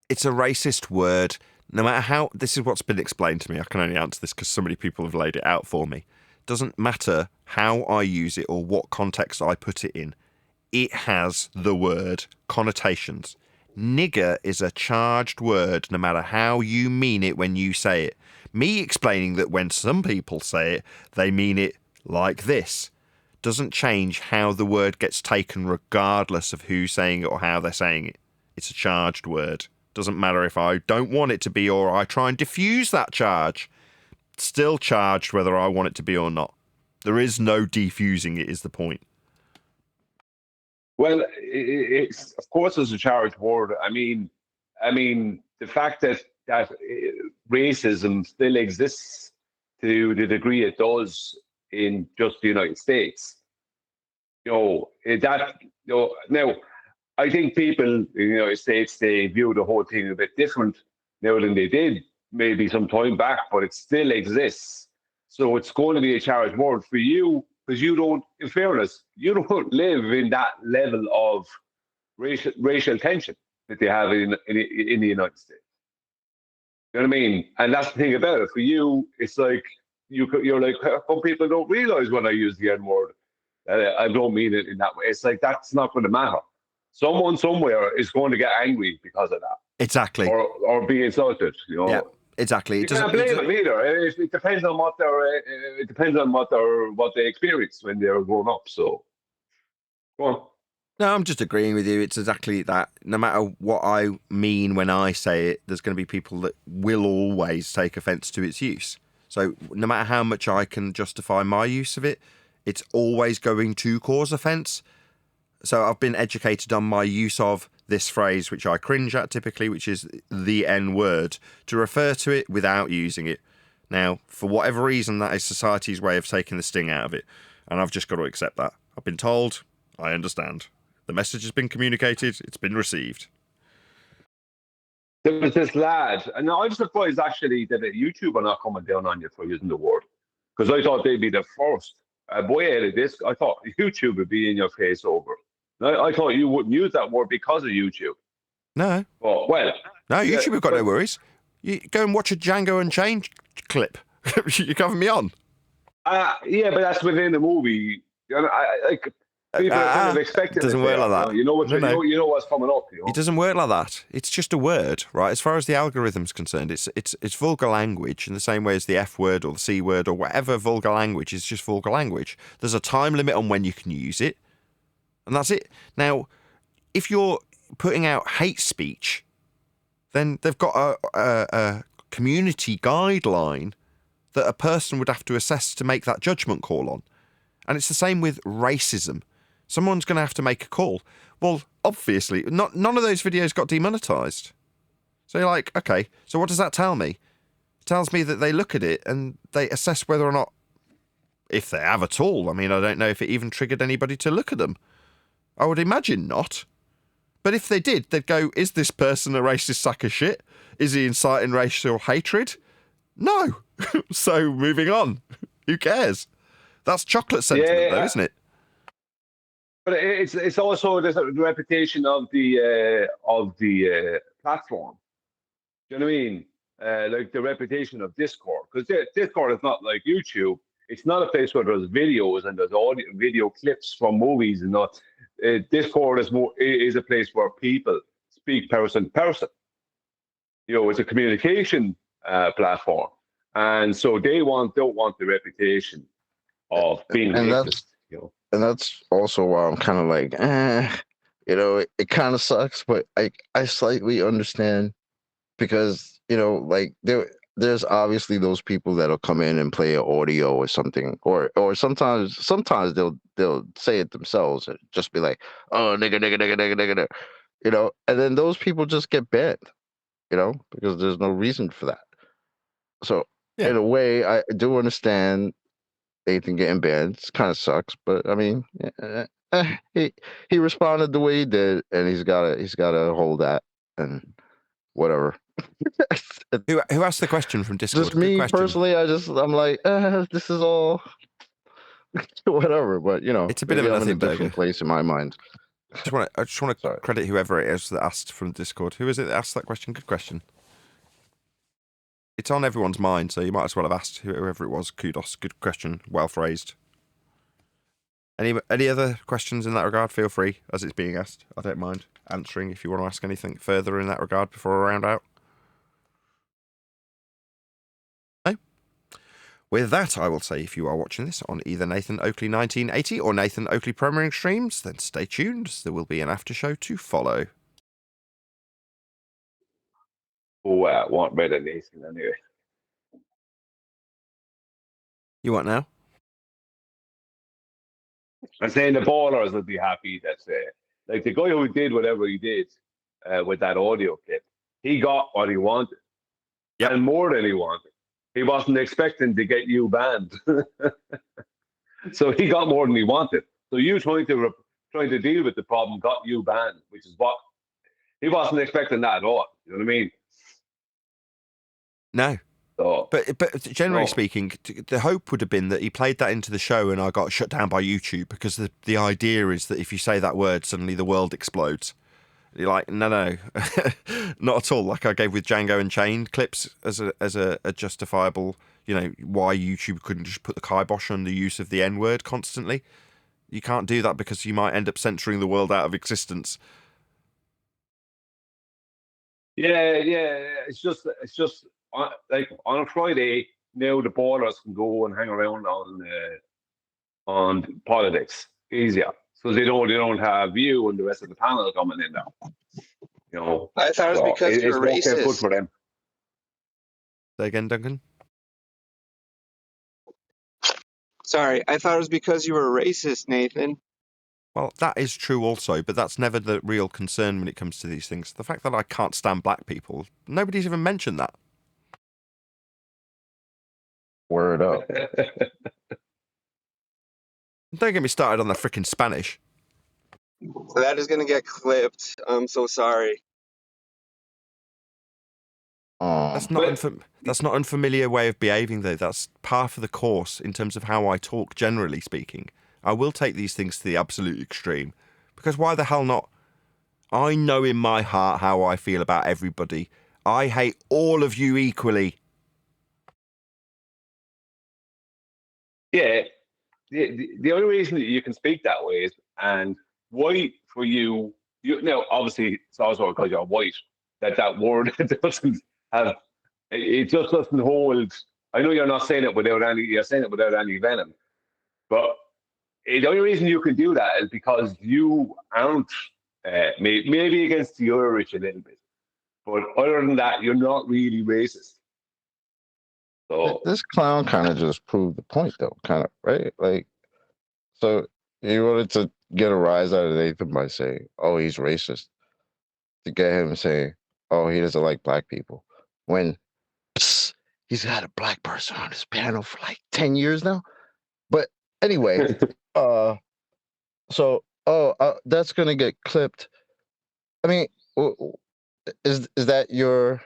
it's a racist word. No matter how, this is what's been explained to me. I can only answer this because so many people have laid it out for me. Doesn't matter how I use it or what context I put it in. It has the word connotations. Nigger is a charged word no matter how you mean it when you say it. Me explaining that when some people say it, they mean it like this doesn't change how the word gets taken regardless of who's saying it or how they're saying it. It's a charged word. Doesn't matter if I don't want it to be or I try and diffuse that charge. It's still charged whether I want it to be or not. There is no defusing it is the point. Well, it's of course it's a charged word. I mean, the fact that racism still exists to the degree it does in just the United States, now I think people in the United States, they view the whole thing a bit different now than they did maybe some time back, but it still exists. So it's going to be a charged word for you because you don't, in fairness, you don't live in that level of racial tension that they have in the United States. You know what I mean? And that's the thing about it. For you, it's like you're like, some people don't realize when I use the N-word. I don't mean it in that way. It's like that's not going to matter. Someone somewhere is going to get angry because of that. Exactly. Or be insulted. You know. Yeah. Exactly. You can't blame them either. It depends on what they experience when they're grown up. So, go on. No, I'm just agreeing with you. It's exactly that. No matter what I mean when I say it, there's going to be people that will always take offence to its use. So no matter how much I can justify my use of it, it's always going to cause offence. So I've been educated on my use of this phrase, which I cringe at typically, which is the N-word, to refer to it without using it. Now, for whatever reason, that is society's way of taking the sting out of it. And I've just got to accept that. I've been told, I understand. The message has been communicated, it's been received. There was this lad, and I'm surprised actually that YouTube are not coming down on you for using the word, because I thought they'd be the first. Boy, out of this, I thought YouTube would be in your face over. I thought you wouldn't use that word because of YouTube. No. Oh, well. No, YouTube have got no worries. You go and watch a Django Unchained clip. You're covering me on. Yeah, but that's within the movie. You know, People are kind of It expecting doesn't it work there. like that. You know what? No. You know what's coming up. You know? It doesn't work like that. It's just a word, right? As far as the algorithm's concerned, it's vulgar language in the same way as the F word or the C word or whatever vulgar language is just vulgar language. There's a time limit on when you can use it, and that's it. Now, if you're putting out hate speech, then they've got a community guideline that a person would have to assess to make that judgment call on. And it's the same with racism. Someone's going to have to make a call. Well, obviously, none of those videos got demonetized. So you're like, okay, so what does that tell me? It tells me that they look at it and they assess whether or not, if they have at all. I mean, I don't know if it even triggered anybody to look at them. I would imagine not. But if they did, they'd go, is this person a racist sack of shit? Is he inciting racial hatred? No. So moving on. Who cares? That's chocolate sentiment, though, isn't it? But it's also the reputation of the platform. Do you know what I mean? Like the reputation of Discord, because Discord is not like YouTube. It's not a place where there's videos and there's audio, video clips from movies and not. Discord is a place where people speak person to person. You know, it's a communication platform, and so they don't want the reputation of being racist. You know, and that's also why I'm kind of like, you know, it kind of sucks, but I slightly understand because, you know, like there's obviously those people that'll come in and play an audio or something, or sometimes they'll say it themselves and just be like, oh, nigga, you know, and then those people just get banned, you know, because there's no reason for that. So in a way, I do understand Nathan getting banned. It kind of sucks, but I mean, he responded the way he did, and he's gotta hold that and whatever. Who asked the question from Discord? Just me personally. I'm like, this is all whatever. But you know, it's a bit of a nothing burger. Different place in my mind. I just want to credit whoever it is that asked from Discord. Who is it that asked that question? Good question. It's on everyone's mind, so you might as well have asked whoever it was. Kudos. Good question. Well phrased. Any other questions in that regard? Feel free, as it's being asked. I don't mind answering if you want to ask anything further in that regard before we round out. No? With that, I will say if you are watching this on either Nathan Oakley 1980 or Nathan Oakley Premiering streams, then stay tuned. There will be an after show to follow. Oh, want better Nathan anyway. You want now? I'm saying the ballers would be happy. That's like the guy who did whatever he did with that audio clip. He got what he wanted, and more than he wanted. He wasn't expecting to get you banned, so he got more than he wanted. So you trying to deal with the problem got you banned, which is what he wasn't expecting that at all. You know what I mean? No. So, but generally speaking, the hope would have been that he played that into the show and I got shut down by YouTube, because the idea is that if you say that word, suddenly the world explodes. You're like, no, not at all. Like I gave with Django Unchained clips as a justifiable, you know, why YouTube couldn't just put the kibosh on the use of the N word constantly. You can't do that because you might end up censoring the world out of existence. Yeah. It's just like on a Friday now, the ballers can go and hang around on politics easier, so they don't have you and the rest of the panel coming in now. You know, I thought it was because you're it's racist. good for them. Say again, Duncan. Sorry, I thought it was because you were racist, Nathan. Well, that is true also, but that's never the real concern when it comes to these things. The fact that I can't stand black people, nobody's even mentioned that. Word up. Don't get me started on the frickin' Spanish. That is going to get clipped. I'm so sorry. That's not unfamiliar way of behaving, though. That's par for the course in terms of how I talk, generally speaking. I will take these things to the absolute extreme, because why the hell not? I know in my heart how I feel about everybody. I hate all of you equally. Yeah, the only reason that you can speak that way is And white for you now, obviously, it's also because you're white that word doesn't have, it just doesn't hold. I know you're not saying it you're saying it without any venom, but the only reason you can do that is because you aren't, maybe against the Irish a little bit, but other than that, you're not really racist. So This clown kind of just proved the point, though, kind of, right? Like, so you wanted to get a rise out of Nathan by saying, "Oh, he's racist," to get him saying, "Oh, he doesn't like black people," when he's had a black person on his panel for like 10 years now. But anyway, that's gonna get clipped. I mean, is that your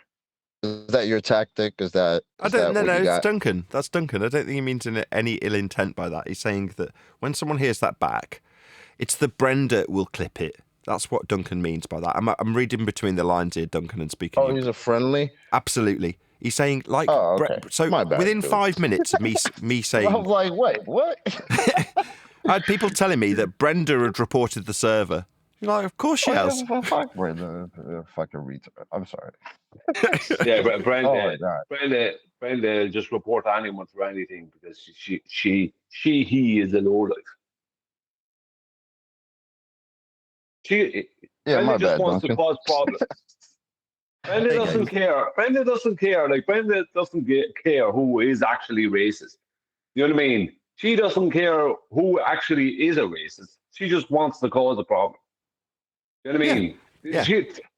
tactic? Is that No, what you it's got? Duncan. That's Duncan. I don't think he means any ill intent by that. He's saying that when someone hears that back, it's the Brenda will clip it. That's what Duncan means by that. I'm reading between the lines here, Duncan, and speaking. Oh, he's a friendly? Absolutely. He's saying, like, oh, okay. So My bad, within dude. 5 minutes of me saying... I was like, wait, what? I had people telling me that Brenda had reported the server. You're like, of course she has. Fuck Brenda. Fucking retard. I'm sorry. yeah, but Oh my God. Brenda just report anyone for anything because he is a lowlife. Brenda just wants to cause problems. Brenda doesn't care. Brenda doesn't care. Like, Brenda doesn't care who is actually racist. You know what I mean? She doesn't care who actually is a racist. She just wants to cause a problem. You know what I mean? Yeah.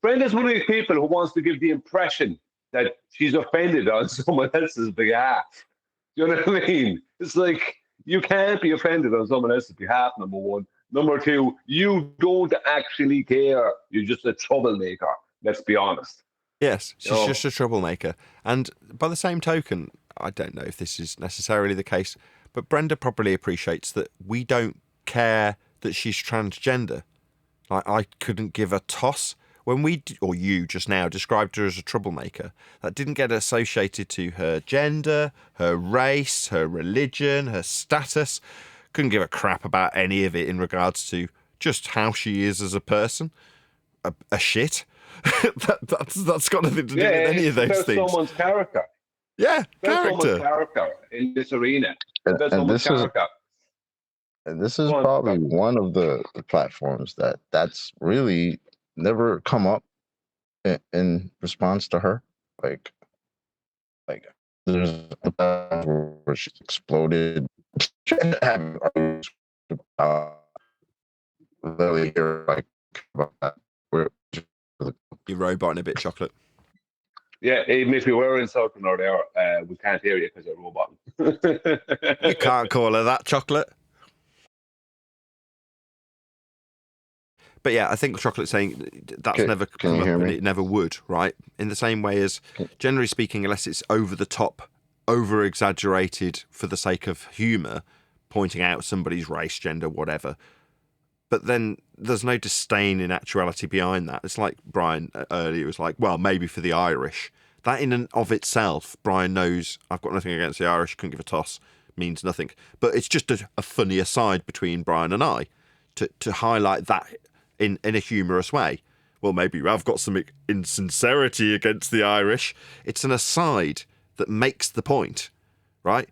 Brenda's one of these people who wants to give the impression that she's offended on someone else's behalf. You know what I mean? It's like, you can't be offended on someone else's behalf, number one. Number two, you don't actually care. You're just a troublemaker. Let's be honest. Yes, she's just a troublemaker. And by the same token, I don't know if this is necessarily the case, but Brenda probably appreciates that we don't care that she's transgender. I couldn't give a toss. When you just now described her as a troublemaker, that didn't get associated to her gender, her race, her religion, her status. Couldn't give a crap about any of it in regards to just how she is as a person. A shit. that's got nothing to do with any of those things. Someone's character. Yeah, Someone's character in this arena. And this is probably one of the platforms that's really never come up in response to her. Like there's a platform where she exploded. Literally hear like about that. You're roboting a bit, Chocolate. Yeah, even if you were insulting her there, we can't hear you because you're roboting. You can't call her that, Chocolate. But yeah, I think Chocolate's saying that's never come up and it never would, right? In the same way as, generally speaking, unless it's over the top, over exaggerated for the sake of humour, pointing out somebody's race, gender, whatever. But then there's no disdain in actuality behind that. It's like Brian earlier was like, well, maybe for the Irish. That in and of itself, Brian knows I've got nothing against the Irish, couldn't give a toss, means nothing. But it's just a funny aside between Brian and I to highlight that in a humorous way. Well, maybe I've got some insincerity against the Irish. It's an aside that makes the point, right?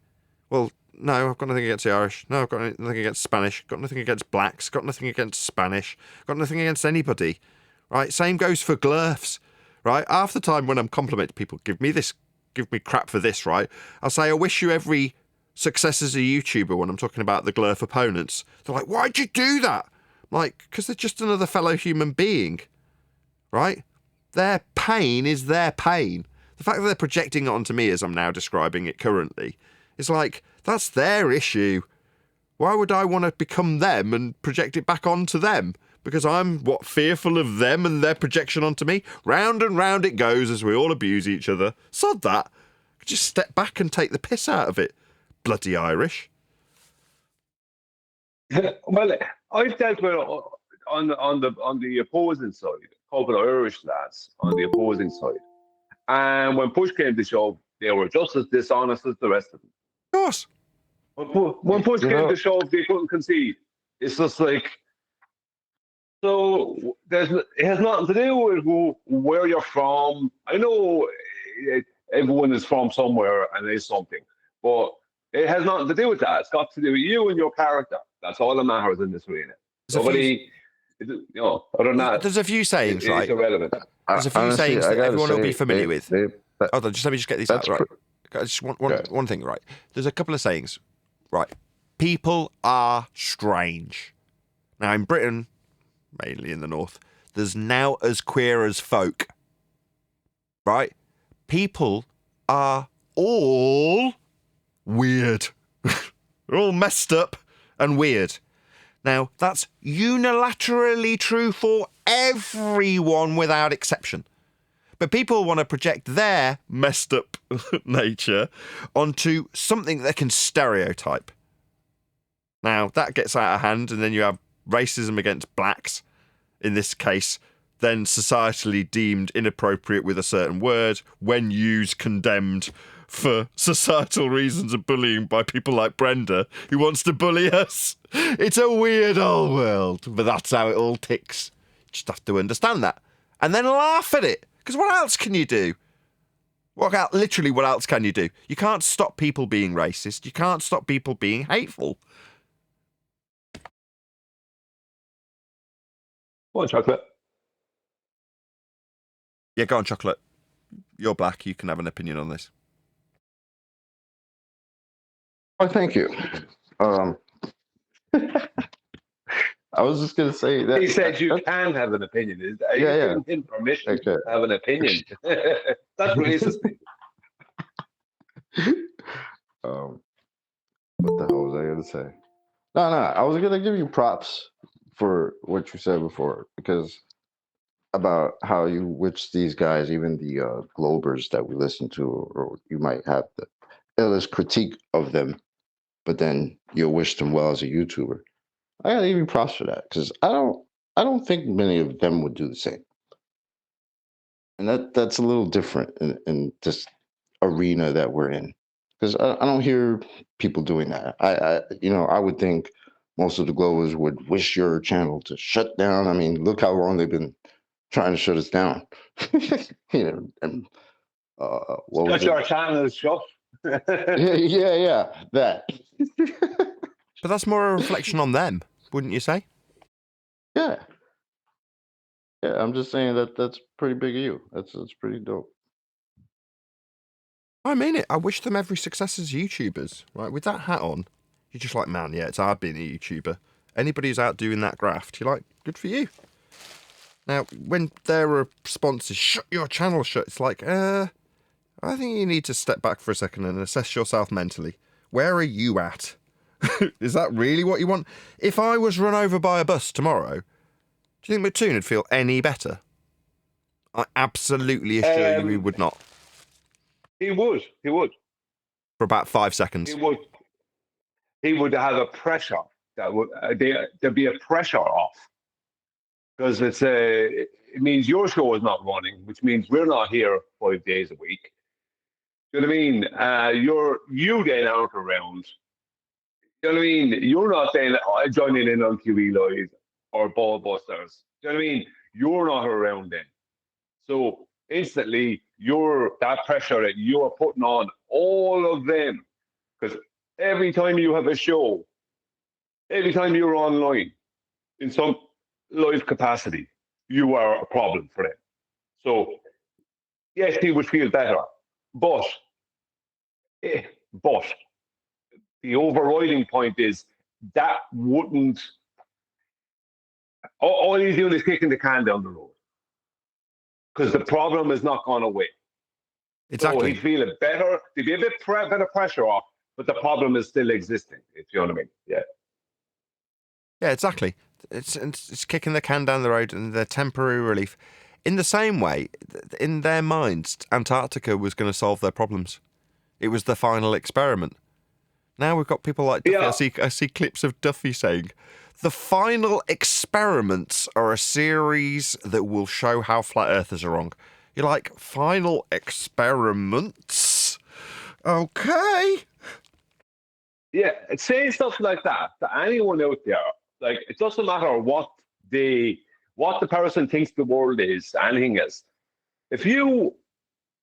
Well, no, I've got nothing against the Irish. No, I've got nothing against Spanish. Got nothing against blacks. Got nothing against Spanish. Got nothing against anybody, right? Same goes for glurfs, right? Half the time when I'm complimenting people, give me crap for this, right? I'll say, I wish you every success as a YouTuber when I'm talking about the glurf opponents. They're like, why'd you do that? I'm like, because they're just another fellow human being, right? Their pain is their pain. The fact that they're projecting it onto me as I'm now describing it currently is like, that's their issue. Why would I want to become them and project it back onto them? Because I'm, fearful of them and their projection onto me? Round and round it goes as we all abuse each other. Sod that. Just step back and take the piss out of it. Bloody Irish. Well, I've dealt with on the opposing side, a couple of Irish lads on the opposing side. And when push came to shove, they were just as dishonest as the rest of them. Of course. When push came to shove, they couldn't concede. It's just like, So it has nothing to do with where you're from. I know everyone is from somewhere and is something, but it has nothing to do with that. It's got to do with you and your character. That's all that matters in this arena. Nobody, other than that, there's a few sayings, right? It's irrelevant. There's a few Honestly, sayings I that gotta everyone will say, be familiar with. Hold on, let me just get these out, right? Just one thing, right? There's a couple of sayings, right? People are strange. Now, in Britain, mainly in the north, there's now as queer as folk, right? People are all weird. They're all messed up and weird. Now, that's unilaterally true for everyone without exception. But people want to project their messed up nature onto something they can stereotype. Now, that gets out of hand, and then you have racism against blacks, in this case, then societally deemed inappropriate with a certain word, when used condemned for societal reasons of bullying by people like Brenda, who wants to bully us. It's a weird old world, but that's how it all ticks. You just have to understand that. And then laugh at it. Because what else can you do? Literally, what else can you do? You can't stop people being racist. You can't stop people being hateful. Go on, Chocolate. Yeah, go on, Chocolate. You're black. You can have an opinion on this. Oh, thank you. I was just gonna say that He said you can have an opinion. Are you giving him permission to have an opinion? That's racist. What the hell was I gonna say? No, I was gonna give you props for what you said before, because about how you wish these guys, even the Globers that we listen to, or you might have the illest critique of them, but then you'll wish them well as a YouTuber. I gotta give you props for that, because I don't think many of them would do the same, and that's a little different in this arena that we're in, because I don't hear people doing that. I would think most of the Globers would wish your channel to shut down. I mean, look how long they've been trying to shut us down. And what was Shut your channel is shut. yeah, that. But that's more a reflection on them, wouldn't you say? Yeah, I'm just saying that's pretty big of you. That's pretty dope. I mean it. I wish them every success as YouTubers. Right, with that hat on, you're just like, man, yeah, it's hard being a YouTuber. Anybody who's out doing that graft, you're like, good for you. Now, when their response is, shut your channel shut, it's like, I think you need to step back for a second and assess yourself mentally. Where are you at? Is that really what you want? If I was run over by a bus tomorrow, do you think Mattoon would feel any better? I absolutely assure you he would not. He would. For about 5 seconds. He would have a pressure that would there'd be a pressure off, because it means your show is not running, which means we're not here 5 days a week. You know what I mean? You then aren't around. You know what I mean? You're not then joining in on QE Live or Ballbusters. You know what I mean? You're not around then. So instantly, that pressure that you're putting on all of them, because every time you have a show, every time you're online in some live capacity, you are a problem for them. So yes, he would feel better, but the overriding point is that wouldn't. All he's doing is kicking the can down the road, because the problem has not gone away. Exactly. So he'd feel it better. There'd be a bit better pressure off, but the problem is still existing, if you know what I mean. Yeah. Yeah, exactly. It's kicking the can down the road and the temporary relief. In the same way, in their minds, Antarctica was going to solve their problems. It was the final experiment. Now we've got people like Duffy. I see clips of Duffy saying, the final experiments are a series that will show how flat earthers are wrong. You're like, final experiments? Okay. Yeah, saying stuff like that to anyone out there, like, it doesn't matter what they what the person thinks the world is, anything else. If you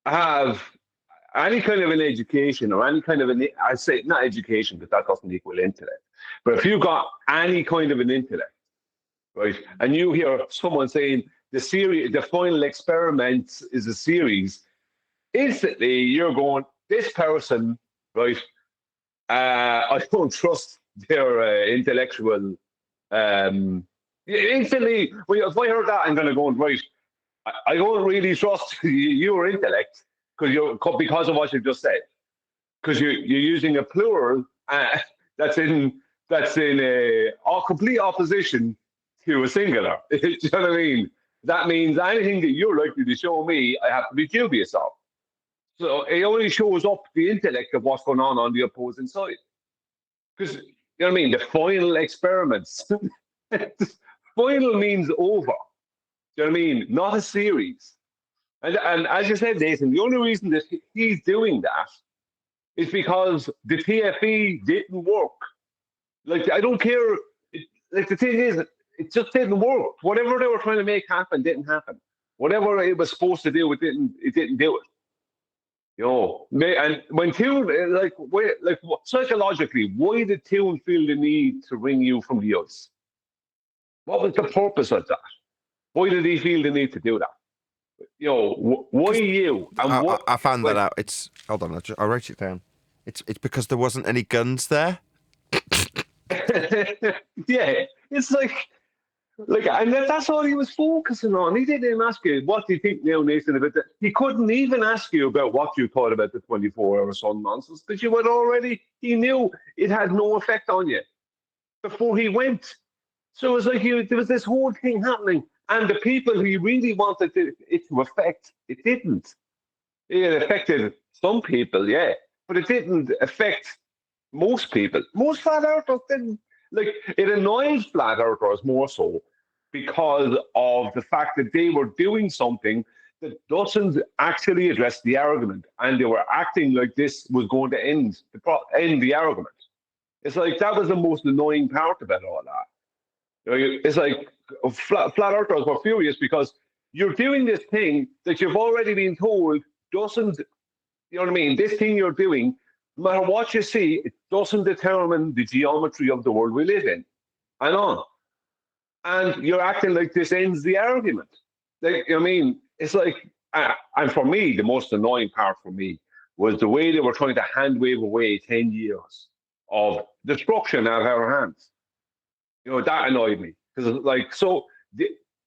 have any kind of an education or any kind of I say not education because that doesn't equal intellect, but if you got any kind of an intellect, right, and you hear someone saying the final experiment is a series, instantly you're going, this person, right, I don't trust their intellectual. Instantly, if I heard that, I'm going to go, right, I don't really trust your intellect because of what you just said, because you're using a plural that's in a complete opposition to a singular. Do you know what I mean? That means anything that you're likely to show me, I have to be dubious of. So it only shows up the intellect of what's going on the opposing side. Because, you know what I mean? The final experiments. Final means over. Do you know what I mean? Not a series. And as you said, Nathan, the only reason that he's doing that is because the TFE didn't work. Like, I don't care. Like, the thing is, it just didn't work. Whatever they were trying to make happen didn't happen. Whatever it was supposed to do, it didn't do it. You know, and when Tune, psychologically, why did Tune feel the need to ring you from the ice? What was the purpose of that? Why did he feel the need to do that? You know, why you? And I found that out. Hold on, I wrote it down. It's because there wasn't any guns there. Yeah, it's like, and that's all he was focusing on. He didn't even ask you, what do you think now, Nathan, about that? He couldn't even ask you about what you thought about the 24-hour sun nonsense, because he knew it had no effect on you before he went. So it was like there was this whole thing happening, and the people who he really wanted it to affect, it didn't. It affected some people, yeah, but it didn't affect most people. Most flat earthers didn't. Like, it annoyed flat earthers more so because of the fact that they were doing something that doesn't actually address the argument, and they were acting like this was going to end the argument. It's like that was the most annoying part about all that. You know, it's like flat earthers were furious because you're doing this thing that you've already been told doesn't. You know what I mean? This thing you're doing, no matter what you see, it doesn't determine the geometry of the world we live in. And on. And you're acting like this ends the argument. Like, I mean, it's like, and for me, the most annoying part for me was the way they were trying to hand wave away 10 years of destruction out of our hands. You know, that annoyed me. Because, like,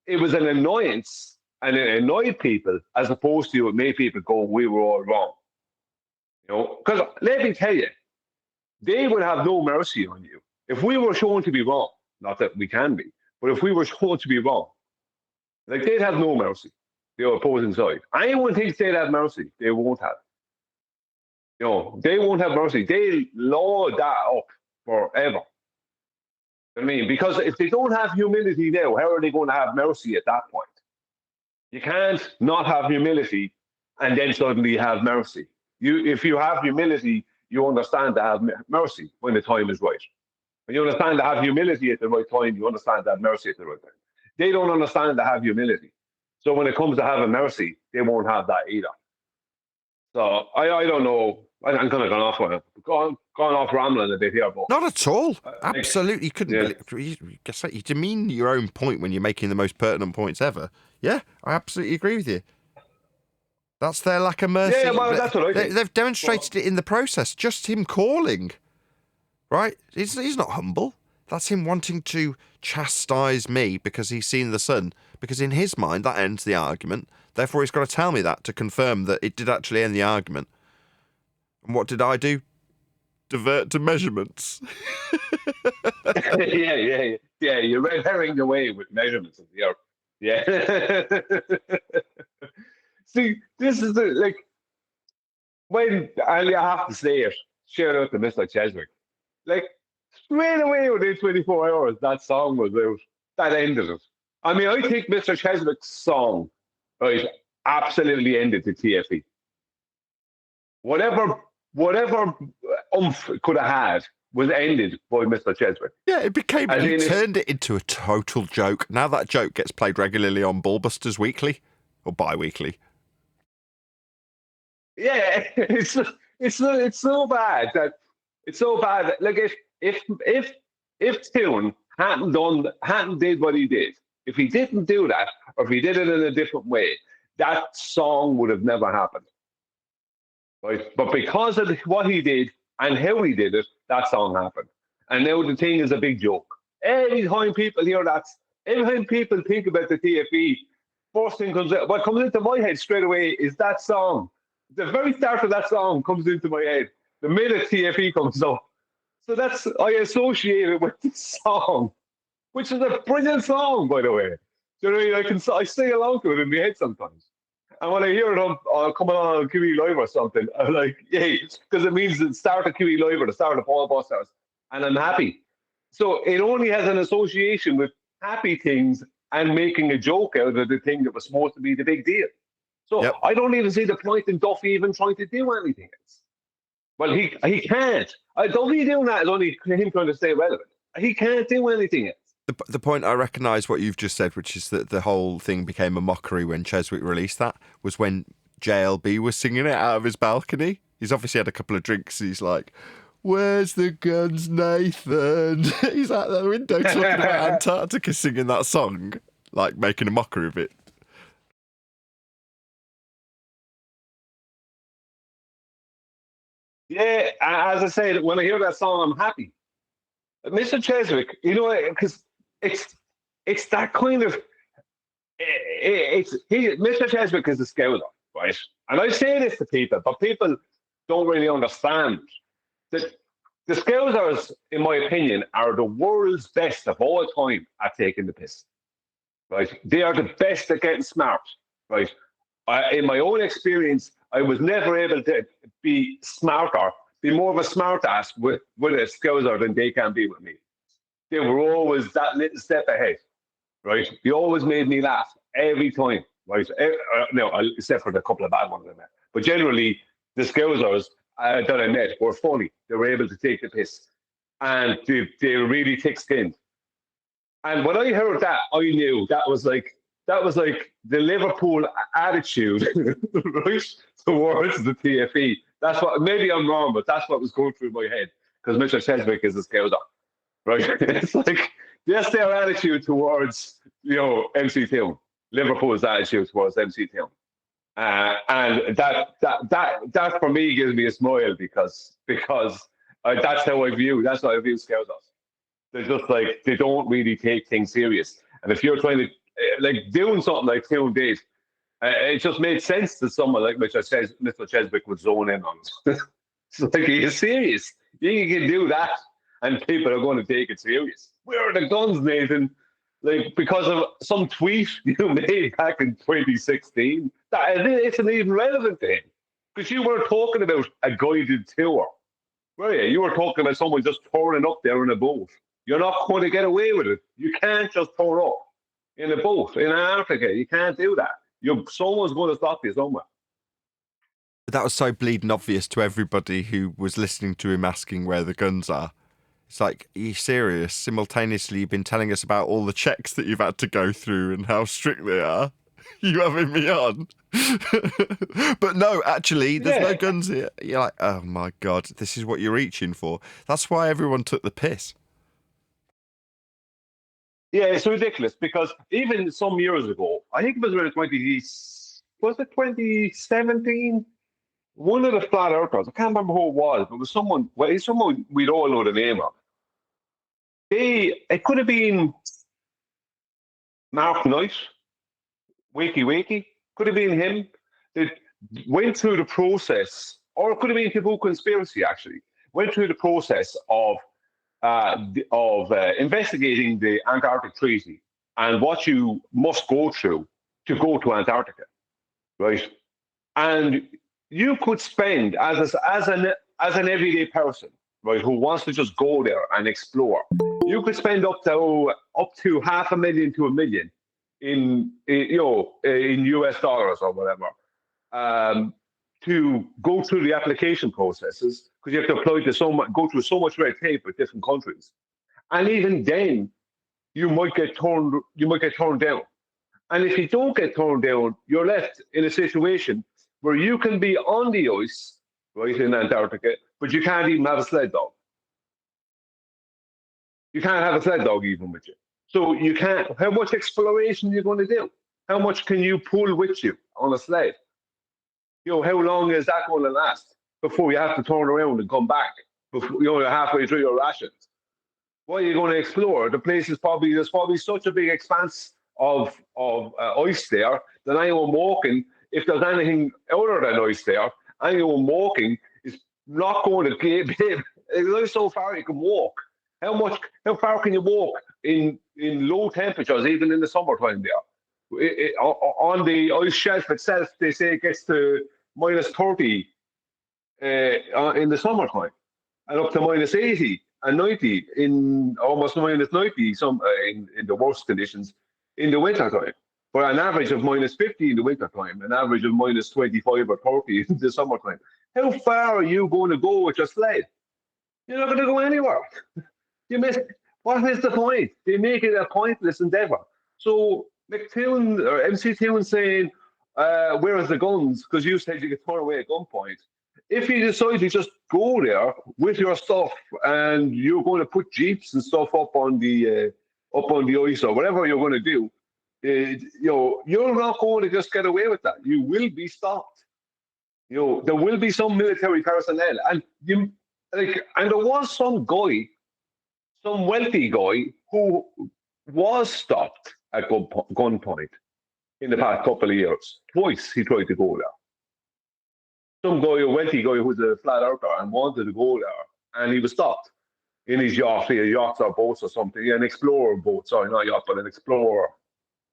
it was an annoyance, and it annoyed people as opposed to it made people go, we were all wrong. You know, because let me tell you, they would have no mercy on you. If we were shown to be wrong, not that we can be, but if we were shown to be wrong, like, they'd have no mercy, the opposing side. Anyone thinks they'd have mercy, they won't have. You know, they won't have mercy. They'll load that up forever. I mean, because if they don't have humility now, how are they going to have mercy at that point? You can't not have humility and then suddenly have mercy. If you have humility, you understand to have mercy when the time is right. When you understand to have humility at the right time, you understand to have mercy at the right time. They don't understand to have humility. So when it comes to having mercy, they won't have that either. So I don't know. I'm kind of gone off rambling a bit here, but not at all. Absolutely couldn't believe. You demean your own point when you're making the most pertinent points ever. Yeah, I absolutely agree with you. That's their lack of mercy. Yeah, well, that's what I think. They've demonstrated it in the process. Just him calling, right? He's not humble. That's him wanting to chastise me because he's seen the sun. Because in his mind, that ends the argument. Therefore, he's got to tell me that to confirm that it did actually end the argument. And what did I do? Divert to measurements. Yeah. You're red herring away with measurements of the earth. Yeah. See, this is when I have to say it. Shout out to Mr. Cheswick. Like, straight away within 24 hours, that song was out. That ended it. I mean, I think Mr. Cheswick's song, right, absolutely ended the TFE. Whatever oomph it could have had, was ended by Mr. Cheswick. Yeah, he He turned it into a total joke. Now that joke gets played regularly on Ballbusters Weekly or bi-weekly. Yeah, it's so bad that it's so bad. Like if Tune hadn't did what he did, if he didn't do that, or if he did it in a different way, that song would have never happened. Right? But because of what he did and how he did it, that song happened. And now the thing is a big joke. Every time people hear that, every time people think about the TFE, first thing what comes into my head straight away is that song. The very start of that song comes into my head the minute TFE comes up. So I associate it with this song, which is a brilliant song, by the way. Do you know what I mean? I sing along to it in my head sometimes. And when I hear it coming on QE Live or something, I'm like, yay, because it means the start of QE Live or the start of Paul Busters, and I'm happy. So it only has an association with happy things and making a joke out of the thing that was supposed to be the big deal. So I don't even see the point in Duffy even trying to do anything else. Well, he can't. Duffy doing that is only him trying to stay relevant. He can't do anything else. The point, I recognise what you've just said, which is that the whole thing became a mockery when Cheswick released that, was when JLB was singing it out of his balcony. He's obviously had a couple of drinks. He's like, "Where's the guns, Nathan?" He's out the window talking about Antarctica, singing that song, like making a mockery of it. Yeah, as I said, when I hear that song, I'm happy. Mr. Cheswick, you know, because it's that kind of Mr. Cheswick is a scouser, right? And I say this to people, but people don't really understand that the Scousers, in my opinion, are the world's best of all time at taking the piss. Right? They are the best at getting smart. Right? In my own experience, I was never able to be more of a smart ass with a Scouser than they can be with me. They were always that little step ahead. Right? They always made me laugh every time. Right? No, except for the couple of bad ones I met. But generally, the Scousers that I met were funny. They were able to take the piss. And they were really thick-skinned. And when I heard that, I knew that was like the Liverpool attitude, right, towards the TFE. That's what, maybe I'm wrong, but that's what was going through my head, because Mr. Cheswick is a Scouser, right? It's like, that's their attitude towards, MC Town, Liverpool's attitude towards MC Town. And that for me gives me a smile because that's how I view Scousers. They're just like, they don't really take things serious. And if you're trying to, doing something like Town did, it just made sense to someone like Mr. Cheswick would zone in on it. It's like, are you serious? You can do that and people are going to take it serious. Where are the guns, Nathan? Because of some tweet you made back in 2016, that isn't even relevant to him. Because you weren't talking about a guided tour, were you? You were talking about someone just touring up there in a boat. You're not going to get away with it. You can't just tour up in a boat in Antarctica. You can't do that. Someone's going to stop you somewhere. That was so bleeding obvious to everybody who was listening to him asking where the guns are. It's like, are you serious? Simultaneously, you've been telling us about all the checks that you've had to go through and how strict they are. You having me on? But no, actually, there's no guns here. You're like, oh my God, this is what you're reaching for. That's why everyone took the piss. Yeah, it's ridiculous because even some years ago, I think it was around 2017? One of the flat earthers, I can't remember who it was, but it was someone we'd all know the name of. It could have been Mark Knight, Wakey, could have been him, that went through the process, or it could have been Taboo Conspiracy actually, went through the process of investigating the Antarctic Treaty and what you must go through to go to Antarctica, right? And you could spend as an everyday person, right, who wants to just go there and explore. You could spend up to $500,000 to $1 million in US dollars or whatever, to go through the application processes because you have to apply to go through so much red tape with different countries, and even then, you might get turned down. And if you don't get turned down, you're left in a situation where you can be on the ice, right, in Antarctica, but you can't even have a sled dog. You can't have a sled dog even with you. So you can't. How much exploration are you going to do? How much can you pull with you on a sled? How long is that going to last before you have to turn around and come back? Before you're halfway through your rations. What are you going to explore? The place is there's probably such a big expanse of ice there that anyone walking, if there's anything other than ice there, anyone walking is not going to get there's so far you can walk. How far can you walk in low temperatures, even in the summertime there? On the ice shelf itself, they say it gets to minus 30 in the summertime, and up to minus 80 and 90 in almost minus 90 in the worst conditions in the wintertime. But an average of minus 50 in the wintertime, an average of minus 25 or 30 in the summertime. How far are you going to go with your sled? You're not going to go anywhere. What is the point? They make it a pointless endeavor. So McToon or MC Toon saying, where is the guns? Because you said you could turn away at gunpoint. If you decide to just go there with your stuff and you're going to put jeeps and stuff up on the ice or whatever you're going to do, you're not going to just get away with that. You will be stopped. There will be some military personnel, and there was some wealthy guy who was stopped at gunpoint in the past couple of years. Twice he tried to go there. Some guy, a wealthy guy who was a flat earther and wanted to go there, and he was stopped in his yachts or boats or something, an explorer boat, sorry, not yacht, but an explorer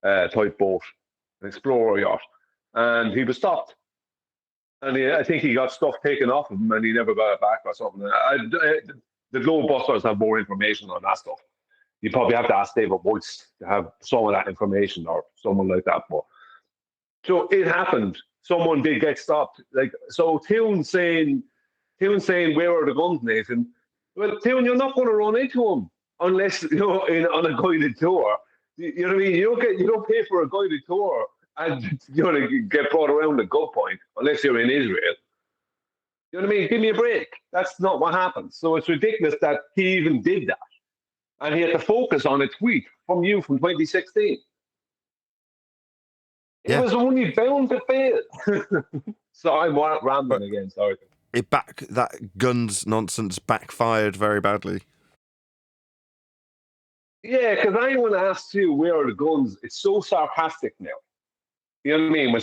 type boat, an explorer yacht, and he was stopped. And I think he got stuff taken off of him and he never got it back or something. The Globebusters have more information on that stuff. You probably have to ask David Boyce to have some of that information or someone like that. But so it happened. Someone did get stopped. So Toon saying, where are the guns, Nathan? Well, Toon, you're not going to run into them unless on a guided tour. You know what I mean? You don't pay for a guided tour and you're going to get brought around at gunpoint unless you're in Israel. You know what I mean? Give me a break. That's not what happens. So it's ridiculous that he even did that. And he had to focus on a tweet from 2016. It was only bound to fail. So I'm rambling again, sorry. That guns nonsense backfired very badly. Yeah, because anyone asks you where are the guns, it's so sarcastic now. You know what I mean?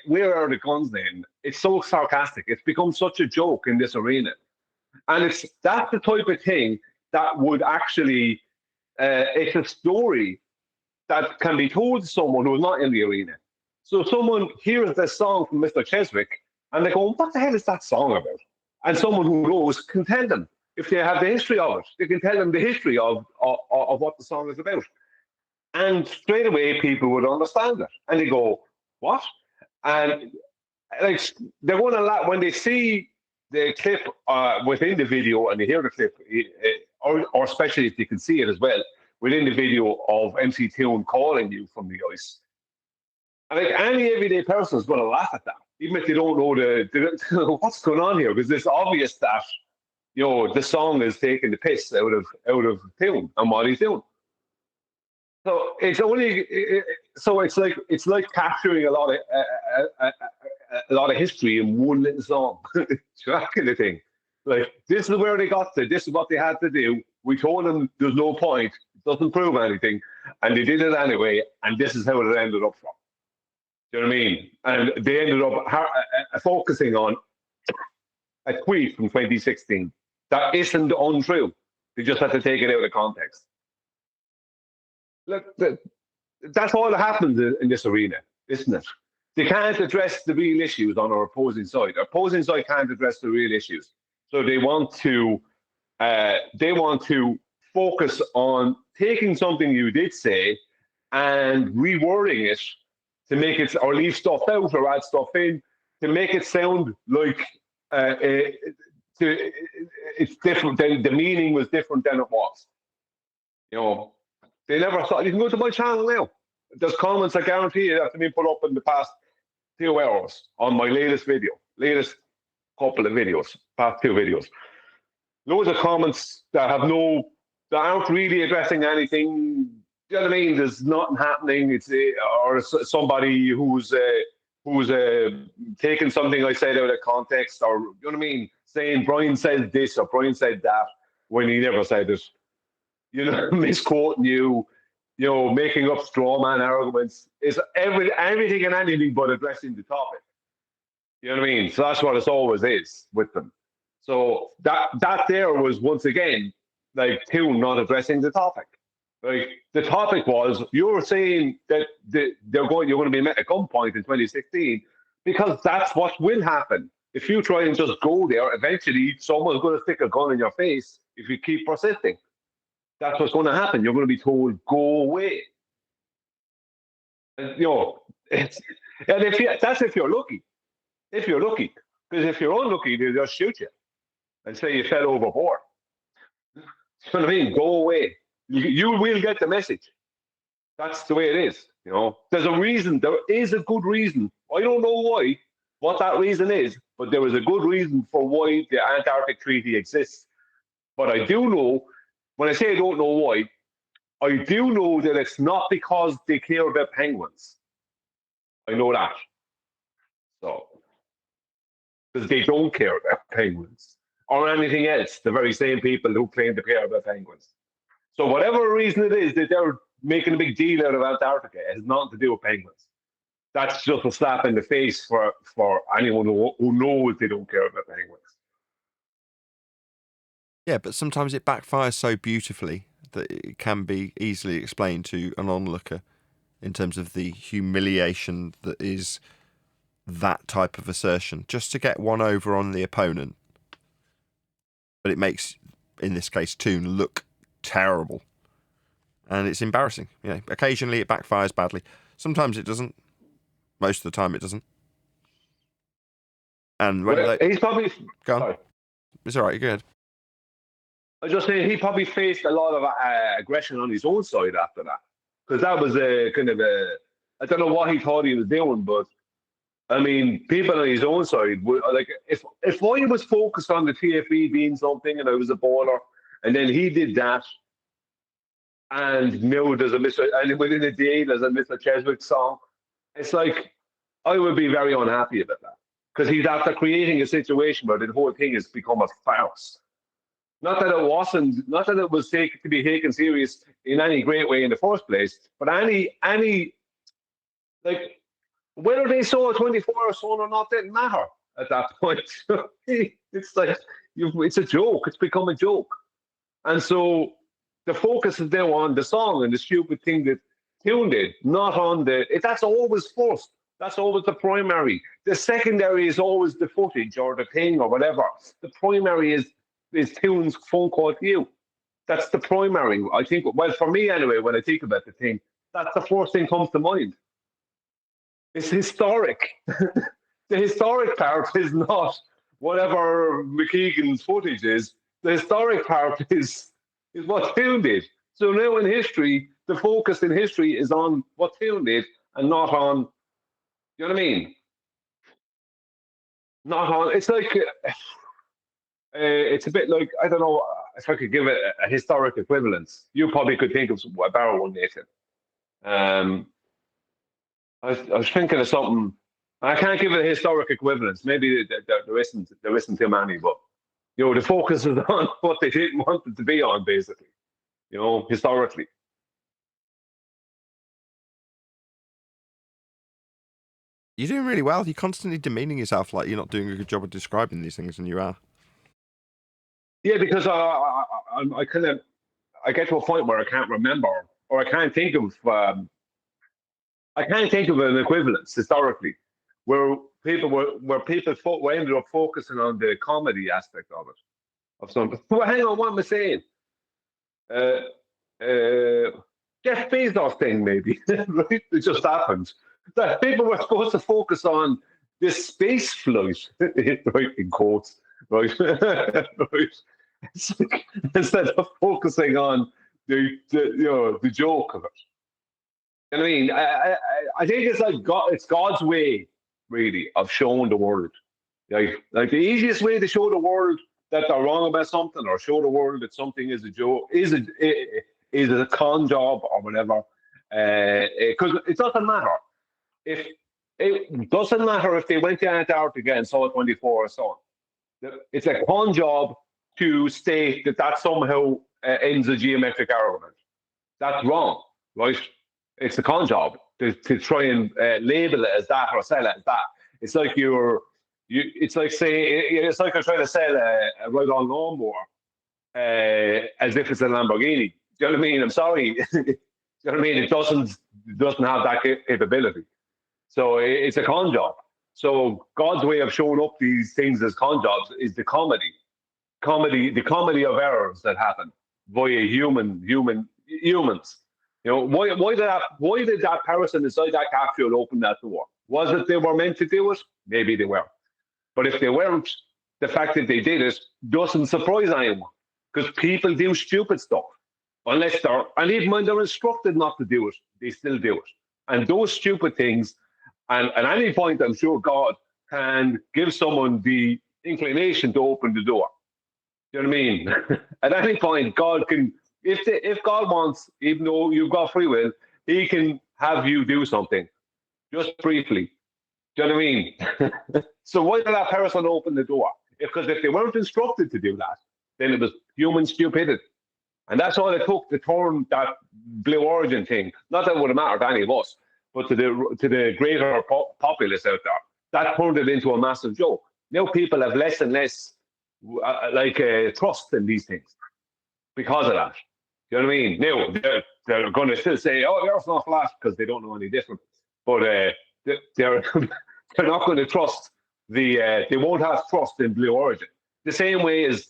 Where are the guns then? It's so sarcastic. It's become such a joke in this arena. And that's the type of thing that would actually, it's a story that can be told to someone who's not in the arena. So someone hears this song from Mr. Cheswick and they go, what the hell is that song about? And someone who knows can tell them, if they have the history of it, they can tell them the history of what the song is about. And straight away, people would understand it. And they go, what? And they're going to laugh when they see the clip within the video and they hear the clip, or especially if they can see it as well, within the video of MC Toon calling you from the ice. And any everyday person is going to laugh at that, even if they don't know what's going on here, because it's obvious that the song is taking the piss out of Toon and what he's doing. So it's like capturing a lot of history in one little song. That kind of thing. This is where they got to. This is what they had to do. We told them there's no point. It doesn't prove anything, and they did it anyway. And this is how it ended up from. Do you know what I mean? And they ended up focusing on a tweet from 2016 that isn't untrue. They just had to take it out of context. Look, that's all that happens in this arena, isn't it? They can't address the real issues on our opposing side. Our opposing side can't address the real issues, so they want to focus on taking something you did say and rewording it to make it or leave stuff out or add stuff in to make it sound like it's different. The meaning was different than it was. You know, they never thought. You can go to my channel now. There's comments I guarantee you that have been put up in the past 2 hours on my latest couple of videos, past 2 videos. Loads of comments that aren't really addressing anything. You know what I mean? There's nothing happening. It's or somebody who's taking something I said out of context, or you know what I mean, saying Brian said this or Brian said that when he never said it. You know, misquoting you. You know, making up straw man arguments is everything and anything but addressing the topic. You know what I mean? So that's what it always is with them. So that there was once again like Toon not addressing the topic. Like the topic was you're saying that you're going to be met at gunpoint in 2016 because that's what will happen. If you try and just go there, eventually someone's going to stick a gun in your face if you keep persisting. That's what's going to happen. You're going to be told, go away. And, you know, that's if you're lucky. If you're lucky. Because if you're unlucky, they'll just shoot you and say you fell overboard. You know what I mean? Go away. You will get the message. That's the way it is. You know, there's a reason. There is a good reason. I don't know what that reason is, but there is a good reason for why the Antarctic Treaty exists. But I do know, when I say I don't know why, I do know that it's not because they care about penguins. I know that. So, because they don't care about penguins or anything else, the very same people who claim to care about penguins. So whatever reason it is that they're making a big deal out of Antarctica, it has nothing to do with penguins. That's just a slap in the face for anyone who knows they don't care about penguins. Yeah, but sometimes it backfires so beautifully that it can be easily explained to an onlooker in terms of the humiliation that is that type of assertion, just to get one over on the opponent. But it makes, in this case, Toon look terrible. And it's embarrassing. You know, occasionally it backfires badly. Sometimes it doesn't. Most of the time it doesn't. And when he's probably... Go on. Sorry. It's all right, you're good. I was just saying he probably faced a lot of aggression on his own side after that, because that was a kind of I don't know what he thought he was doing, but I mean, people on his own side would like if I was focused on the TFE being something and I was a baller, and then he did that, and now there's and within a day there's a Mr. Cheswick song, it's like I would be very unhappy about that, because he's after creating a situation where the whole thing has become a farce. Not that it was to be taken serious in any great way in the first place, but any like whether they saw a 24-hour sun or not didn't matter at that point. It's like it's a joke. It's become a joke, and so the focus is now on the song and the stupid thing that Toon did, not on that's always first. That's always the primary. The secondary is always the footage or the thing or whatever. The primary is Toon's phone call to you. That's the primary. I think, well, for me anyway, when I think about the thing, that's the first thing comes to mind. It's historic. The historic part is not whatever McKeegan's footage is. The historic part is what Toon did. So now in history, the focus in history is on what Toon did and not on, you know what I mean? Not on, it's like... it's a bit like, I don't know if I could give it a historic equivalence. You probably could think of a barrel one, Nathan. I was thinking of something. I can't give it a historic equivalence. Maybe there isn't too many, but you know, the focus is on what they didn't want it to be on, basically. You know, historically. You're doing really well. You're constantly demeaning yourself like you're not doing a good job of describing these things, and you are. Yeah, because I get to a point where I can't remember, or I can't think of an equivalence historically where people ended up focusing on the comedy aspect of it, of something. Well, hang on, what am I saying? Jeff Bezos thing, maybe. Right? It just happened that people were supposed to focus on this space flight, right, in quotes, right, right. It's like, instead of focusing on the joke of it. You know what I mean? I think it's like it's God's way, really, of showing the world. Like the easiest way to show the world that they're wrong about something, or show the world that something is a joke, is a con job or whatever. Because it doesn't matter if they went to Antarctica and saw 24 or so on. It's a con job to state that somehow ends a geometric argument. That's wrong, right? It's a con job to try and label it as that or sell it as that. It's like it's like you're trying to sell a ride-on lawnmower as if it's a Lamborghini. Do you know what I mean? I'm sorry. Do you know what I mean? It doesn't have that capability. So it's a con job. So God's way of showing up these things as con jobs is the comedy of errors that happen via humans. You know, why did that person inside that capsule open that door? Was it they were meant to do it? Maybe they were. But if they weren't, the fact that they did it doesn't surprise anyone, because people do stupid stuff. And even when they're instructed not to do it, they still do it. And those stupid things, and at any point, I'm sure God can give someone the inclination to open the door. You know what I mean? At any point, God can, if God wants, even though you've got free will, He can have you do something, just briefly. Do you know what I mean? So why did that person open the door? Because if they weren't instructed to do that, then it was human stupidity. And that's all it took to turn that Blue Origin thing. Not that it would have mattered to any of us, but to the greater populace out there. That turned it into a massive joke. Now people have less and less trust in these things because of that. You know what I mean? Now they're going to still say, "Oh, the Earth's not flat," because they don't know any different. But they're not going to trust they won't have trust in Blue Origin. The same way as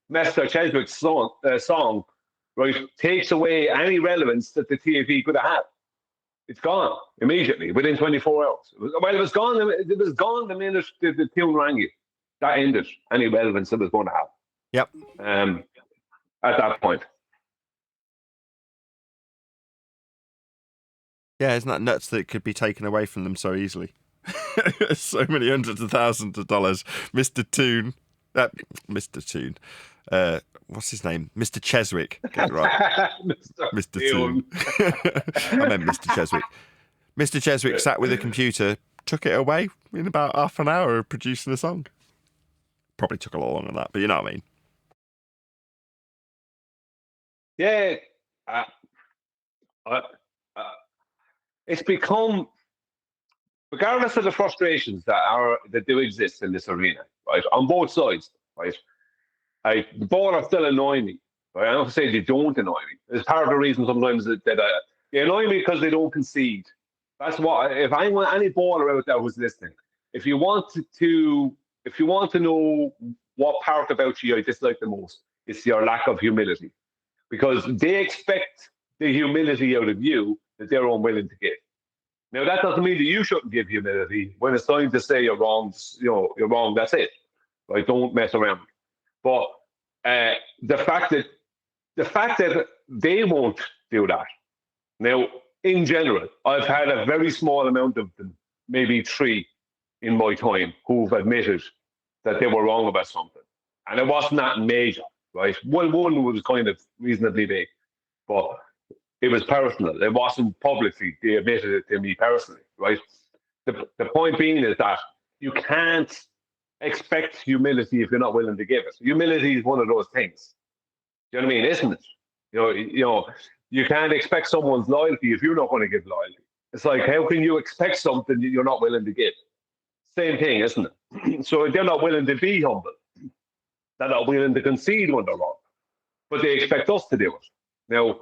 Master Cheswick's song, right, takes away any relevance that the TFE could have had. It's gone immediately within 24 hours. It was gone. It was gone the minute the tune rang you. That ended any relevance it was going to have. Yep. At that point. Yeah, isn't that nuts that it could be taken away from them so easily? So many hundreds of thousands of dollars. Mr. Toon. What's his name? Mr. Cheswick. Get it right. Mr. Toon. I meant Mr. Cheswick. Mr. Cheswick sat with a computer, took it away in about half an hour of producing a song. Probably took a lot longer than that, but you know what I mean. Yeah. It's become, regardless of the frustrations that do exist in this arena, right, on both sides, right, the ball are still annoying me. Right? I don't say they don't annoy me. It's part of the reason sometimes that they annoy me because they don't concede. That's what. If anyone, any baller out there who's listening, if you want to know what part about you I dislike the most, it's your lack of humility, because they expect the humility out of you that they're unwilling to give. Now that doesn't mean that you shouldn't give humility when it's time to say you're wrong. You're wrong. That's it. Right? Don't mess around. But the fact that they won't do that. Now, in general, I've had a very small amount of them, maybe 3 in my time, who've admitted that they were wrong about something, and it wasn't that major, right? Well, one was kind of reasonably big, but it was personal. It wasn't publicly. They admitted it to me personally, right? The point being is that you can't expect humility if you're not willing to give it. Humility is one of those things. Do you know what I mean? Isn't it? You know, you can't expect someone's loyalty if you're not going to give loyalty. It's like, how can you expect something that you're not willing to give? Same thing, isn't it? So they're not willing to be humble. They're not willing to concede when they're wrong, but they expect us to do it. Now,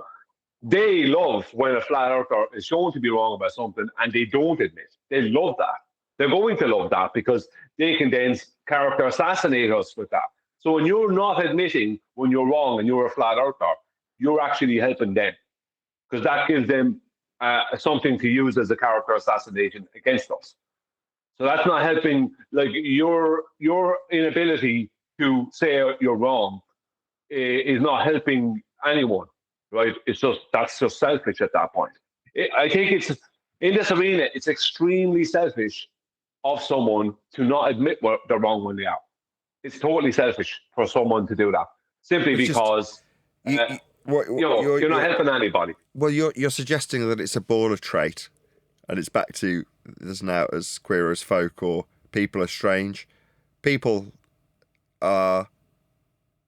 they love when a flat earther is shown to be wrong about something and they don't admit. They love that. They're going to love that because they can then character assassinate us with that. So when you're not admitting when you're wrong and you're a flat earther, you're actually helping them, because that gives them something to use as a character assassination against us. So that's not helping. Like your inability to say you're wrong is not helping anyone, right? That's just selfish at that point. I think it's in this arena. It's extremely selfish of someone to not admit what they're wrong when they are. It's totally selfish for someone to do that simply It's just- because you're not helping anybody. Well, you're suggesting that it's a baller trait, and it's back to there's now as queer as folk or people are strange. People are,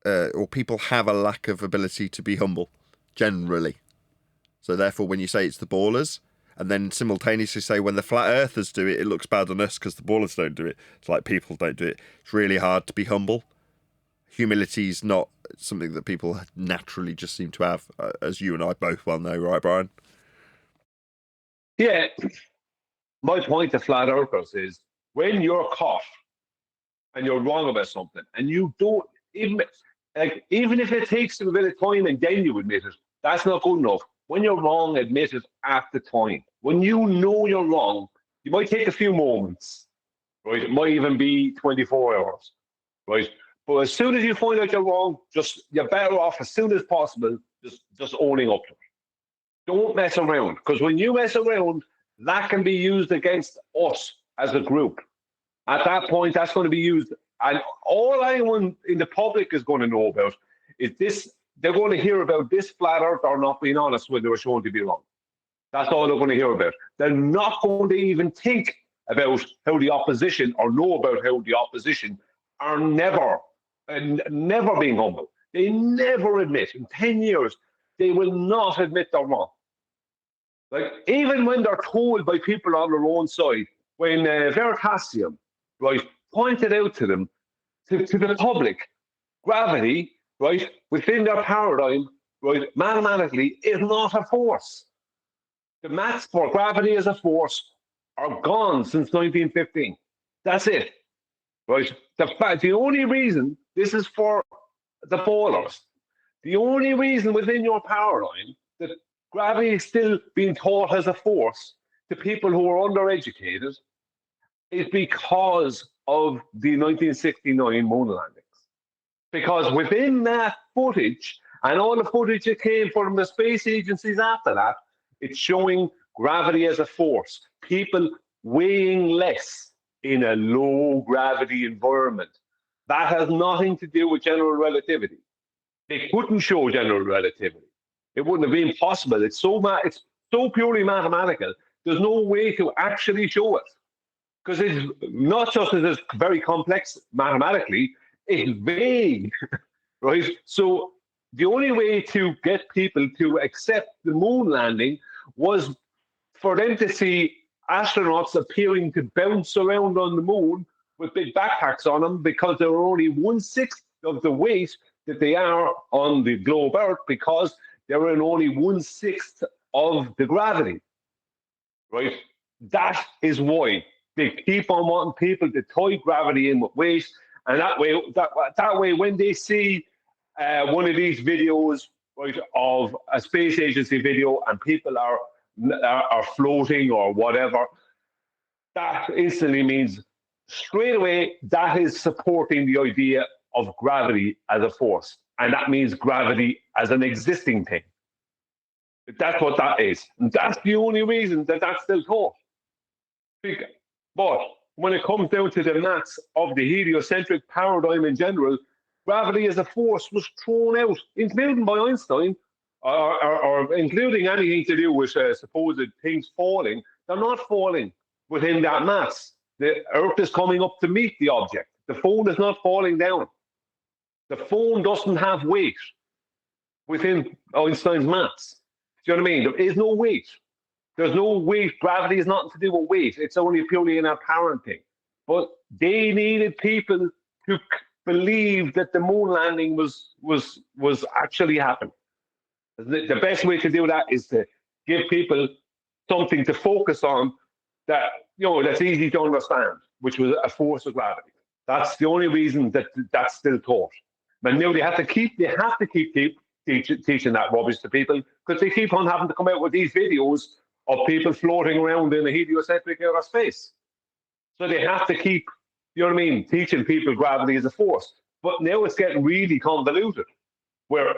or people have a lack of ability to be humble, generally. So therefore, when you say it's the ballers, and then simultaneously say when the flat earthers do it, it looks bad on us because the ballers don't do it. It's like people don't do it. It's really hard to be humble. Humility is not something that people naturally just seem to have, as you and I both well know, right, Brian? Yeah. My point to flat earthers is when you're caught and you're wrong about something, and you don't even if it takes a bit of time and then you admit it, that's not good enough. When you're wrong, admit it at the time. When you know you're wrong, you might take a few moments, right? It might even be 24 hours, right? But as soon as you find out you're wrong, you're better off as soon as possible just owning up to it. Don't mess around, because when you mess around, that can be used against us as a group. At that point, that's going to be used, and all anyone in the public is going to know about is this. They're going to hear about this flat earther not being honest when they were shown to be wrong. That's all they're going to hear about. They're not going to even think about how the opposition or know about how the opposition are never being humble. They never admit. In 10 years, they will not admit they're wrong. Like, even when they're told by people on their own side, when Veritasium, right, pointed out to them, to the public, gravity, right, within their paradigm, right, mathematically, is not a force. The maths for gravity as a force are gone since 1915. That's it, right? The only reason, this is for the ballers, the only reason within your paradigm that gravity is still being taught as a force to people who are undereducated is because of the 1969 moon landings. Because within that footage, and all the footage that came from the space agencies after that, it's showing gravity as a force. People weighing less in a low gravity environment. That has nothing to do with general relativity. They couldn't show general relativity. It wouldn't have been possible. It's so purely mathematical. There's no way to actually show it. Because it's not just that it's very complex mathematically, it's vague, right? So the only way to get people to accept the moon landing was for them to see astronauts appearing to bounce around on the moon with big backpacks on them because they were only 1/6 of the weight that they are on the globe Earth because they were in only 1/6 of the gravity, right? That is why they keep on wanting people to tie gravity in with weight. And that way, when they see one of these videos, right, of a space agency video, and people are floating or whatever, that instantly means straight away that is supporting the idea of gravity as a force, and that means gravity as an existing thing. That's what that is, and that's the only reason that that's still taught. But when it comes down to the maths of the heliocentric paradigm in general, gravity as a force was thrown out, including by Einstein, or including anything to do with supposed things falling. They're not falling within that mass. The Earth is coming up to meet the object. The phone is not falling down. The phone doesn't have weight within Einstein's maths. Do you know what I mean? There is no weight. There's no weight. Gravity is nothing to do with weight. It's only purely an apparent thing. But they needed people to believe that the moon landing was actually happening. The best way to do that is to give people something to focus on that, that's easy to understand, which was a force of gravity. That's the only reason that that's still taught. But now they have to keep teaching that rubbish to people because they keep on having to come out with these videos of people floating around in a heliocentric outer space. So they have to keep, you know what I mean, teaching people gravity is a force. But now it's getting really convoluted, where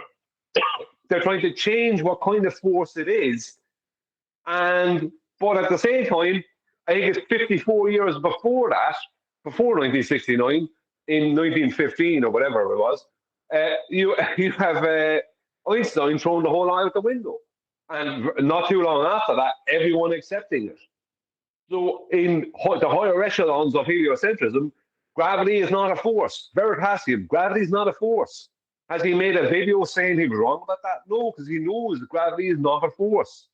they're trying to change what kind of force it is. But at the same time, I think it's 54 years before that, before 1969, in 1915 or whatever it was, you have Einstein throwing the whole lot out the window. And not too long after that, everyone accepting it. So in the higher echelons of heliocentrism, gravity is not a force. Veritasium, gravity is not a force. Has he made a video saying he was wrong about that? No, because he knows that gravity is not a force.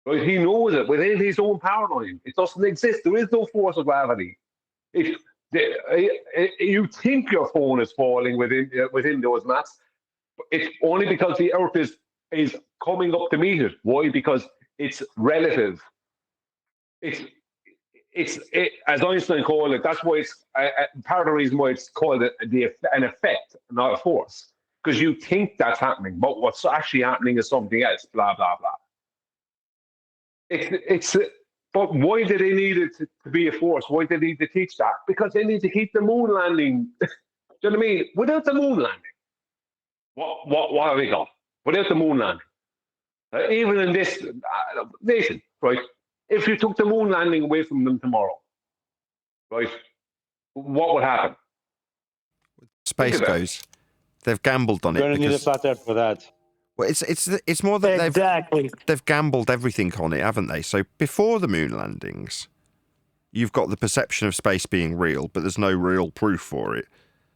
Right? He knows it within his own paradigm. It doesn't exist. There is no force of gravity. If you think your phone is falling within those mass, it's only because the Earth is coming up to meet it. Why? Because it's relative. It's as Einstein called it. That's why it's part of the reason why it's called an effect, not a force. Because you think that's happening, but what's actually happening is something else. Blah blah blah. But why do they need it to be a force? Why do they need to teach that? Because they need to keep the moon landing. Do you know what I mean? Without the moon landing, what have we got? Without the moon landing, even in this nation, right? If you took the moon landing away from them tomorrow, right, what would happen? Space goes. They've gambled on it. You're going to need a flat earth for that. Well, it's more that they've gambled everything on it, haven't they? So before the moon landings, you've got the perception of space being real, but there's no real proof for it.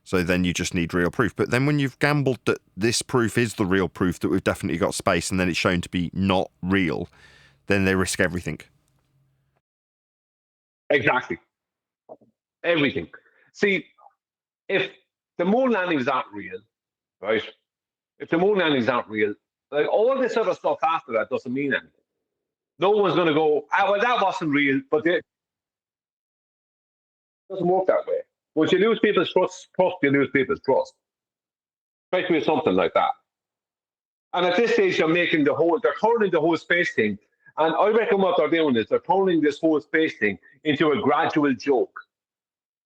So then you just need real proof. But then when you've gambled that this proof is the real proof that we've definitely got space, and then it's shown to be not real, then they risk everything. Exactly. Everything. See, if the moon landings aren't real, right? If the moon landings aren't real, like all this other stuff after that doesn't mean anything. No one's going to go, well, that wasn't real, but it doesn't work that way. Once you lose people's trust, you lose people's trust. Especially with something like that. And at this stage, they're turning the whole space thing. And I reckon what they're doing is they're turning this whole space thing into a gradual joke.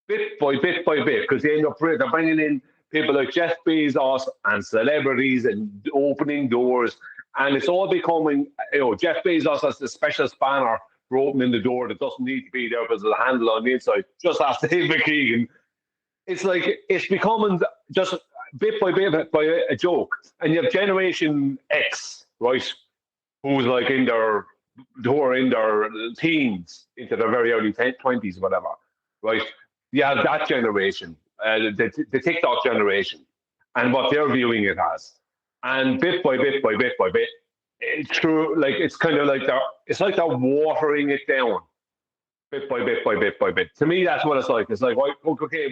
Bit by bit by bit, because they're bringing in people like Jeff Bezos and celebrities and opening doors. And it's all becoming, Jeff Bezos has the special spanner for opening the door that doesn't need to be there because there's a handle on the inside. Just ask Dave McKeegan. It's like, it's becoming just bit by a joke. And you have Generation X, right? Who are in their teens into their very early 20s, whatever, right? You have that generation, the TikTok generation, and what they're viewing it as. And bit by bit by bit by bit, it's kind of like they're watering it down, bit by bit by bit by bit. To me, that's what it's like. It's like, okay,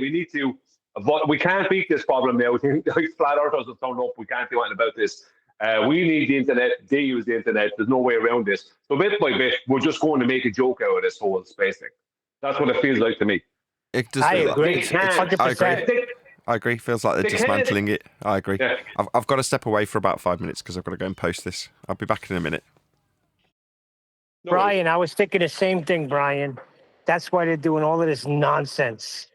we can't beat this problem now. Flat earthers have turned up. We can't do anything about this. We need the internet. They use the internet. There's no way around this. So bit by bit, we're just going to make a joke out of this whole space thing. That's what it feels like to me. It does. I agree. 100%. I agree. Feels like they're dismantling it. I agree. Yeah. I've got to step away for about 5 minutes because I've got to go and post this. I'll be back in a minute. Brian, I was thinking the same thing, Brian. That's why they're doing all of this nonsense,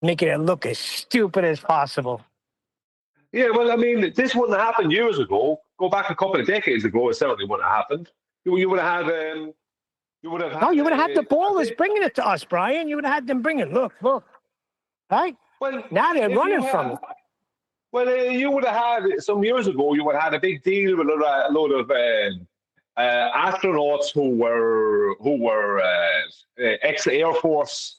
making it look as stupid as possible. Yeah, well, I mean, this wouldn't have happened years ago. Go back a couple of decades ago, it certainly wouldn't have happened. You would have had. You would have had the ballers bringing it to us, Brian. You would have had them bring it. Look. Right? Well, now they're running from it. Well, you would have had, some years ago, you would have had a big deal with a load of astronauts who were ex-Air Force,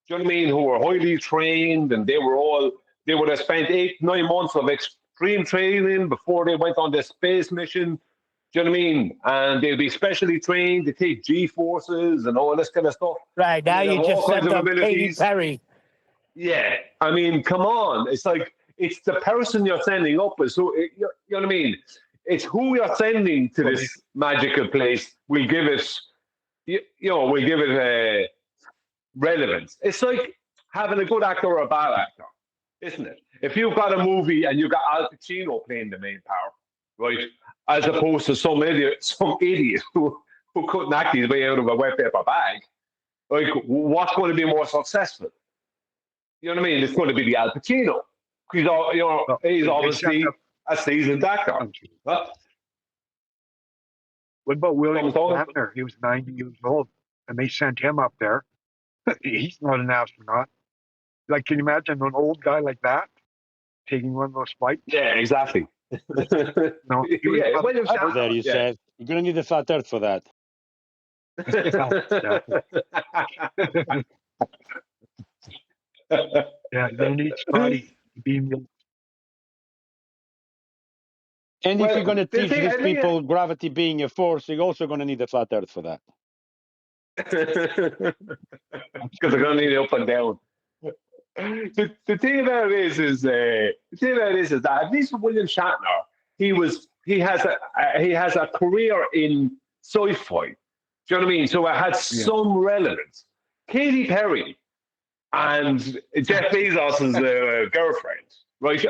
do you know what I mean, who were highly trained, and they would have spent 8-9 months of extreme training before they went on this space mission. Do you know what I mean? And they'd be specially trained to take G-forces and all this kind of stuff. Right, now you just sent up Katy Perry. Yeah, I mean, come on. It's like, it's the person you're sending up. You know what I mean? It's who you're sending to this magical place will give it, relevance. It's like having a good actor or a bad actor, isn't it? If you've got a movie and you've got Al Pacino playing the main part, right, as opposed to some idiot who couldn't act his way out of a wet paper bag, Like, what's going to be more successful? You know what I mean? It's going to be the Al Pacino. He's, he's obviously a seasoned actor. Huh? What about William Someone's Shatner? He was 90 years old, and they sent him up there. He's not an astronaut. Like, can you imagine an old guy like that taking one of those flights? Yeah, exactly. No, he was Yeah, William Shatner. There you said. You're going to need a flat earth for that. Yeah, they need Scotty to beam them. And if you're going to teach these I think- people gravity being a force, you're also going to need a flat earth for that. Because they're going to need it up and down. The thing about it is that at least with William Shatner, he has a career in sci-fi. Do you know what I mean? So it had some relevance. Katy Perry and Jeff Bezos' girlfriend, right?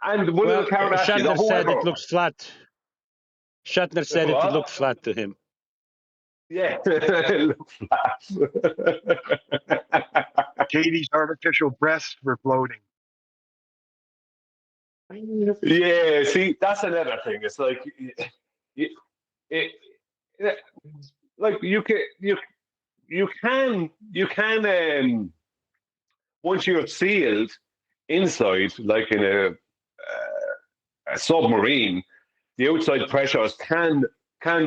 And one of the Kardashians. Shatner said it looks flat. Shatner said it looked flat to him. Yeah, it looks flat. Katie's artificial breasts were floating. Yeah, see, that's another thing. It's like, like you can once you're sealed inside, like in a submarine, the outside pressures can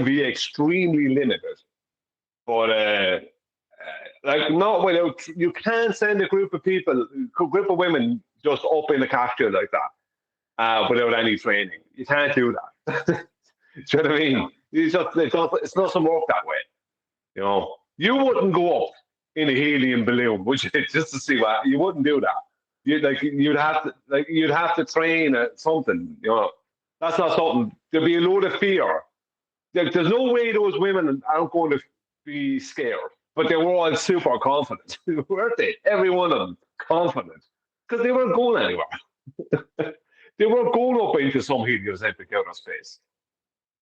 be extremely limited. But like not without, you can't send a group of women just up in a capsule like that without any training. You can't do that. Do you know what I mean? It doesn't work that way. You know, you wouldn't go up in a helium balloon, would you? Just to see what you wouldn't do that. You'd have to train at something. You know, that's not something. There'd be a load of fear. There's no way those women aren't going to be scared, but they were all super confident, weren't they? Every one of them confident because they weren't going anywhere. They weren't going up into some heliocentric outer space.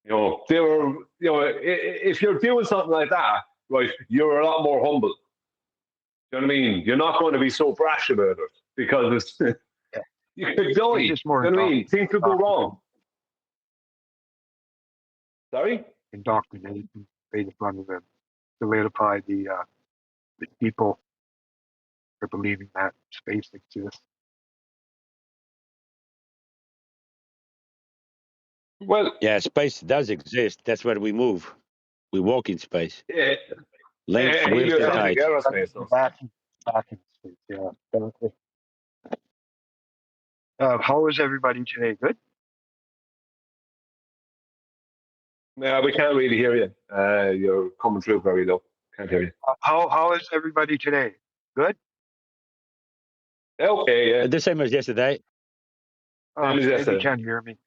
You know, they were. You know, if you're doing something like that, right, you're a lot more humble. You know what I mean? You're not going to be so brash about it because it's, you could die. You know what I mean? Things could go wrong. Sorry? Indoctrination, way to front of them, solidify the people for believing that space exists. Well, yeah, space does exist. That's where we move. We walk in space. Yeah. Length, width, and height. Back in space, yeah, definitely. How is everybody today? Good? Yeah, we can't really hear you. You're coming through very low. Can't hear you. How is everybody today? Good? Okay, yeah. The same as yesterday. Maybe you can't hear me.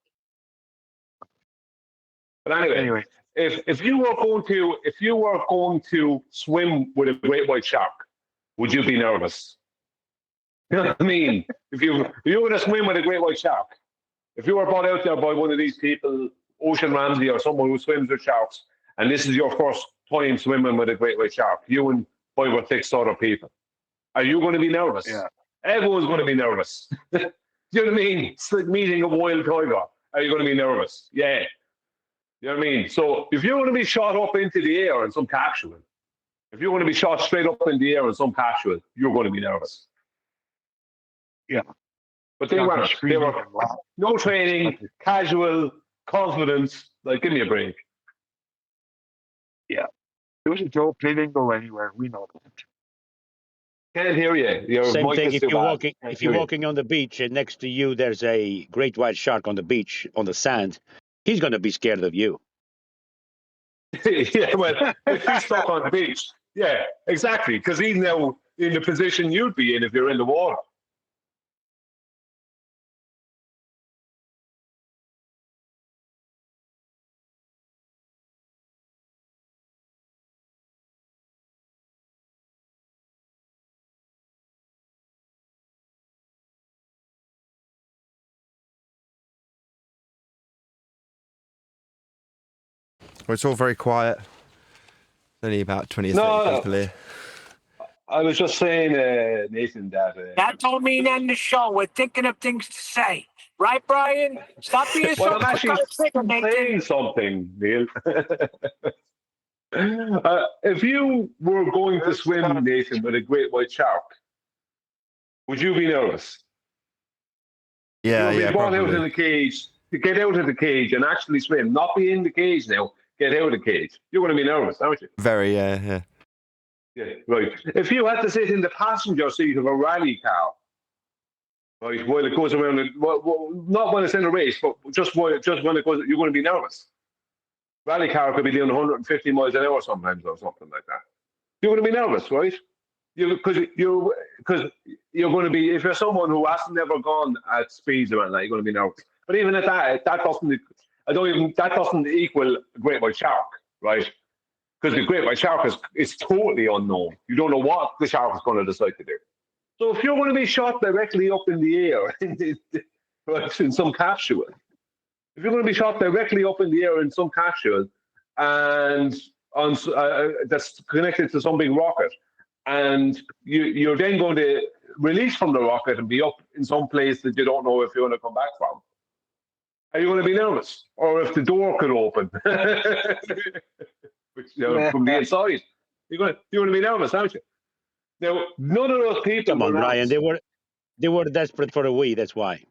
But anyway, if you were going to swim with a great white shark, would you be nervous? You know what I mean? If you were going to swim with a great white shark, if you were brought out there by one of these people, Ocean Ramsey or someone who swims with sharks, and this is your first time swimming with a great white shark, you and 5 or 6 other people, are you going to be nervous? Yeah. Everyone's going to be nervous. Do you know what I mean? It's like meeting a wild tiger. Are you going to be nervous? Yeah. You know what I mean? So if you're going to be shot up into the air in some capsule, if you're going to be shot straight up in the air in some capsule, you're going to be nervous. Yeah. But they weren't. They were no training, casual, confidence. Like, give me a break. Yeah. It was a joke. They didn't go anywhere. We know that. Can't hear you. Your Same mic thing is if too you're bad. walking. Can't If you're hear you. walking on the beach and next to you there's a great white shark on the beach on the sand, he's going to be scared of you. Yeah, well, if he's stuck on the beach, yeah, exactly, because he's now in the position you'd be in if you're in the water. Well, it's all very quiet. Only about 20 or 30 No, people here. I was just saying, Nathan, that. That don't mean end the show. We're thinking of things to say. Right, Brian? Stop being Well, so I'm actually Nathan. saying something, Neil. If you were going to swim, Nathan, with a great white shark, would you be nervous? Yeah, You'll yeah, be brought out in probably. the cage, to get out of the cage and actually swim, not be in the cage now, get out of the cage. You're going to be nervous, aren't you? Very, yeah. Yeah, right. If you had to sit in the passenger seat of a rally car, right, while it goes around, not when it's in a race, but just when it goes, you're going to be nervous. Rally car could be doing 150 miles an hour sometimes or something like that. You're going to be nervous, right? Because you're going to be, if you're someone who hasn't never gone at speeds around that, you're going to be nervous. But even at that doesn't equal a great white shark, right? Because the great white shark is totally unknown. You don't know what the shark is going to decide to do. So if you're going to be shot directly up in the air in some capsule, if you're going to be shot directly up in the air in some capsule and that's connected to some big rocket, and you're then going to release from the rocket and be up in some place that you don't know if you're going to come back from, are you going to be nervous? Or if the door could open from the inside, you're going to be nervous, aren't you? Now, none of those people. Come on, Brian. They were desperate for a wee. That's why.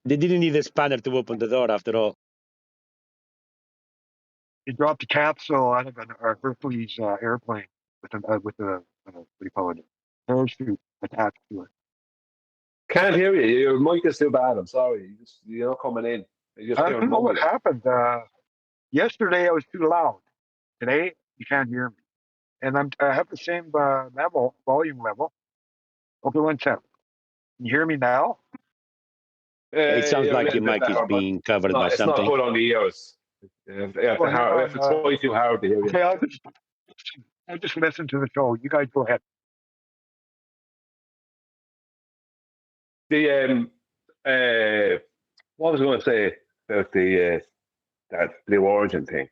They didn't need a spanner to open the door, after all. He dropped a capsule out of a Hercules airplane with a what do you call it? Parachute attached to it. Can't hear you. Your mic is too bad. I'm sorry. You're not coming in. I don't know what happened. Yesterday I was too loud. Today you can't hear me, and I have the same volume level. Okay, 1 second. Can you hear me now? It sounds like your mic is being covered by something. It's not good on the ears. If it's way too hard to hear you. Okay, I'll just listen to the show. You guys go ahead. What was I going to say about that Blue Origin thing?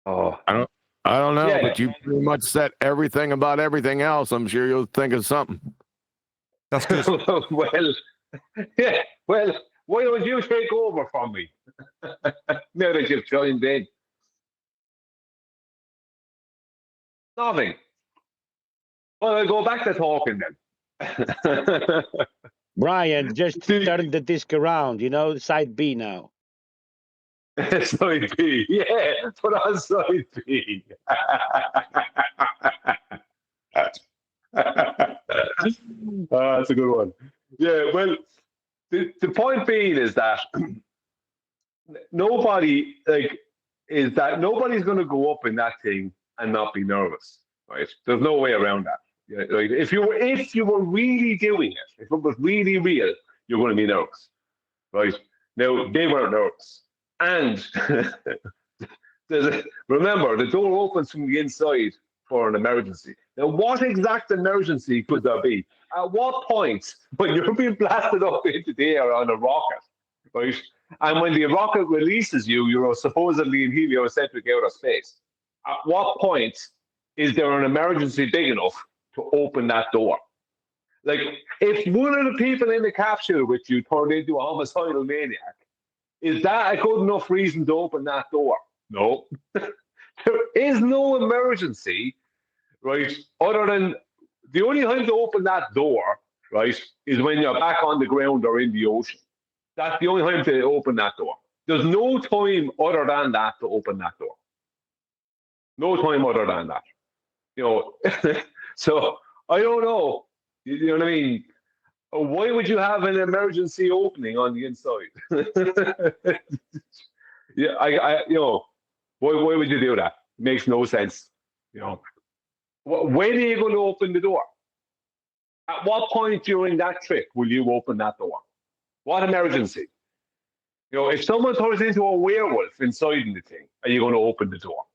Oh, I don't know, but you pretty much said everything about everything else. I'm sure you'll think of something. That's good. Well, why don't you take over from me now that you've joined in? Nothing. Well, I'll go back to talking then. Brian, just turn the disc around, side B now. Side B, yeah, put on side B. That's a good one. Yeah, well, the point being is that nobody's going to go up in that thing and not be nervous, right? There's no way around that. Yeah, right? If you were really doing it, if it was really real, you're going to be nervous, right? Now they weren't nervous, and remember the door opens from the inside for an emergency. Now, what exact emergency could there be? At what point, when you're being blasted up into the air on a rocket, right? And when the rocket releases you, you're supposedly in heliocentric outer space. At what point is there an emergency big enough to open that door? Like, if one of the people in the capsule with you turned into a homicidal maniac, is that a good enough reason to open that door? No. There is no emergency, right, other than the only time to open that door, right, is when you're back on the ground or in the ocean. That's the only time to open that door. There's no time other than that to open that door. No time other than that. So I don't know. You know what I mean? Why would you have an emergency opening on the inside? Yeah, why would you do that? It makes no sense. When are you going to open the door? At what point during that trip will you open that door? What emergency? If someone turns into a werewolf inside the thing, are you going to open the door?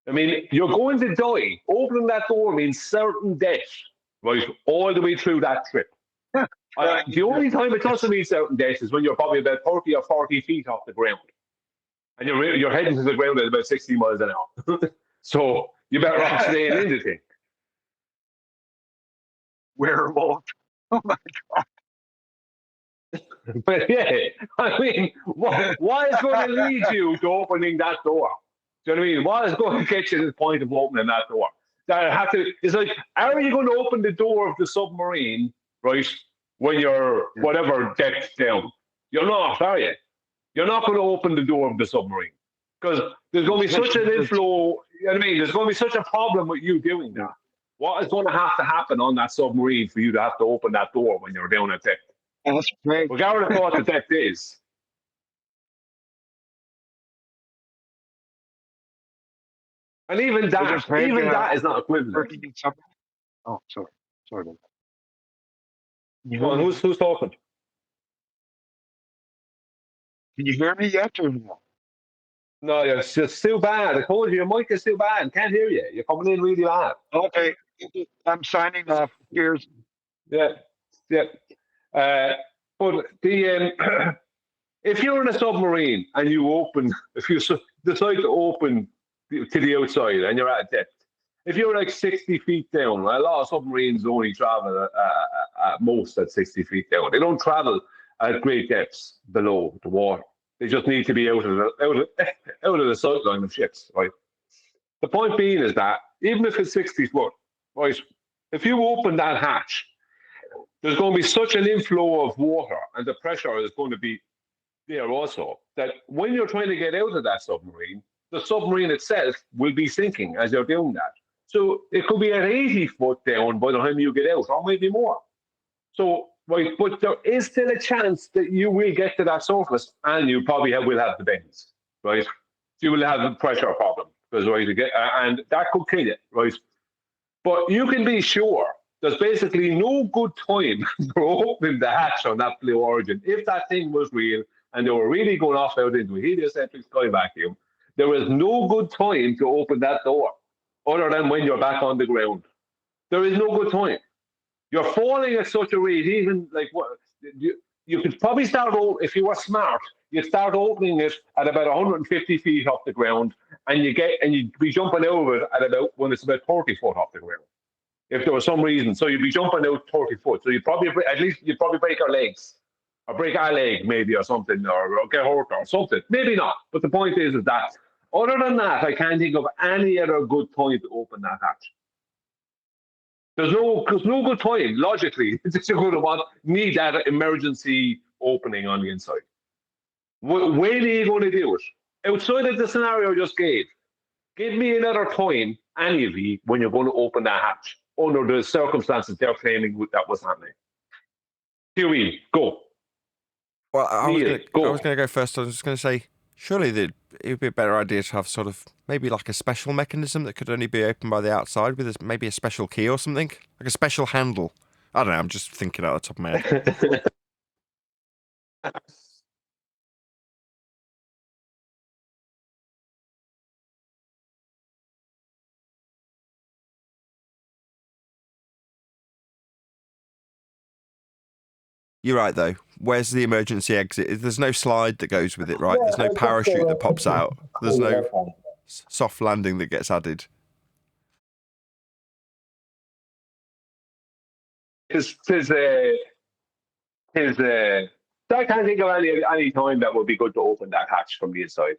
I mean, you're going to die. Opening that door means certain death, right? All the way through that trip. The only time it doesn't mean certain death is when you're probably about 30 or 40 feet off the ground. And you're heading to the ground at about 60 miles an hour. So you better off staying in the thing. Werewolf. Oh my God. But yeah, I mean, what is going to lead you to opening that door? Do you know what I mean? What is going to get you to the point of opening that door? It's like, are you going to open the door of the submarine, right, when you're whatever depth down? You're not, are you? You're not going to open the door of the submarine because there's going to be such an inflow. You know what I mean? There's going to be such a problem with you doing that. What is going to happen on that submarine for you to have to open that door when you're down at depth? That's great. Regardless of what the depth is. And even that is not equivalent. Oh, sorry. Sorry about that. Go on, who's talking? Can you hear me yet or no? No, it's just still bad. I told you, your mic is still bad. Can't hear you. You're coming in really bad. Okay. I'm signing off. Cheers. Yeah. But if you're in a submarine and if you decide to open to the outside and you're at depth, if you're like 60 feet down, a lot of submarines only travel at most at 60 feet down. They don't travel at great depths below the water. They just need to be out of the sight line of ships, right? The point being is that even if it's 60 foot, right, if you open that hatch, there's going to be such an inflow of water and the pressure is going to be there also that when you're trying to get out of that submarine, the submarine itself will be sinking as you're doing that. So it could be at 80 foot down by the time you get out, or maybe more. So, right, but there is still a chance that you will get to that surface and you probably will have the bends, right? You will have a pressure problem because and that could kill you, right? But you can be sure there's basically no good time for opening the hatch on that Blue Origin. If that thing was real and they were really going off out into a heliocentric sky vacuum, there is no good time to open that door other than when you're back on the ground. There is no good time. You're falling at such a rate, even like what you could probably start, if you were smart, you'd start opening it at about 150 feet off the ground, and you'd be jumping over it at about when it's about 30 foot off the ground. If there was some reason, so you'd be jumping out 30 foot. So you'd probably break our legs, or break our leg maybe, or something, or get hurt or something. Maybe not. But the point is that other than that, I can't think of any other good time to open that hatch. There's no good time, logically. It's going to need that emergency opening on the inside. When are you going to do it? Outside of the scenario I just gave, give me another time, any of you, when you're going to open that hatch under the circumstances they're claiming that was happening. Huey, go. Well, I was going to go first. I was just going to say, surely it would be a better idea to have sort of maybe like a special mechanism that could only be opened by the outside with maybe a special key or something, like a special handle. I don't know. I'm just thinking out the top of my head. You're right, though. Where's the emergency exit? There's no slide that goes with it, right? There's no parachute that pops out. There's no soft landing that gets added. I can't think of any time that would be good to open that hatch from the inside.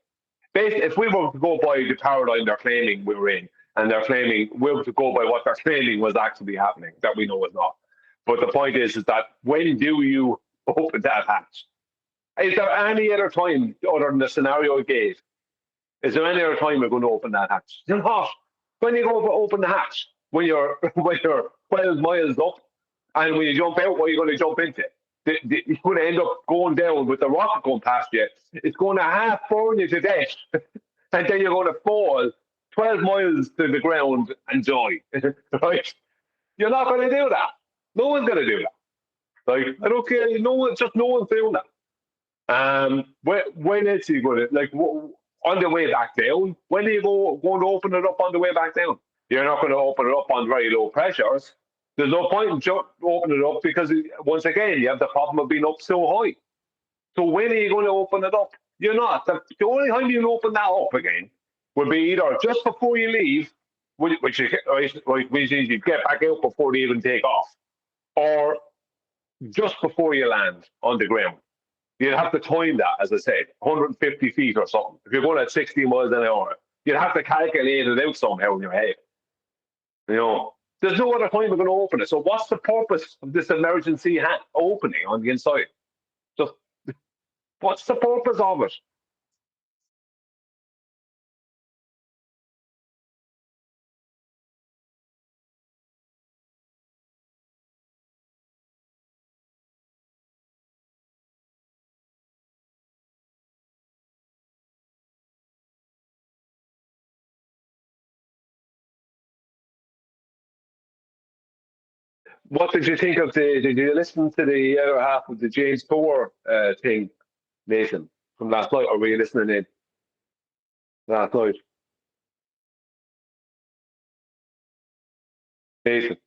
If we were to go by the paradigm they're claiming we were in, and they're claiming we were to go by what they're claiming was actually happening, that we know is not. But the point is that when do you open that hatch? Is there any other time other than the scenario I gave? Is there any other time we're going to open that hatch? You're not. When you go to open the hatch, when you're 12 miles up, and when you jump out, what are you going to jump into? You're going to end up going down with the rocket going past you. It's going to half burn you to death. And then you're going to fall 12 miles to the ground and die. Right? You're not going to do that. No one's going to do that. Like, I don't care. No one's doing that. When is he going to, like, on the way back down? When are you going to open it up on the way back down? You're not going to open it up on very low pressures. There's no point in opening it up because, once again, you have the problem of being up so high. So when are you going to open it up? You're not. The only time you can open that up again would be either just before you leave, which means you get back out before they even take off, or just before you land on the ground. You'd have to time that, as I said, 150 feet or something. If you're going at 60 miles an hour, you'd have to calculate it out somehow in your head. You know, there's no other time we're going to open it. So what's the purpose of this emergency opening on the inside? Just what's the purpose of it? What did you think of did you listen to the other half of the James Tour thing, Nathan, from last night, or were you listening in last night? Nathan.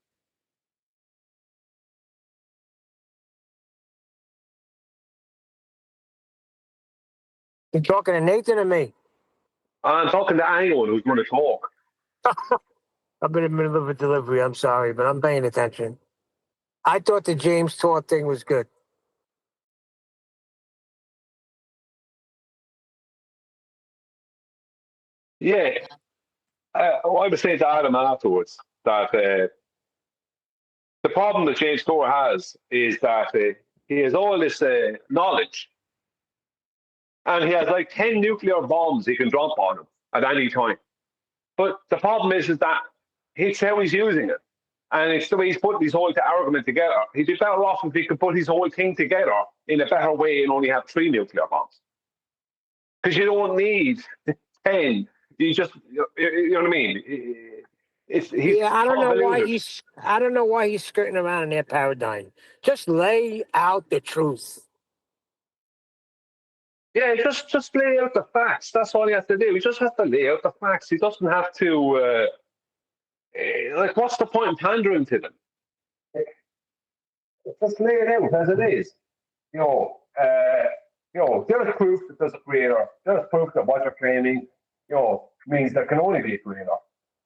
You talking to Nathan or me? I'm talking to anyone who's going to talk. I've been in the middle of a delivery. I'm sorry, but I'm paying attention. I thought the James Tour thing was good. Yeah. I was saying to Adam afterwards that the problem that James Tour has is that he has all this knowledge, and he has like 10 nuclear bombs he can drop on him at any time. But the problem is that it's how he's using it. And it's the way he's putting his whole argument together. He'd be better off if he could put his whole thing together in a better way and only have 3 nuclear bombs. Because you don't need 10. You just, you know what I mean? I don't know why he's skirting around in that paradigm. Just lay out the truth. Yeah, just lay out the facts. That's all he has to do. He just has to lay out the facts. He doesn't have to, what's the point in pandering to them? Just lay it out as it is. There's proof that there's a creator. There's proof that what you're claiming, means there can only be a creator.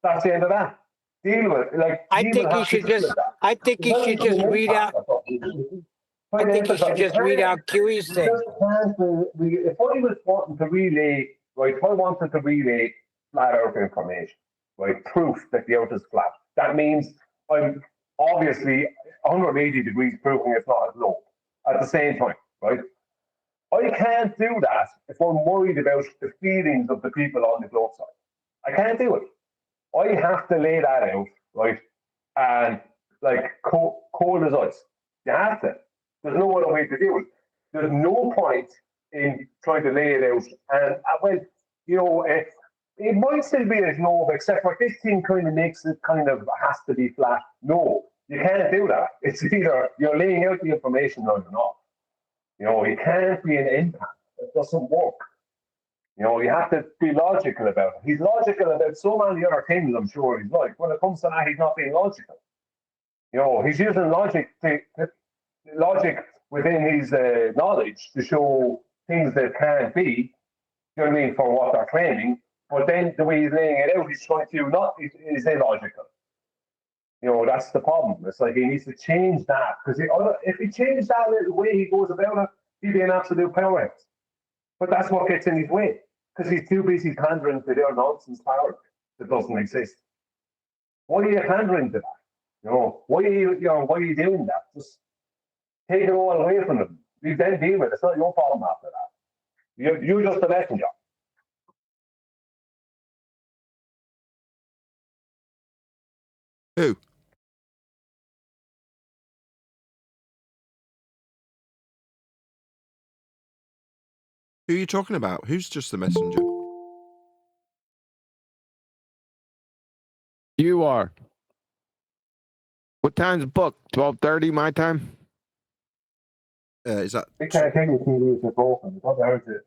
That's the end of that. Deal with it. I think he should just read out. I think he should just read out QE's thing. If I was wanting to relay, right, if I wanted to relay flat earth information, right, proof that the earth is flat, that means I'm obviously 180 degrees proving it's not a globe at the same time, right? I can't do that if I'm worried about the feelings of the people on the globe side. I can't do it. I have to lay that out, right? And cold as ice. You have to. There's no other way to do it. There's no point in trying to lay it out. And it might still be a globe, except for this thing kind of makes it kind of has to be flat. No, you can't do that. It's either you're laying out the information or you're not. It can't be an impact. It doesn't work. You have to be logical about it. He's logical about so many other things, I'm sure he's like. When it comes to that, he's not being logical. He's using logic within his knowledge to show things that can't be, you know what I mean, for what they're claiming. But then the way he's laying it out, he's trying to is illogical. That's the problem. It's like he needs to change that, because if he changed that little way he goes about it, he'd be an absolute powerhouse. But that's what gets in his way, because he's too busy pandering to their nonsense power that doesn't exist. Why are you pandering to that? Why are you doing that? Just take it all away from them. You then deal with it. It's not your problem after that. You're just a messenger. Who? Who are you talking about? Who's just the messenger? You are. What time's the book? 12:30 my time? Is that? It can't take you to go from. It's not hard to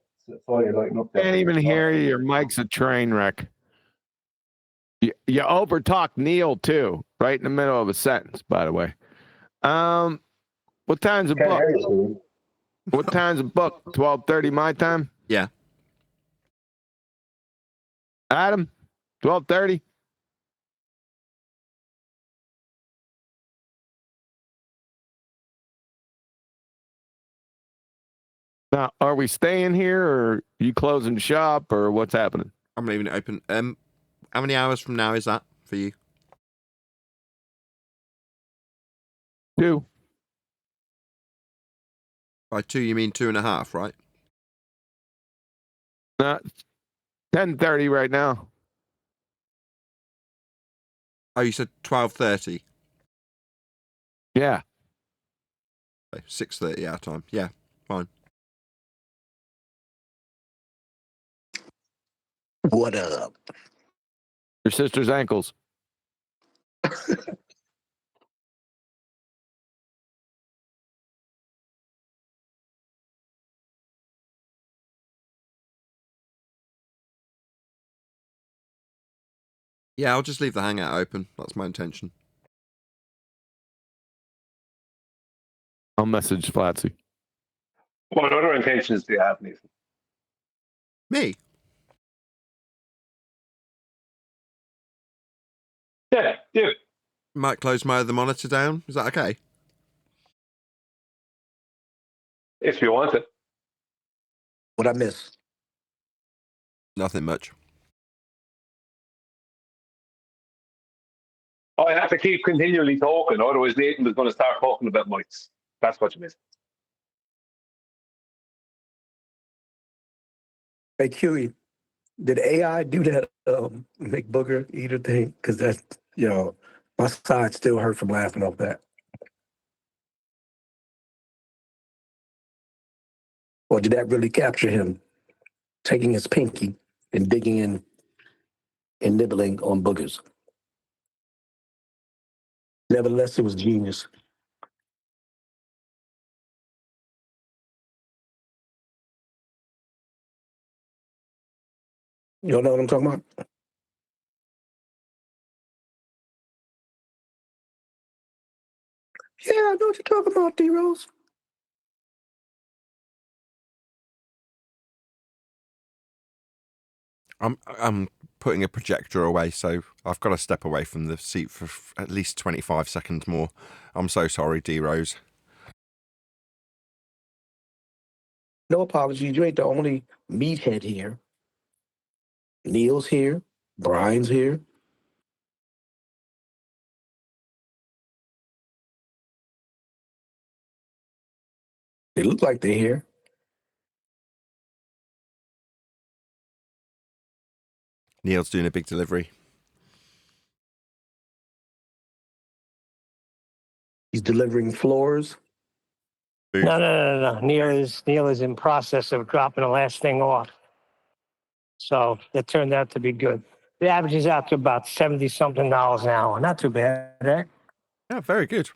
sorry, lighting up. Can't even hear you. Your mic's a train wreck. You overtalk Neil too. right in the middle of a sentence, by the way. What time's a book? What time's a book? 12:30 my time? Yeah. Adam, 12:30? Now, are we staying here, or you closing shop, or what's happening? I'm leaving it open. How many hours from now is that for you? 2. By 2, you mean 2.5, right? 10:30 right now. Oh, you said 12:30. Yeah. 6:30 our time. Yeah, fine. What up? Your sister's ankles. Yeah, I'll just leave the hangout open. That's my intention. I'll message Flatsy. What other intentions do you have, Nathan? Me? Yeah, do. Might close my other monitor down. Is that okay? If you want it. What I miss? Nothing much. I have to keep continually talking, otherwise Nathan is going to start talking about mics. That's what you miss. Hey, Huey, did AI do that McBooger eater thing? Because that's, my side still hurt from laughing off that. Or did that really capture him taking his pinky and digging in and nibbling on boogers? Nevertheless, it was genius. You don't know what I'm talking about? Yeah, I know what you're talking about, D-Rose. I'm putting a projector away, so I've got to step away from the seat for at least 25 seconds more. I'm so sorry, D-Rose. No apologies. You ain't the only meathead here. Neil's here. Brian's here. They look like they're here. Neil's doing a big delivery. He's delivering floors. No. Neil is in process of dropping the last thing off. So it turned out to be good. The average is out to about $70-something an hour. Not too bad, eh? Yeah, very good.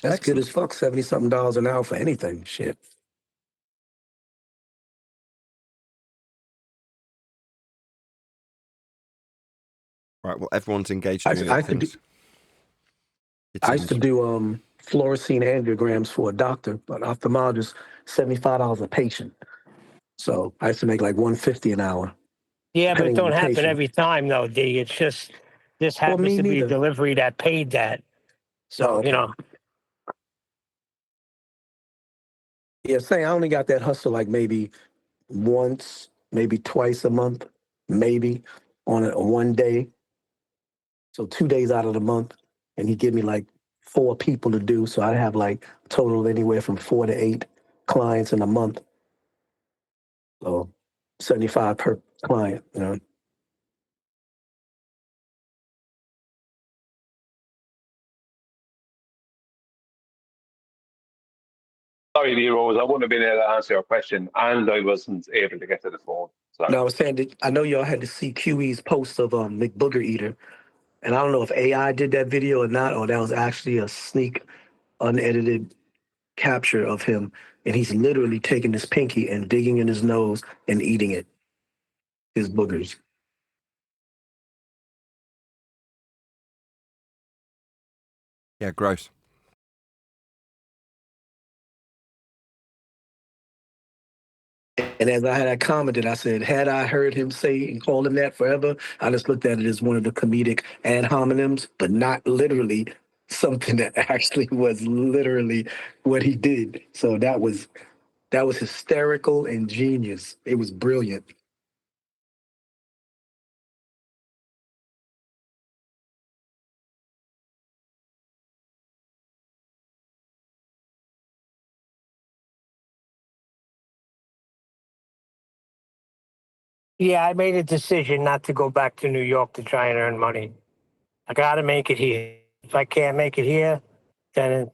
That's Excellent. good as fuck, $70-something an hour for anything. Shit. Right, well, everyone's engaged doing I other things. used to do fluorescein angiograms for a doctor, an ophthalmologist, $75 a patient. So I used to make like $150 an hour. Yeah, but it depending on don't the happen patient. every time, though, D. It's just this Well, happens me to be a neither. delivery that paid that. So, Oh, okay. Yeah, say I only got that hustle like maybe once, maybe twice a month, maybe on a one day. So 2 days out of the month, and he give me like 4 people to do. So I'd have like a total of anywhere from 4 to 8 clients in a month. So 75 per client, Sorry, D-Rose, I wouldn't have been able to answer your question, and I wasn't able to get to the phone. Sorry. No, I was saying that I know y'all had to see QE's post of McBooger Eater, and I don't know if AI did that video or not, or that was actually a sneak, unedited capture of him, and he's literally taking his pinky and digging in his nose and eating it. his boogers. Yeah, gross. And as I had commented, I said, had I heard him say and call him that forever, I just looked at it as one of the comedic ad hominems, but not literally something that actually was literally what he did. So that was hysterical and genius. It was brilliant. Yeah, I made a decision not to go back to New York to try and earn money. I got to make it here. If I can't make it here, then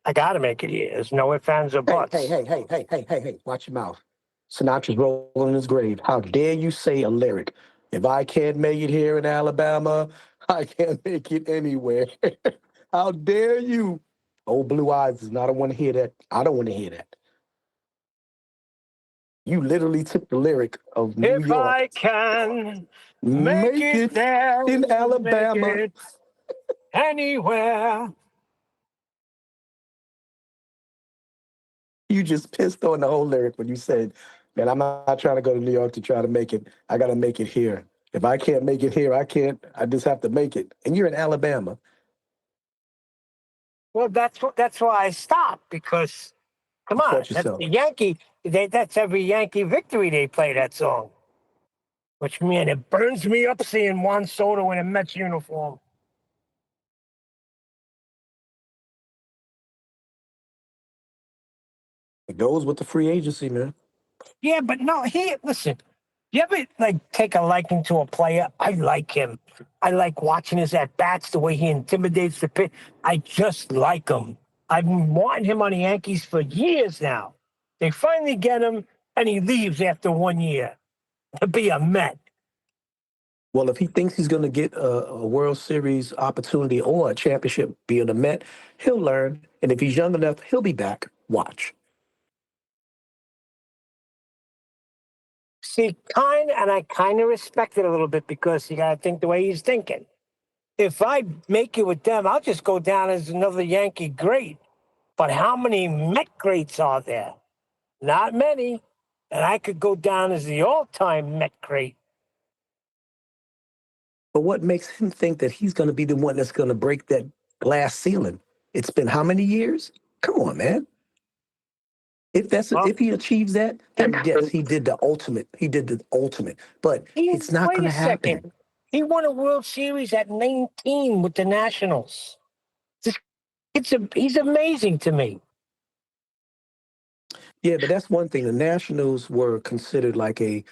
I got to make it here. There's no ifs, ands, or buts. Hey, watch your mouth. Sinatra's rolling in his grave. How dare you say a lyric? If I can't make it here in Alabama, I can't make it anywhere. How dare you? Old Blue Eyes I don't want to hear that. I don't want to hear that. You literally took the lyric of New If York. I can Make make it it there in Alabama. make it anywhere. You just pissed on the whole lyric when you said, man, I'm not trying to go to New York to try to make it. I got to make it here. If I can't make it here, I can't. I just have to make it. And you're in Alabama. Well, that's why I stopped, because come You on, fought that's yourself. the Yankee. That's every Yankee victory they play that song. Which, man, it burns me up seeing Juan Soto in a Mets uniform. It goes with the free agency, man. Yeah, but no, listen. You ever take a liking to a player? I like him. I like watching his at bats, the way he intimidates the pitch. I just like him. I've been wanting him on the Yankees for years now. They finally get him, and he leaves after 1 year to be a Met. Well, if he thinks he's going to get a World Series opportunity or a championship being a Met, he'll learn. And if he's young enough, he'll be back. Watch. See, I kind of respect it a little bit, because you got to think the way he's thinking. If I make it with them, I'll just go down as another Yankee great. But how many Met greats are there? Not many. And I could go down as the all-time Met great. But what makes him think that he's going to be the one that's going to break that glass ceiling? It's been how many years? Come on, man. If he achieves that, then yes, he did the ultimate. He did the ultimate. But it's not going to happen. Second. He won a World Series at 19 with the Nationals. He's amazing to me. Yeah, but that's one thing. The Nationals were considered like a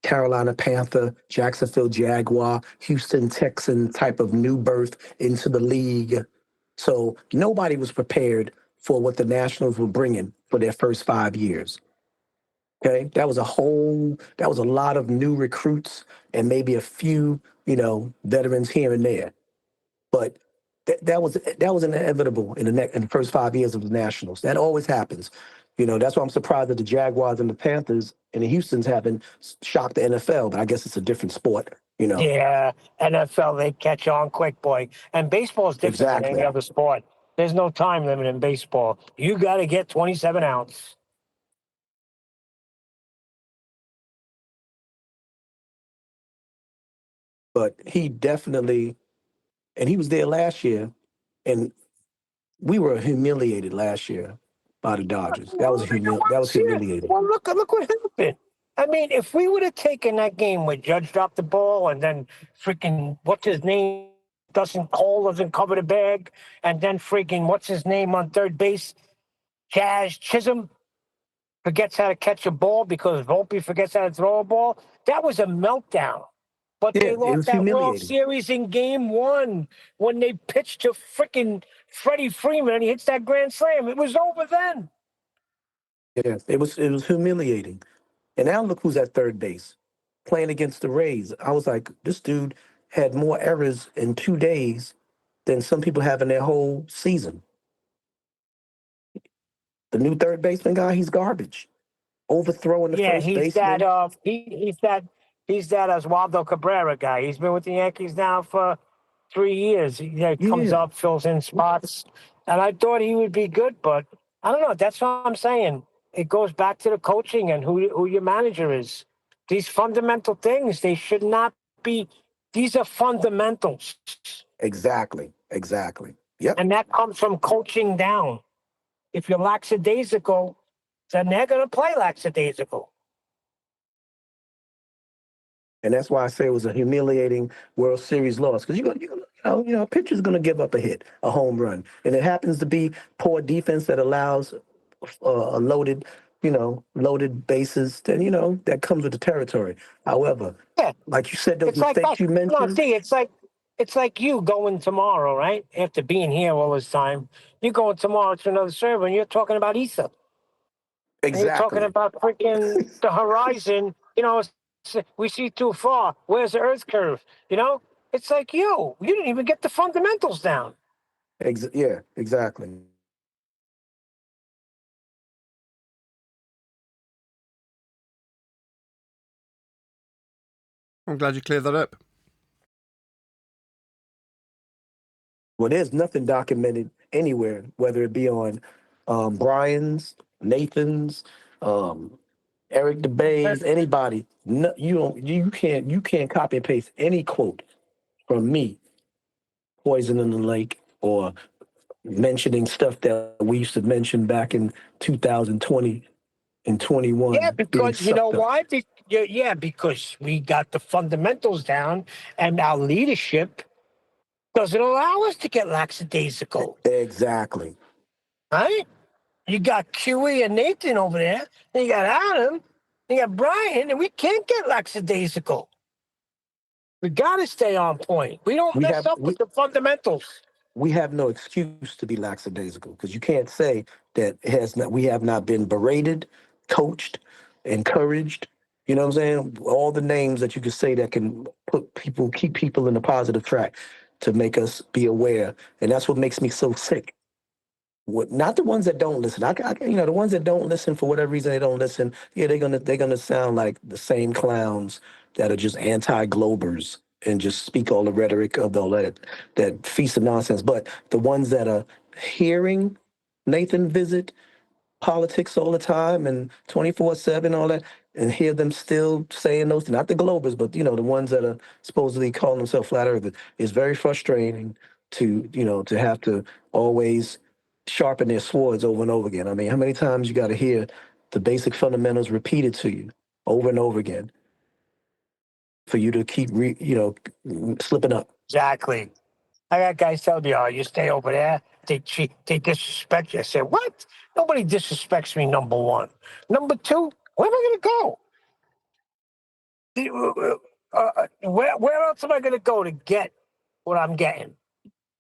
Carolina Panther, Jacksonville Jaguar, Houston Texan type of new birth into the league. So nobody was prepared for what the Nationals were bringing for their first 5 years. Okay, that was a lot of new recruits and maybe a few, veterans here and there. But that was inevitable in the first 5 years of the Nationals. That always happens. That's why I'm surprised that the Jaguars and the Panthers and the Houston's haven't shocked the NFL. But I guess it's a different sport. Yeah, NFL, they catch on quick, boy. And baseball is different than any other sport. There's no time limit in baseball. You got to get 27 outs. But he definitely, and he was there last year, and we were humiliated last year by the Dodgers. That was humiliating. Well, look what happened. I mean, if we would have taken that game where Judge dropped the ball, and then freaking what's his name Cole doesn't cover the bag, and then freaking what's his name on third base, Jazz Chisholm forgets how to catch a ball because Volpe forgets how to throw a ball. That was a meltdown. But they lost that World Series in Game 1 when they pitched to freaking Freddie Freeman and he hits that grand slam. It was over then. Yeah, it was humiliating. And now look who's at third base playing against the Rays. I was like, this dude had more errors in 2 days than some people have in their whole season. The new third baseman guy, he's garbage. Overthrowing the first baseman. He's that He's that Oswaldo Cabrera guy. He's been with the Yankees now for 3 years. He comes up, fills in spots. And I thought he would be good, but I don't know. That's what I'm saying. It goes back to the coaching and who your manager is. These fundamental things, they should not be. These are fundamentals. Exactly. Yep. And that comes from coaching down. If you're lackadaisical, then they're going to play lackadaisical. And that's why I say it was a humiliating World Series loss, because a pitcher's going to give up a hit, a home run, and it happens to be poor defense that allows a loaded bases. Then that comes with the territory. However, like you said, those mistakes you mentioned. No, see, it's like you going tomorrow, right? After being here all this time, you're going tomorrow to another server, and you're talking about Ether. Exactly. And you're talking about freaking the horizon. We see too far. Where's the Earth curve? It's like you didn't even get the fundamentals down. Yeah, exactly. I'm glad you cleared that up. Well, there's nothing documented anywhere, whether it be on Brian's, Nathan's, Eric DeBay's, anybody. No, you can't copy and paste any quote from me poisoning the lake or mentioning stuff that we used to mention back in 2020 and 21. Yeah, because you know why? Because we got the fundamentals down, and our leadership doesn't allow us to get lackadaisical. Exactly. Right? You got QE and Nathan over there, and you got Adam, and you got Brian, and we can't get lackadaisical. We got to stay on point. We don't mess up with the fundamentals. We have no excuse to be lackadaisical, because you can't say that we have not been berated, coached, encouraged. You know what I'm saying? All the names that you could say that can keep people in a positive track to make us be aware. And that's what makes me so sick. Not the ones that don't listen. The ones that don't listen, for whatever reason they don't listen. Yeah, they're gonna sound like the same clowns that are just anti-globers and just speak all the rhetoric of all that feast of nonsense. But the ones that are hearing Nathan visit politics all the time and 24/7, all that, and hear them still saying those, not the globers, but the ones that are supposedly calling themselves flat earthers, is very frustrating to have to always sharpen their swords over and over again. I mean, how many times you got to hear the basic fundamentals repeated to you over and over again for you to keep slipping up? Exactly. I got guys telling me, "Oh, you stay over there. They disrespect you." I said, "What? Nobody disrespects me. Number one. Number two, where am I going to go? Where else am I going to go to get what I'm getting?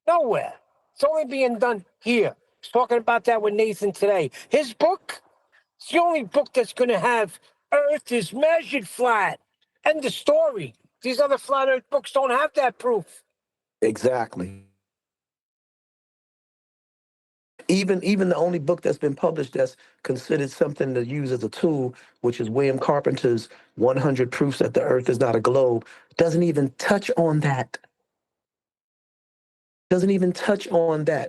Nowhere. It's only being done here." I was talking about that with Nathan today. His book, it's the only book that's going to have Earth is measured flat. End of story. These other flat Earth books don't have that proof. Exactly. Even the only book that's been published that's considered something to use as a tool, which is William Carpenter's 100 Proofs That the Earth Is Not a Globe, doesn't even touch on that.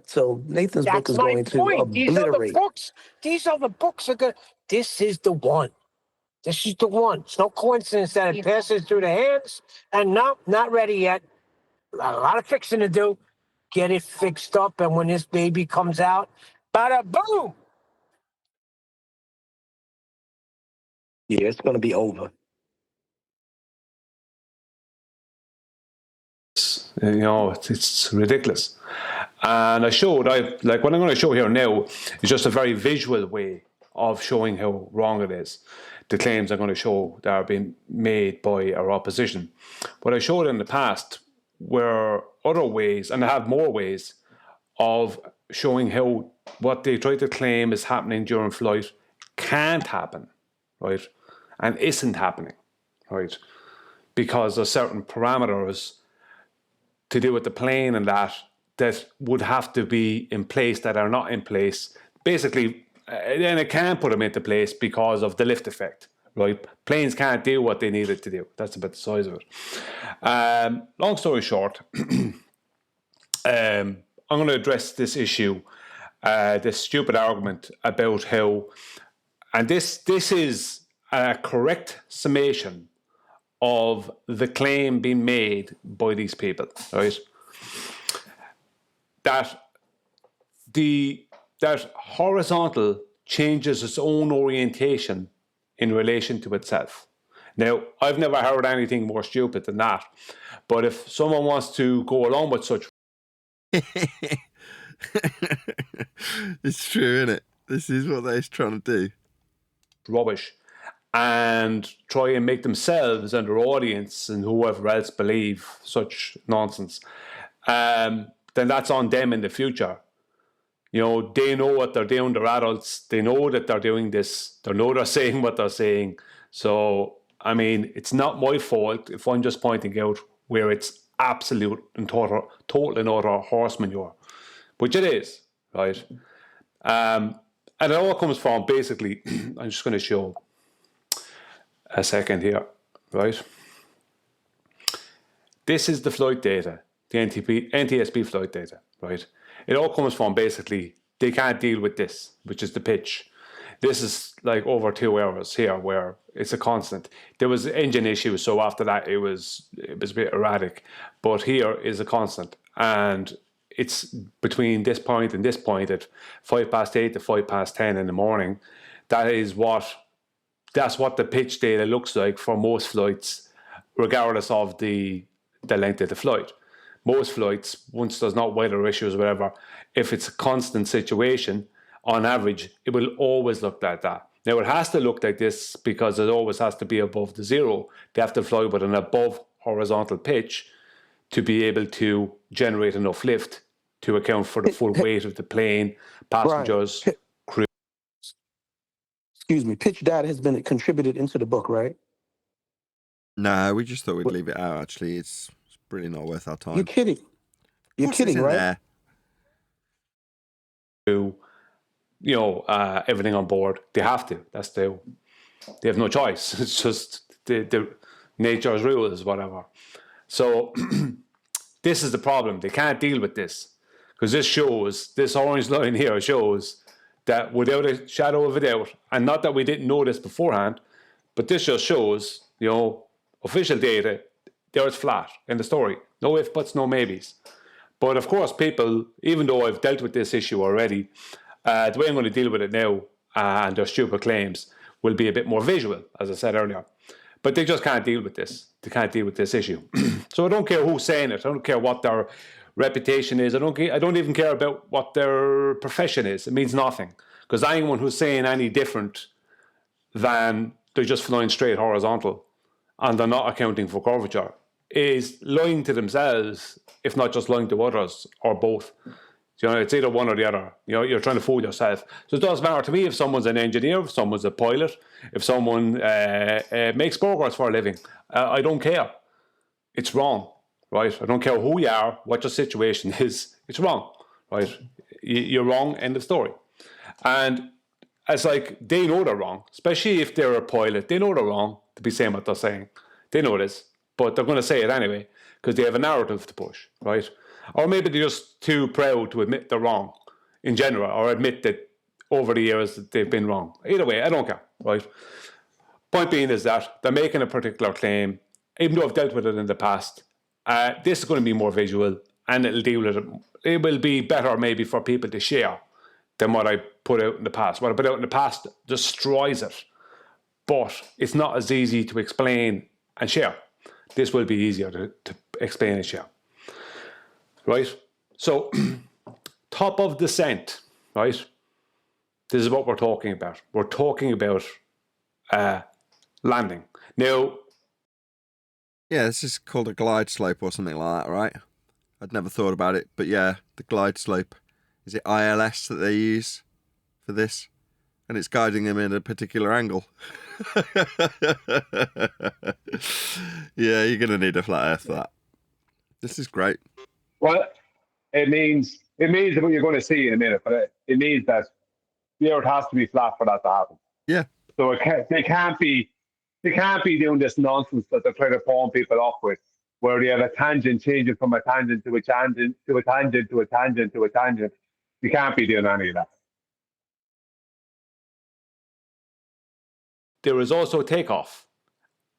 So Nathan's book is going to obliterate. These other books are good. This is the one. It's no coincidence that it passes through the hands. And no, not ready yet. A lot of fixing to do. Get it fixed up, and when this baby comes out, bada boom. Yeah, it's going to be over. It's ridiculous. And what I'm going to show here now is just a very visual way of showing how wrong it is. The claims I'm going to show that are being made by our opposition. What I showed in the past were other ways, and I have more ways, of showing how what they try to claim is happening during flight can't happen, right? And isn't happening, right? Because of certain parameters to do with the plane and that would have to be in place that are not in place. Basically, then it can't put them into place because of the lift effect right? Planes can't do what they needed to do. That's about the size of it. Long story short, I'm going to address this issue, this stupid argument about how, and this is a correct summation of the claim being made by these people, right? That horizontal changes its own orientation in relation to itself. Now, I've never heard anything more stupid than that. But if someone wants to go along with such... It's true, isn't it? This is what they're trying to do. Rubbish. And try and make themselves and their audience and whoever else believe such nonsense, then that's on them in the future. You know, they know what they're doing. They're adults. They know that they're doing this. They know they're saying what they're saying. So, I mean, it's not my fault if I'm just pointing out where it's absolute and total and utter horse manure, which it is, right? And it all comes from, basically, I'm just going to show a second here, right? This is the flight data, the NTSB flight data, right? It all comes from, basically, they can't deal with this, which is the pitch. This is like over 2 hours here where it's a constant. There was engine issues, so after that it was a bit erratic. But here is a constant. And it's between this point and this point at 8:05 to 10:05 in the morning. That's what the pitch data looks like for most flights, regardless of the length of the flight. Most flights, once there's not weather issues or whatever, if it's a constant situation, on average, it will always look like that. Now, it has to look like this because it always has to be above the zero. They have to fly with an above horizontal pitch to be able to generate enough lift to account for the full weight of the plane, passengers, crew. Excuse me, pitch data has been contributed into the book, right? No, we just thought we'd leave it out, actually. It's really not worth our time. You're kidding. You're kidding, right? There. You know, everything on board. They have to. They have no choice. It's just the nature's rules, whatever. So this is the problem. They can't deal with this because this orange line here shows that without a shadow of a doubt, and not that we didn't know this beforehand, but this just shows, you know, official data, there it's flat in the story. No ifs, buts, no maybes. But of course, people, even though I've dealt with this issue already, the way I'm going to deal with it now and their stupid claims will be a bit more visual, as I said earlier. But they just can't deal with this. They can't deal with this issue. So I don't care who's saying it. I don't care what their reputation is. I don't even care about what their profession is. It means nothing. Because anyone who's saying any different than they're just flying straight horizontal and they're not accounting for curvature is lying to themselves, if not just lying to others, or both. You know, it's either one or the other. You know, you're trying to fool yourself. So it doesn't matter to me if someone's an engineer, if someone's a pilot, if someone makes burgers for a living. I don't care. It's wrong, right? I don't care who you are, what your situation is. It's wrong, right? You're wrong, end of story. And it's like, they know they're wrong, especially if they're a pilot. They know they're wrong to be saying what they're saying. They know this, but they're going to say it anyway because they have a narrative to push, right? Or maybe they're just too proud to admit they're wrong in general, or admit that over the years that they've been wrong. Either way, I don't care, right? Point being is that they're making a particular claim, even though I've dealt with it in the past. This is going to be more visual, and it'll deal with it. It will be better maybe for people to share than what I put out in the past. What I put out in the past destroys it, but it's not as easy to explain and share. This will be easier to explain and share. Right? So, top of descent, right? This is what we're talking about. We're talking about landing. Now... Yeah, this is called a glide slope or something like that, right? I'd never thought about it, but yeah, the glide slope. Is it ILS that they use for this? And it's guiding them in a particular angle. Yeah, you're going to need a flat earth for that. This is great. Well, it means what you're going to see in a minute, but it means that the earth has to be flat for that to happen. Yeah. So they can't be You can't be doing this nonsense that they're trying to phone people off with, where you have a tangent changing from a tangent to a tangent to a tangent to a tangent to a tangent. You can't be doing any of that. There is also takeoff.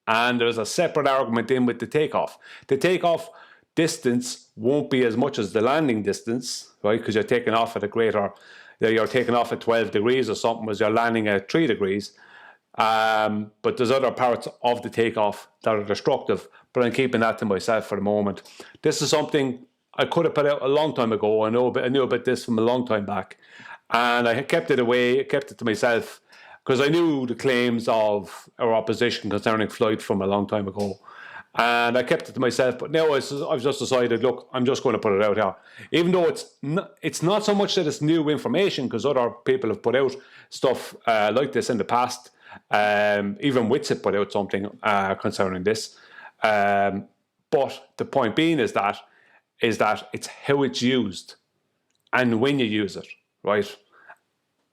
And there's a separate argument in with the takeoff. The takeoff distance won't be as much as the landing distance, right? Because you're taking off at a greater, you're taking off at 12 degrees or something, as you're landing at 3 degrees. But there's other parts of the takeoff that are destructive, but I'm keeping that to myself for the moment. This is something I could have put out a long time ago. I knew about this from a long time back, and I kept it away, kept it to myself, because I knew the claims of our opposition concerning flight from a long time ago. And I kept it to myself, but now I've just decided, look, I'm just going to put it out here. Even though it's not so much that it's new information, because other people have put out stuff like this in the past. Even Witsit put out something concerning this. But the point being is that it's how it's used and when you use it, right?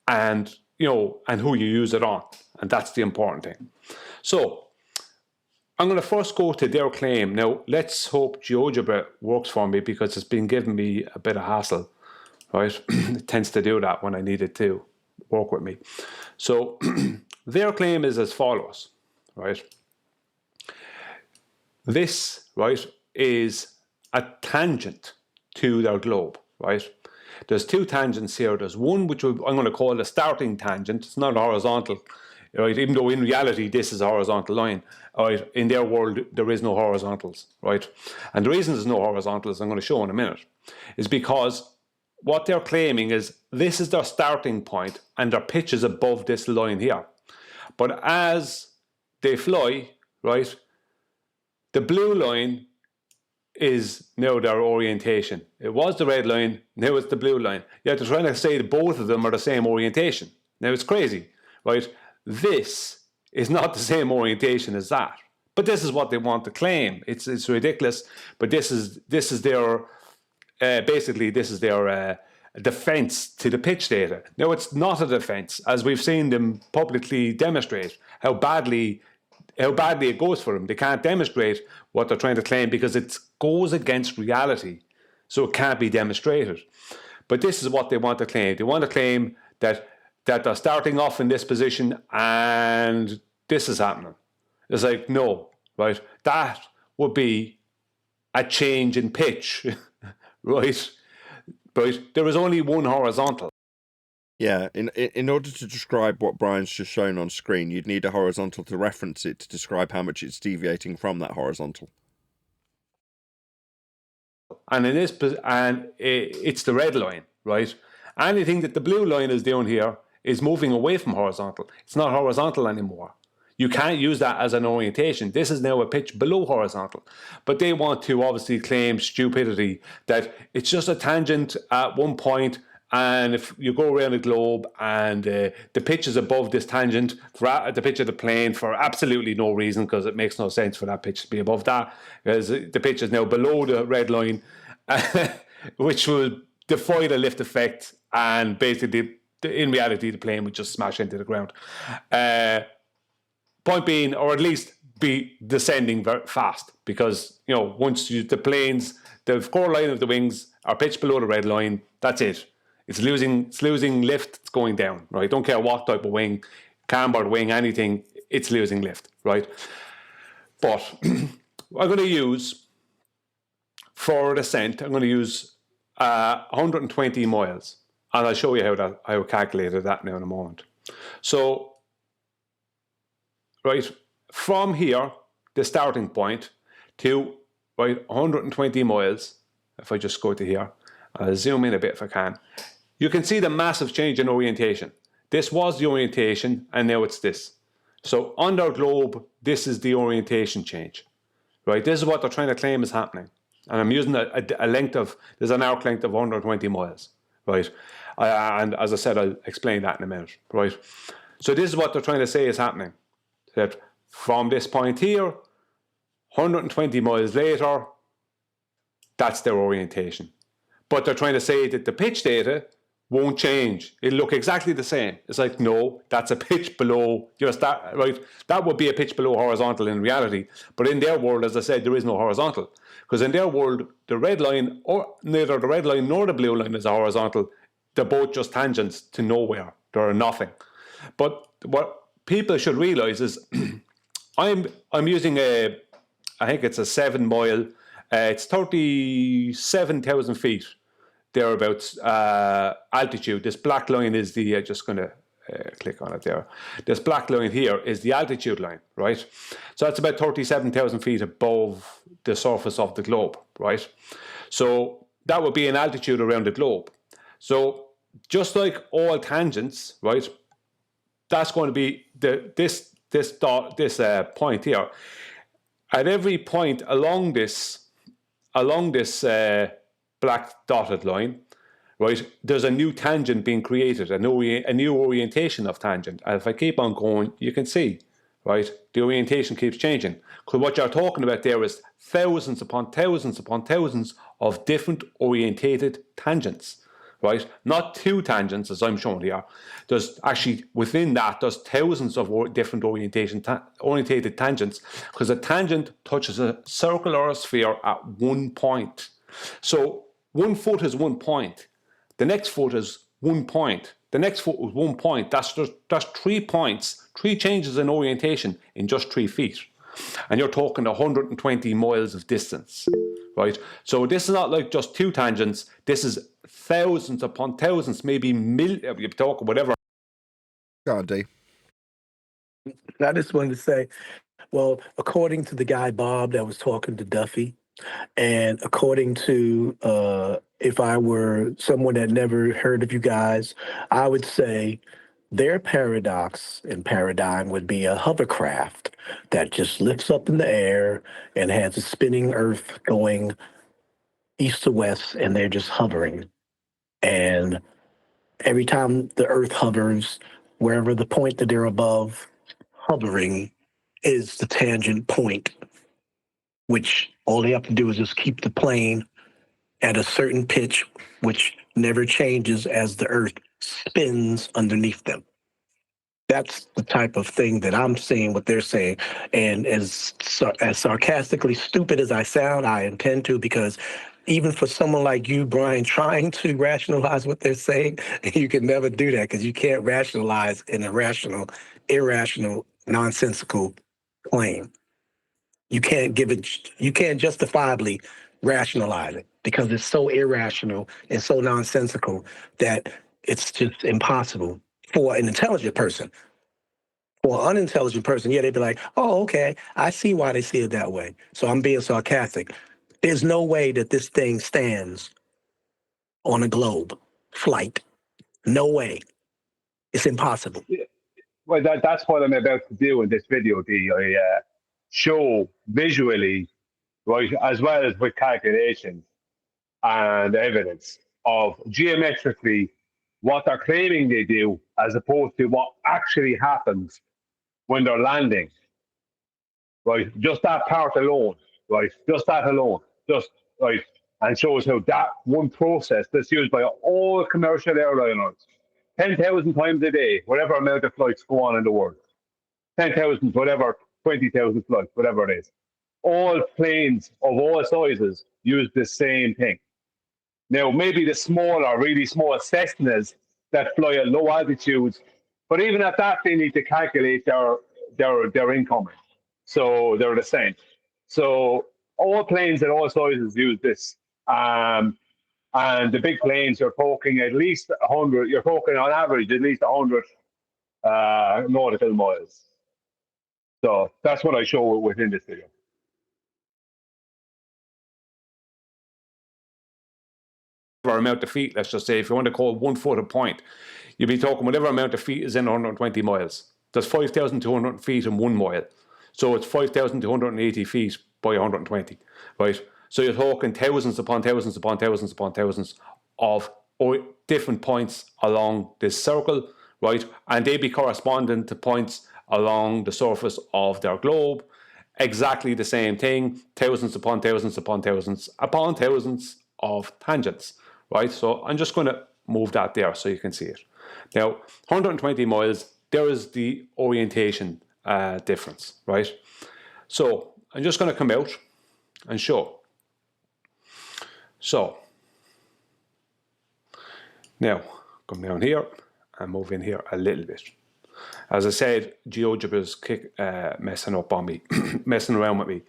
And and who you use it on. And that's the important thing. So I'm going to first go to their claim. Now, let's hope GeoGebra works for me, because it's been giving me a bit of hassle, right? It tends to do that when I need it to work with me. So their claim is as follows, right? This, right, is a tangent to their globe, right? There's two tangents here. There's one which I'm going to call a starting tangent. It's not horizontal, right? Even though in reality this is a horizontal line, right? In their world there is no horizontals, right? And the reason there's no horizontals, I'm going to show in a minute, is because what they're claiming is this is their starting point and their pitch is above this line here. But as they fly, right, the blue line is now their orientation. It was the red line, now it's the blue line. Yet they're trying to say that both of them are the same orientation. Now it's crazy, right? This is not the same orientation as that. But this is what they want to claim. It's ridiculous, but this is their basically this is their defense to the pitch data. Now it's not a defense, as we've seen them publicly demonstrate how badly it goes for them. They can't demonstrate what they're trying to claim because it goes against reality, so it can't be demonstrated. But this is what they want to claim. They want to claim that they're starting off in this position and this is happening. It's like, no, right? That would be a change in pitch, right? Right? There is only one horizontal. Yeah, in order to describe what Brian's just shown on screen, you'd need a horizontal to reference it to describe how much it's deviating from that horizontal. And in this, it's the red line, right? Anything that the blue line is doing here is moving away from horizontal. It's not horizontal anymore. You can't use that as an orientation. This is now a pitch below horizontal. But they want to obviously claim stupidity, that it's just a tangent at one point, and if you go around the globe and the pitch is above this tangent, for the pitch of the plane, for absolutely no reason, because it makes no sense for that pitch to be above that, because the pitch is now below the red line, which will defy the lift effect, and basically, in reality, the plane would just smash into the ground. Point being, or at least be descending very fast, because once the core line of the wings are pitched below the red line, that's it. It's losing lift. It's going down, right? Don't care what type of wing, cambered wing, anything. It's losing lift, right? But I'm going to use for descent. I'm going to use 120 miles, and I'll show you how I calculated that now in a moment. So, right, from here, the starting point to 120 miles. If I just go to here, I'll zoom in a bit if I can. You can see the massive change in orientation. This was the orientation, and now it's this. So on our globe, this is the orientation change, right? This is what they're trying to claim is happening. And I'm using there's an arc length of 120 miles, right? And as I said, I'll explain that in a minute, right? So this is what they're trying to say is happening. That from this point here, 120 miles later, that's their orientation. But they're trying to say that the pitch data won't change. It'll look exactly the same. It's like, no, that's a pitch below, right? That would be a pitch below horizontal in reality. But in their world, as I said, there is no horizontal. Because in their world, the red line, or neither the red line nor the blue line is a horizontal. They're both just tangents to nowhere. They're nothing. But what people should realize is I'm using I think it's a 7 mile, it's 37,000 feet thereabouts altitude. This black line is the, just going to click on it there. This black line here is the altitude line, right? So that's about 37,000 feet above the surface of the globe, right? So that would be an altitude around the globe. So just like all tangents, right, that's going to be this point here. At every point along this black dotted line, right, there's a new tangent being created, a new orientation of tangent. And if I keep on going, you can see, right, the orientation keeps changing. Because what you're talking about there is thousands upon thousands upon thousands of different orientated tangents, right? Not two tangents, as I'm showing here. There's actually, within that, there's thousands of different orientated tangents, because a tangent touches a circle or a sphere at one point. So 1 foot is 1 point. The next foot is 1 point. The next foot is 1 point. That's 3 points, 3 changes in orientation in just 3 feet. And you're talking 120 miles of distance, right? So this is not like just 2 tangents. This is thousands upon thousands, maybe millions, you talk whatever. Go on, D. I just wanted to say, well, according to the guy Bob that was talking to Duffy, and according to if I were someone that never heard of you guys, I would say their paradox and paradigm would be a hovercraft that just lifts up in the air and has a spinning Earth going east to west, and they're just hovering. And every time the Earth hovers, wherever the point that they're above hovering is the tangent point, which all they have to do is just keep the plane at a certain pitch, which never changes as the Earth spins underneath them. That's the type of thing that I'm seeing what they're saying. And as sarcastically stupid as I sound, I intend to, because even for someone like you, Brian, trying to rationalize what they're saying, you can never do that, because you can't rationalize an irrational, nonsensical claim. You can't justifiably rationalize it, because it's so irrational and so nonsensical that it's just impossible for an intelligent person. For an unintelligent person, yeah, they'd be like, oh, okay, I see why they see it that way. So I'm being sarcastic. There's no way that this thing stands on a globe flight. No way. It's impossible. Well, that's what I'm about to do in this video. I show visually, right, as well as with calculations and evidence of geometrically what they're claiming they do, as opposed to what actually happens when they're landing. Right, just that part alone, right, just that alone, just right, and shows how that one process that's used by all commercial airliners 10,000 times a day, whatever amount of flights go on in the world, 10,000, whatever, 20,000 flights, whatever it is. All planes of all sizes use the same thing. Now, maybe the smaller, really small Cessnas that fly at low altitudes, but even at that, they need to calculate their incoming. So they're the same. So all planes at all sizes use this. And the big planes, you're talking at least 100, you're talking on average at least 100 nautical miles. So that's what I show within this video. Amount of feet, let's just say, if you want to call 1 foot a point, you'd be talking whatever amount of feet is in 120 miles. There's 5,200 feet in 1 mile. So it's 5,280 feet by 120, right? So you're talking thousands upon thousands upon thousands upon thousands of different points along this circle, right? And they be corresponding to points along the surface of their globe. Exactly the same thing, thousands upon thousands upon thousands upon thousands of tangents, right? So I'm just going to move that there so you can see it. Now, 120 miles, there is the orientation difference, right? So I'm just going to come out and show. So now come down here and move in here a little bit. As I said, GeoGebra's messing up on me, messing around with me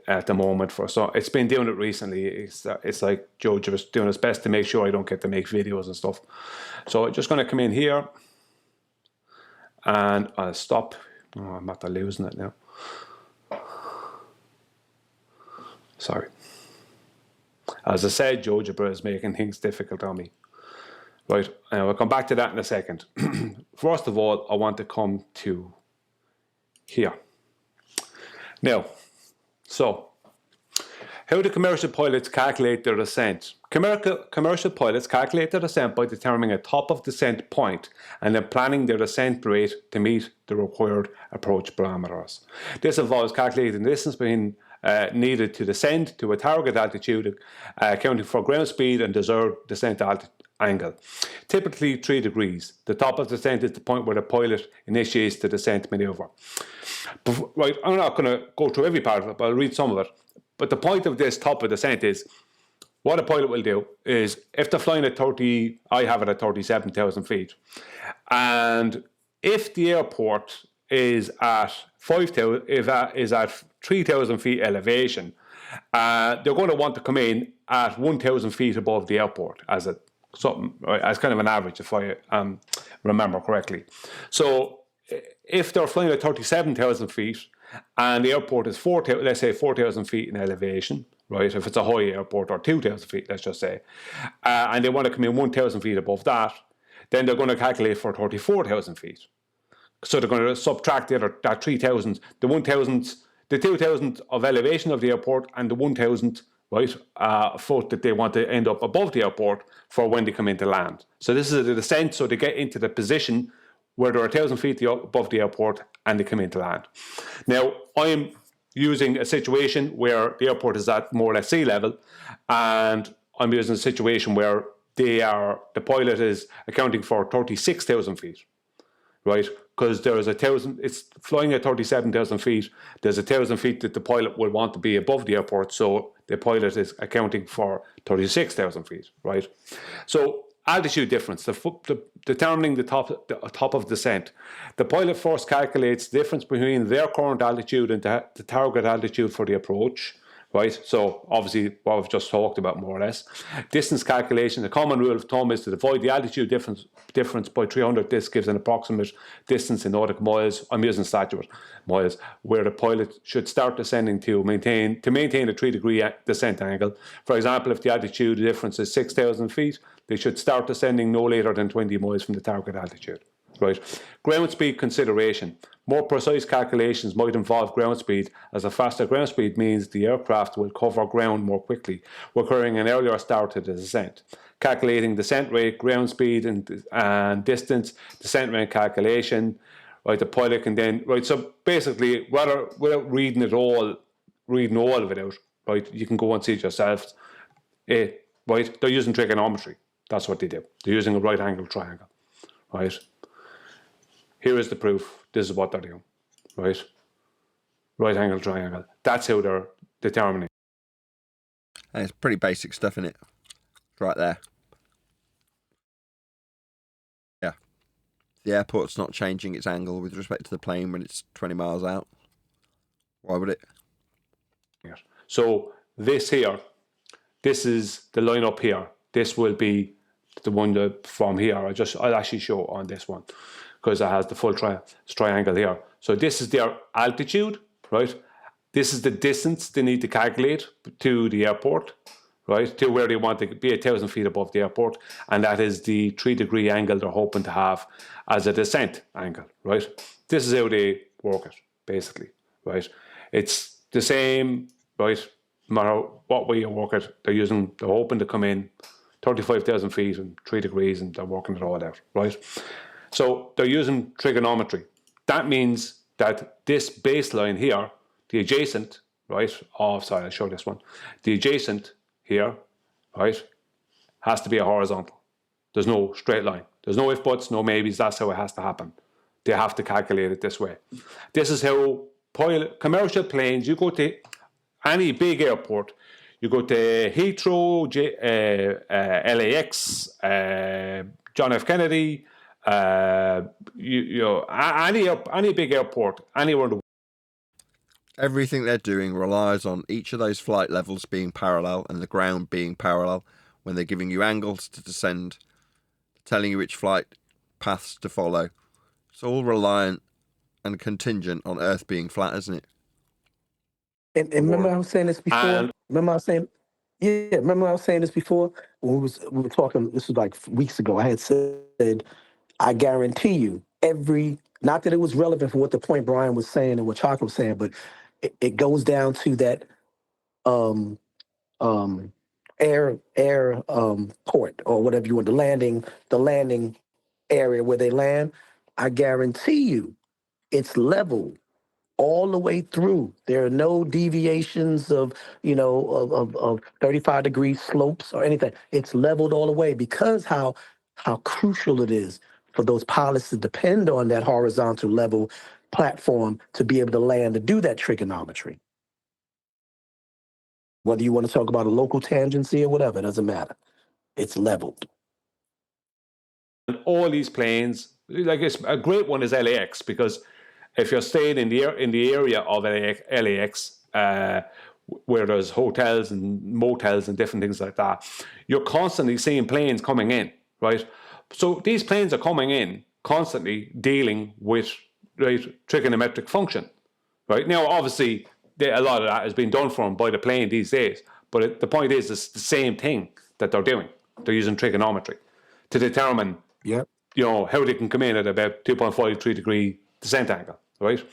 at the moment. So it's been doing it recently. It's like GeoGebra's doing its best to make sure I don't get to make videos and stuff. So I'm just going to come in here and I'll stop. Oh, I'm after losing it now. Sorry. As I said, GeoGebra is making things difficult on me. Right, and we'll come back to that in a second. First of all, I want to come to here. Now, so, how do commercial pilots calculate their descent? Commercial pilots calculate their descent by determining a top of descent point and then planning their descent rate to meet the required approach parameters. This involves calculating the distance needed to descend to a target altitude, accounting for ground speed and desired descent angle. Typically 3 degrees. The top of descent is the point where the pilot initiates the descent maneuver. Right, I'm not going to go through every part of it, but I'll read some of it. But the point of this top of descent is, what a pilot will do is, if they're flying at I have it at 37,000 feet, and if the airport is at 3,000 feet elevation, they're going to want to come in at 1,000 feet above the airport as kind of an average, if I remember correctly. So if they're flying at 37,000 feet and the airport is 4,000 feet in elevation, right? If it's a high airport, or 2,000 feet, let's just say, and they want to come in 1,000 feet above that, then they're going to calculate for 34,000 feet. So they're going to subtract that 3,000, the 1,000, the 2,000 of elevation of the airport, and the 1,000, right, foot that they want to end up above the airport for when they come into land. So this is the descent, so they get into the position where they're 1,000 feet above the airport and they come into land. Now, I'm using a situation where the airport is at more or less sea level, and I'm using a situation where the pilot is accounting for 36,000 feet, right? Because there is it's flying at 37,000 feet. There's 1,000 feet that the pilot will want to be above the airport, so the pilot is accounting for 36,000 feet, right? So altitude difference, determining the top of descent. The pilot first calculates the difference between their current altitude and the target altitude for the approach, right? So obviously what we've just talked about, more or less. Distance calculation, the common rule of thumb is to divide the altitude difference by 300. This gives an approximate distance in nautical miles. I'm using statute miles, where the pilot should start descending to maintain a 3 degree descent angle. For example, if the altitude difference is 6,000 feet, they should start descending no later than 20 miles from the target altitude. Right. Ground speed consideration. More precise calculations might involve ground speed, as a faster ground speed means the aircraft will cover ground more quickly, requiring an earlier start to the descent. Calculating descent rate, ground speed, and distance, descent rate calculation. Right, the pilot can then, right, so basically, without reading all of it out, right, you can go and see it yourself. Right, they're using trigonometry. That's what they do. They're using a right angle triangle, right? Here is the proof. This is what they're doing, right? Right angle triangle. That's how they're determining. And it's pretty basic stuff, isn't it? Right there. Yeah. The airport's not changing its angle with respect to the plane when it's 20 miles out. Why would it? So this here, this is the line up here. This will be the one that from here. I'll actually show on this one, because it has the full triangle here. So this is their altitude, right? This is the distance they need to calculate to the airport, right? To where they want to be 1,000 feet above the airport. And that is the 3 degree angle they're hoping to have as a descent angle, right? This is how they work it, basically, right? It's the same, right? No matter what way you work it, they're hoping to come in 35,000 feet and 3 degrees, and they're working it all out, right? So they're using trigonometry. That means that this baseline here, the adjacent, right? Oh, sorry, I'll show this one. The adjacent here, right, has to be a horizontal, There's no straight line. There's no if buts, no maybes. That's how it has to happen. They have to calculate it this way. This is how commercial planes, you go to any big airport, you go to Heathrow, LAX, John F. Kennedy, any big airport, anywhere in the world. Everything they're doing relies on each of those flight levels being parallel and the ground being parallel when they're giving you angles to descend, telling you which flight paths to follow. It's all reliant and contingent on Earth being flat, isn't it? And remember I was saying this before? Remember I was saying this before? When we were talking, this was like weeks ago, I had said, I guarantee you, not that it was relevant for what the point Brian was saying and what Chalk was saying, but it goes down to that air port or whatever you want, the landing area where they land. I guarantee you, it's level all the way through. There are no deviations of 35-degree slopes or anything. It's leveled all the way because how crucial it is for those pilots to depend on that horizontal level platform to be able to land to do that trigonometry. Whether you want to talk about a local tangency or whatever, it doesn't matter. It's leveled. And all these planes, like a great one is LAX, because if you're staying in the area of LAX, where there's hotels and motels and different things like that, you're constantly seeing planes coming in, right? So these planes are coming in constantly dealing with trigonometric function, right? Now, obviously, a lot of that has been done for them by the plane these days, but the point is, it's the same thing that they're doing. They're using trigonometry to determine, how they can come in at about 2.53 degree descent angle, right?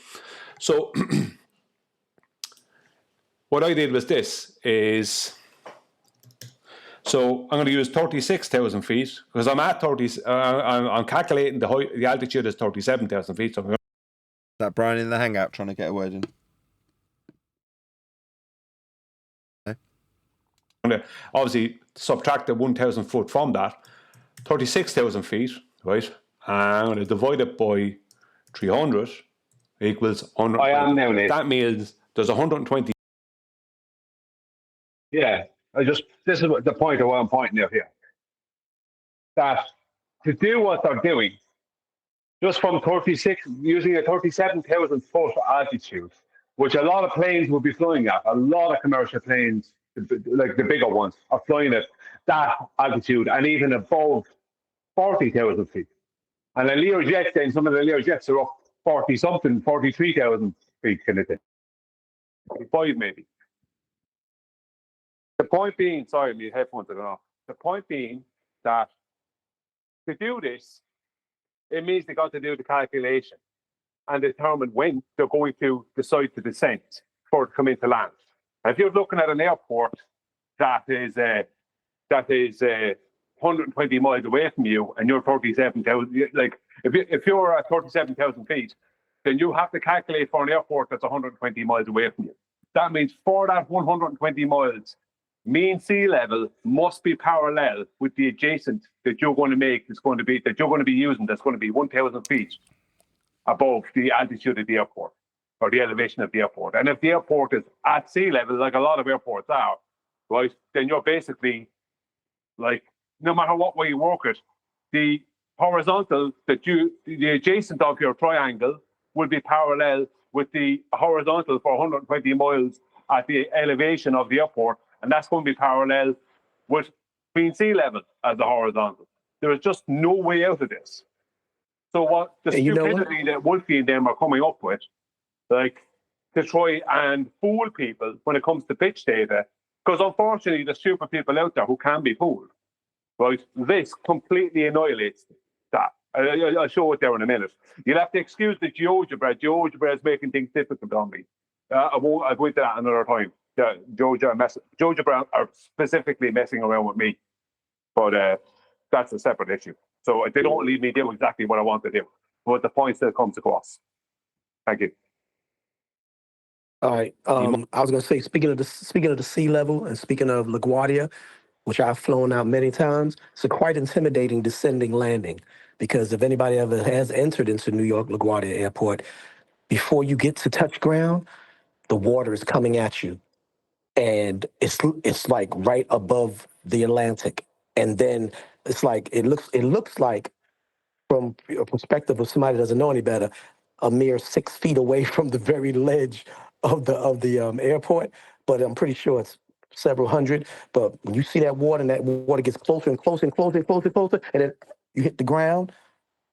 So what I did was so I'm going to use 36,000 feet because I'm at 30. I'm calculating the altitude is 37,000 feet. So that Brian in the hangout trying to get a word in. I'm going to obviously subtract the 1,000 foot from that, 36,000 feet, right? And I'm going to divide it by 300 equals 100. I am now, Nathan. That means there's 120. Yeah, this is what the point of what I'm pointing out here. That to do what they're doing, just from 36, using a 37,000 foot altitude, which a lot of planes will be flying at, a lot of commercial planes, like the bigger ones, are flying at that altitude and even above 40,000 feet. And the Learjets, then some of the Learjets are up 40 something, 43,000 feet, kind of thing. 45 maybe. The point being, sorry, my headphones are off. The point being that to do this, it means they got to do the calculation and determine when they're going to decide to descend before to come into land. And if you're looking at an airport that is 120 miles away from you and you're 37,000, like if you're at 37,000 feet, then you have to calculate for an airport that's 120 miles away from you. That means for that 120 miles, mean sea level must be parallel with the adjacent that you're going to make that you're going to be using, that's going to be 1,000 feet above the altitude of the airport or the elevation of the airport. And if the airport is at sea level, like a lot of airports are, right, then you're basically like, no matter what way you work it, the horizontal the adjacent of your triangle will be parallel with the horizontal for 120 miles at the elevation of the airport. And that's going to be parallel with mean sea level as the horizontal. There is just no way out of this. So what the stupidity that Wolfie and them are coming up with, like to try and fool people when it comes to pitch data, because unfortunately there's stupid people out there who can be fooled, right? This completely annihilates that. I'll show it there in a minute. You'll have to excuse the GeoGebra. GeoGebra is making things difficult on me. I'll go into that another time. GeoGebra are specifically messing around with me, but that's a separate issue. So they don't leave me do exactly what I want to do, but the point still comes across. Thank you. All right. I was going to say, speaking of the sea level and speaking of LaGuardia, which I've flown out many times, it's a quite intimidating descending landing because if anybody ever has entered into New York LaGuardia Airport, before you get to touch ground, the water is coming at you, and it's like right above the Atlantic, and then it's like it looks like, from a perspective of somebody that doesn't know any better, a mere 6 feet away from the very ledge of the airport. But I'm pretty sure it's several hundred. But when you see that water, and that water gets closer and closer and closer and closer and closer, and then you hit the ground,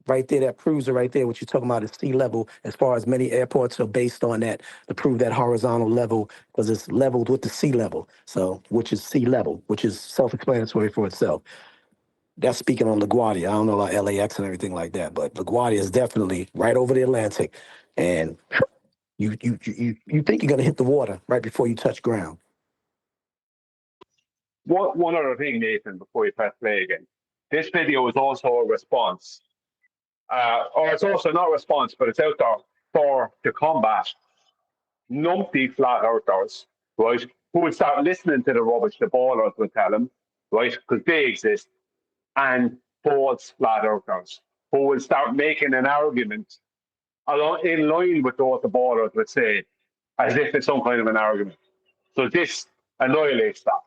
right there, that proves it right there. What you're talking about is sea level. As far as many airports are based on that to prove that horizontal level, because it's leveled with the sea level. So, which is sea level, which is self-explanatory for itself. That's speaking on LaGuardia. I don't know about LAX and everything like that, but LaGuardia is definitely right over the Atlantic, and you think you're gonna hit the water right before you touch ground. One other thing, Nathan, before you press play again. This video is also a response, or it's also not a response, but it's out there to combat numpty flat earthers, right? Who would start listening to the rubbish the ballers would tell them, right? Because they exist, and false flat earthers who will start making an argument in line with what the ballers would say, as if it's some kind of an argument. So this annihilates that.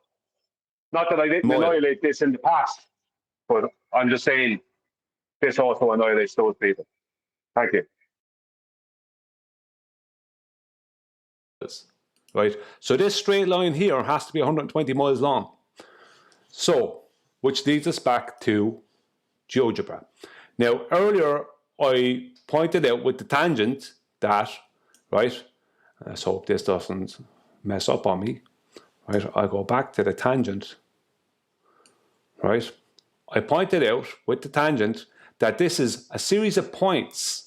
Not that I didn't annihilate this in the past, but I'm just saying this also annihilates those people. Thank you. Right, so this straight line here has to be 120 miles long. So, which leads us back to GeoGebra. Now, earlier I pointed out with the tangent that, right, let's hope this doesn't mess up on me. Right, I go back to the tangent. Right, I pointed out with the tangent that this is a series of points.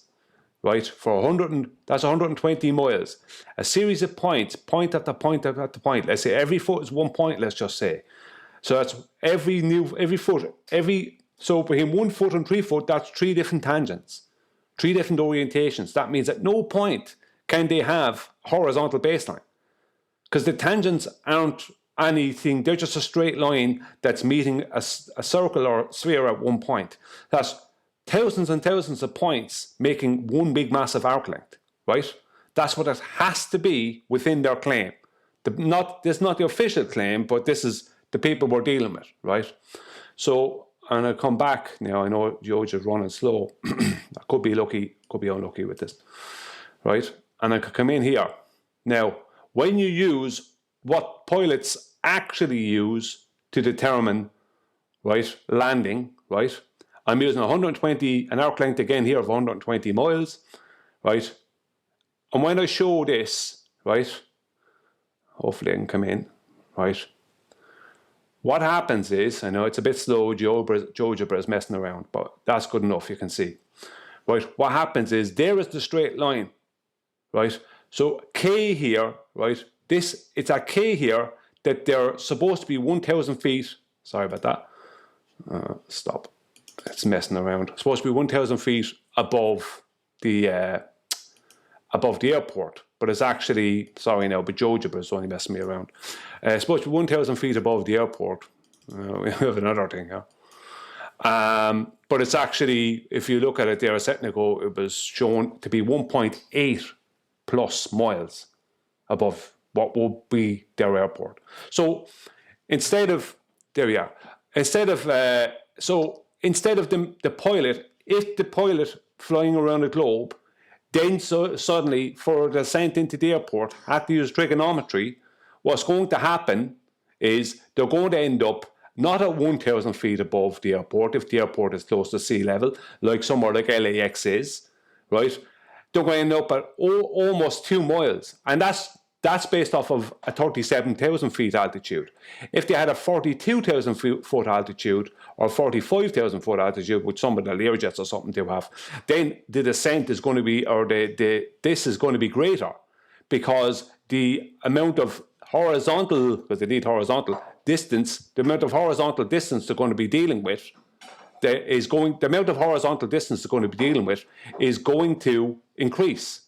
Right, for 120 miles. A series of points, point after point after point. Let's say every foot is 1 point, let's just say. So that's so between 1 foot and 3 foot, that's 3 different tangents, 3 different orientations. That means at no point can they have horizontal baseline. Because the tangents aren't anything, they're just a straight line that's meeting a circle or sphere at 1 point. That's thousands and thousands of points making one big massive arc length, right? That's what it has to be within their claim. This is not the official claim, but this is the people we're dealing with, right? So, and I'll come back now. I know George is running slow. I could be lucky, could be unlucky with this, right? And I could come in here. Now, when you use what pilots actually use to determine, right, landing, right? I'm using an arc length again here of 120 miles, right? And when I show this, right, hopefully I can come in, right? What happens is, I know it's a bit slow, GeoGebra is messing around, but that's good enough, you can see. Right, what happens is, there is the straight line, right? So K here, right, it's at K here that they're supposed to be 1,000 feet, sorry about that, stop. It's messing around. It's supposed to be 1,000 feet above the airport, but it's actually, sorry now, but GeoGebra is only messing me around. It's supposed to be 1,000 feet above the airport. We have another thing here. But it's actually, if you look at it there a second ago, it was shown to be 1.8 plus miles above what will be their airport. So instead of, there we are. Instead of the pilot, if the pilot flying around the globe, then suddenly for the descent into the airport had to use trigonometry, what's going to happen is they're going to end up not at 1,000 feet above the airport, if the airport is close to sea level, like somewhere like LAX is, right? They're going to end up at almost 2 miles. And that's based off of a 37,000 feet altitude. If they had a 42,000 foot altitude or 45,000 foot altitude, which some of the Learjets or something do have, then the descent is going to be, or this is going to be greater, because the amount of horizontal, because they need horizontal distance, the amount of horizontal distance they're going to be dealing with, the amount of horizontal distance they're going to be dealing with is going to increase.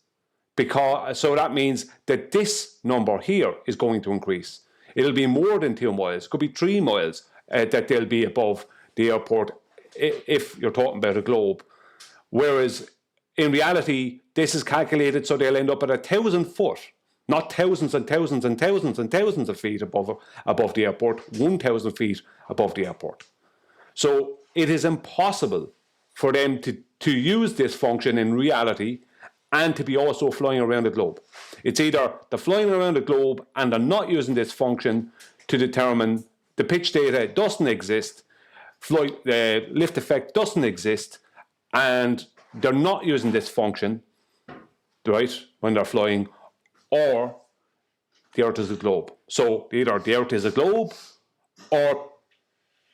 So that means that this number here is going to increase. It'll be more than 2 miles. It could be 3 miles. that they'll be above the airport if you're talking about a globe. Whereas in reality, this is calculated so they'll end up at 1,000 foot, not thousands and thousands and thousands and thousands of feet above the airport, 1,000 feet above the airport. So it is impossible for them to use this function in reality and to be also flying around the globe. It's either they're flying around the globe and they're not using this function to determine the pitch data doesn't exist, lift effect doesn't exist, and they're not using this function, right, when they're flying, or the Earth is a globe. So either the Earth is a globe, or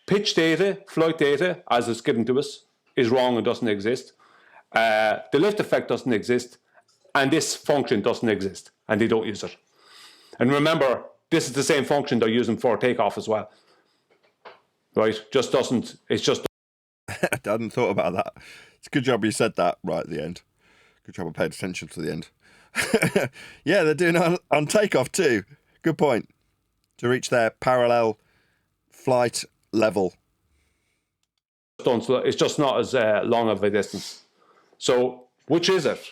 pitch data, flight data, as it's given to us, is wrong and doesn't exist. The lift effect doesn't exist, and this function doesn't exist, and they don't use it. And remember, this is the same function they're using for takeoff as well. Right? It's just... I hadn't thought about that. It's a good job you said that right at the end. Good job I paid attention to the end. Yeah, they're doing it on takeoff too. Good point. To reach their parallel flight level. It's just not as long of a distance. So, which is it?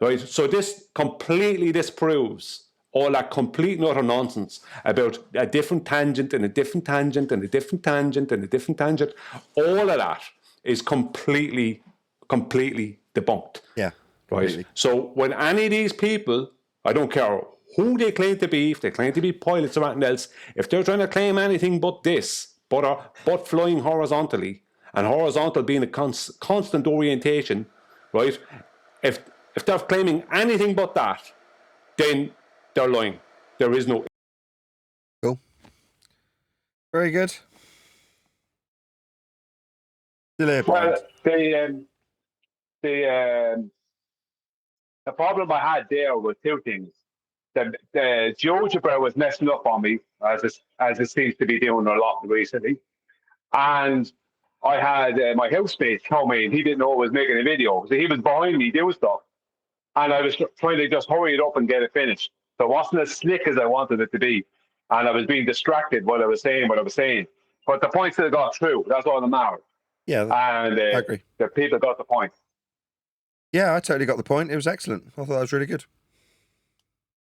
Right? So this completely disproves all that complete and utter nonsense about a different tangent and a different tangent and a different tangent and a different tangent. All of that is completely debunked. Yeah. Right. So when any of these people, I don't care who they claim to be, if they claim to be pilots or anything else, if they're trying to claim anything but this, but flying horizontally, and horizontal being a constant orientation, right? If they're claiming anything but that, then they're lying. There is no... Cool. Very good. Still here, well, the problem I had there was two things. The GeoGebra was messing up on me, as it seems to be doing a lot recently. And I had my housemate tell me he didn't know I was making a video. So he was behind me doing stuff. And I was trying to just hurry it up and get it finished. So it wasn't as slick as I wanted it to be. And I was being distracted while I was saying what I was saying. But the point still got through. That's all that mattered. Yeah, and I agree. The people got the point. Yeah, I totally got the point. It was excellent. I thought that was really good.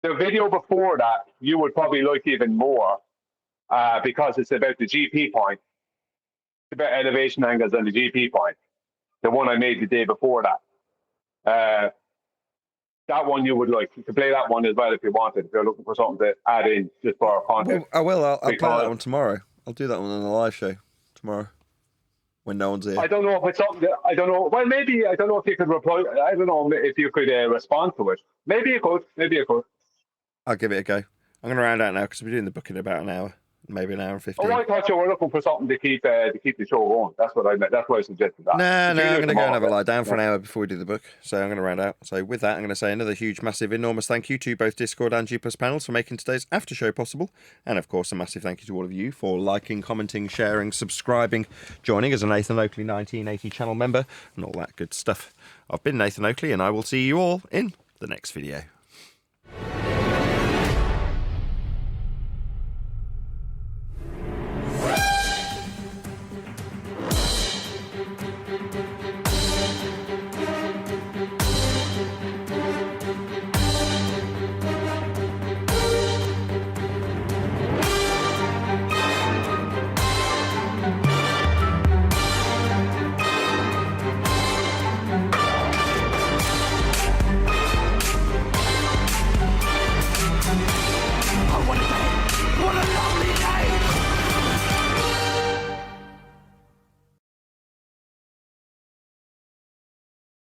The video before that, you would probably like even more because it's about the GP point. It's about elevation angles and the GP point. The one I made the day before that. That one you would like. You can play that one as well if you wanted. If you're looking for something to add in just for our content. I will. I'll play that one tomorrow. I'll do that one on the live show tomorrow when no one's here. I don't know if it's something that, I don't know. Well, maybe, I don't know if you could reply. I don't know if you could respond to it. Maybe you could. I'll give it a go. I'm going to round out now because we're doing the book in about an hour, maybe an hour and 15. Oh, I thought you were looking for something to keep the show going. That's what I meant. That's why I suggested that. No, I'm going to go and have a lie down for an hour before we do the book. So I'm going to round out. So with that, I'm going to say another huge, massive, enormous thank you to both Discord and G+ panels for making today's after show possible. And of course, a massive thank you to all of you for liking, commenting, sharing, subscribing, joining as a Nathan Oakley 1980 channel member and all that good stuff. I've been Nathan Oakley and I will see you all in the next video.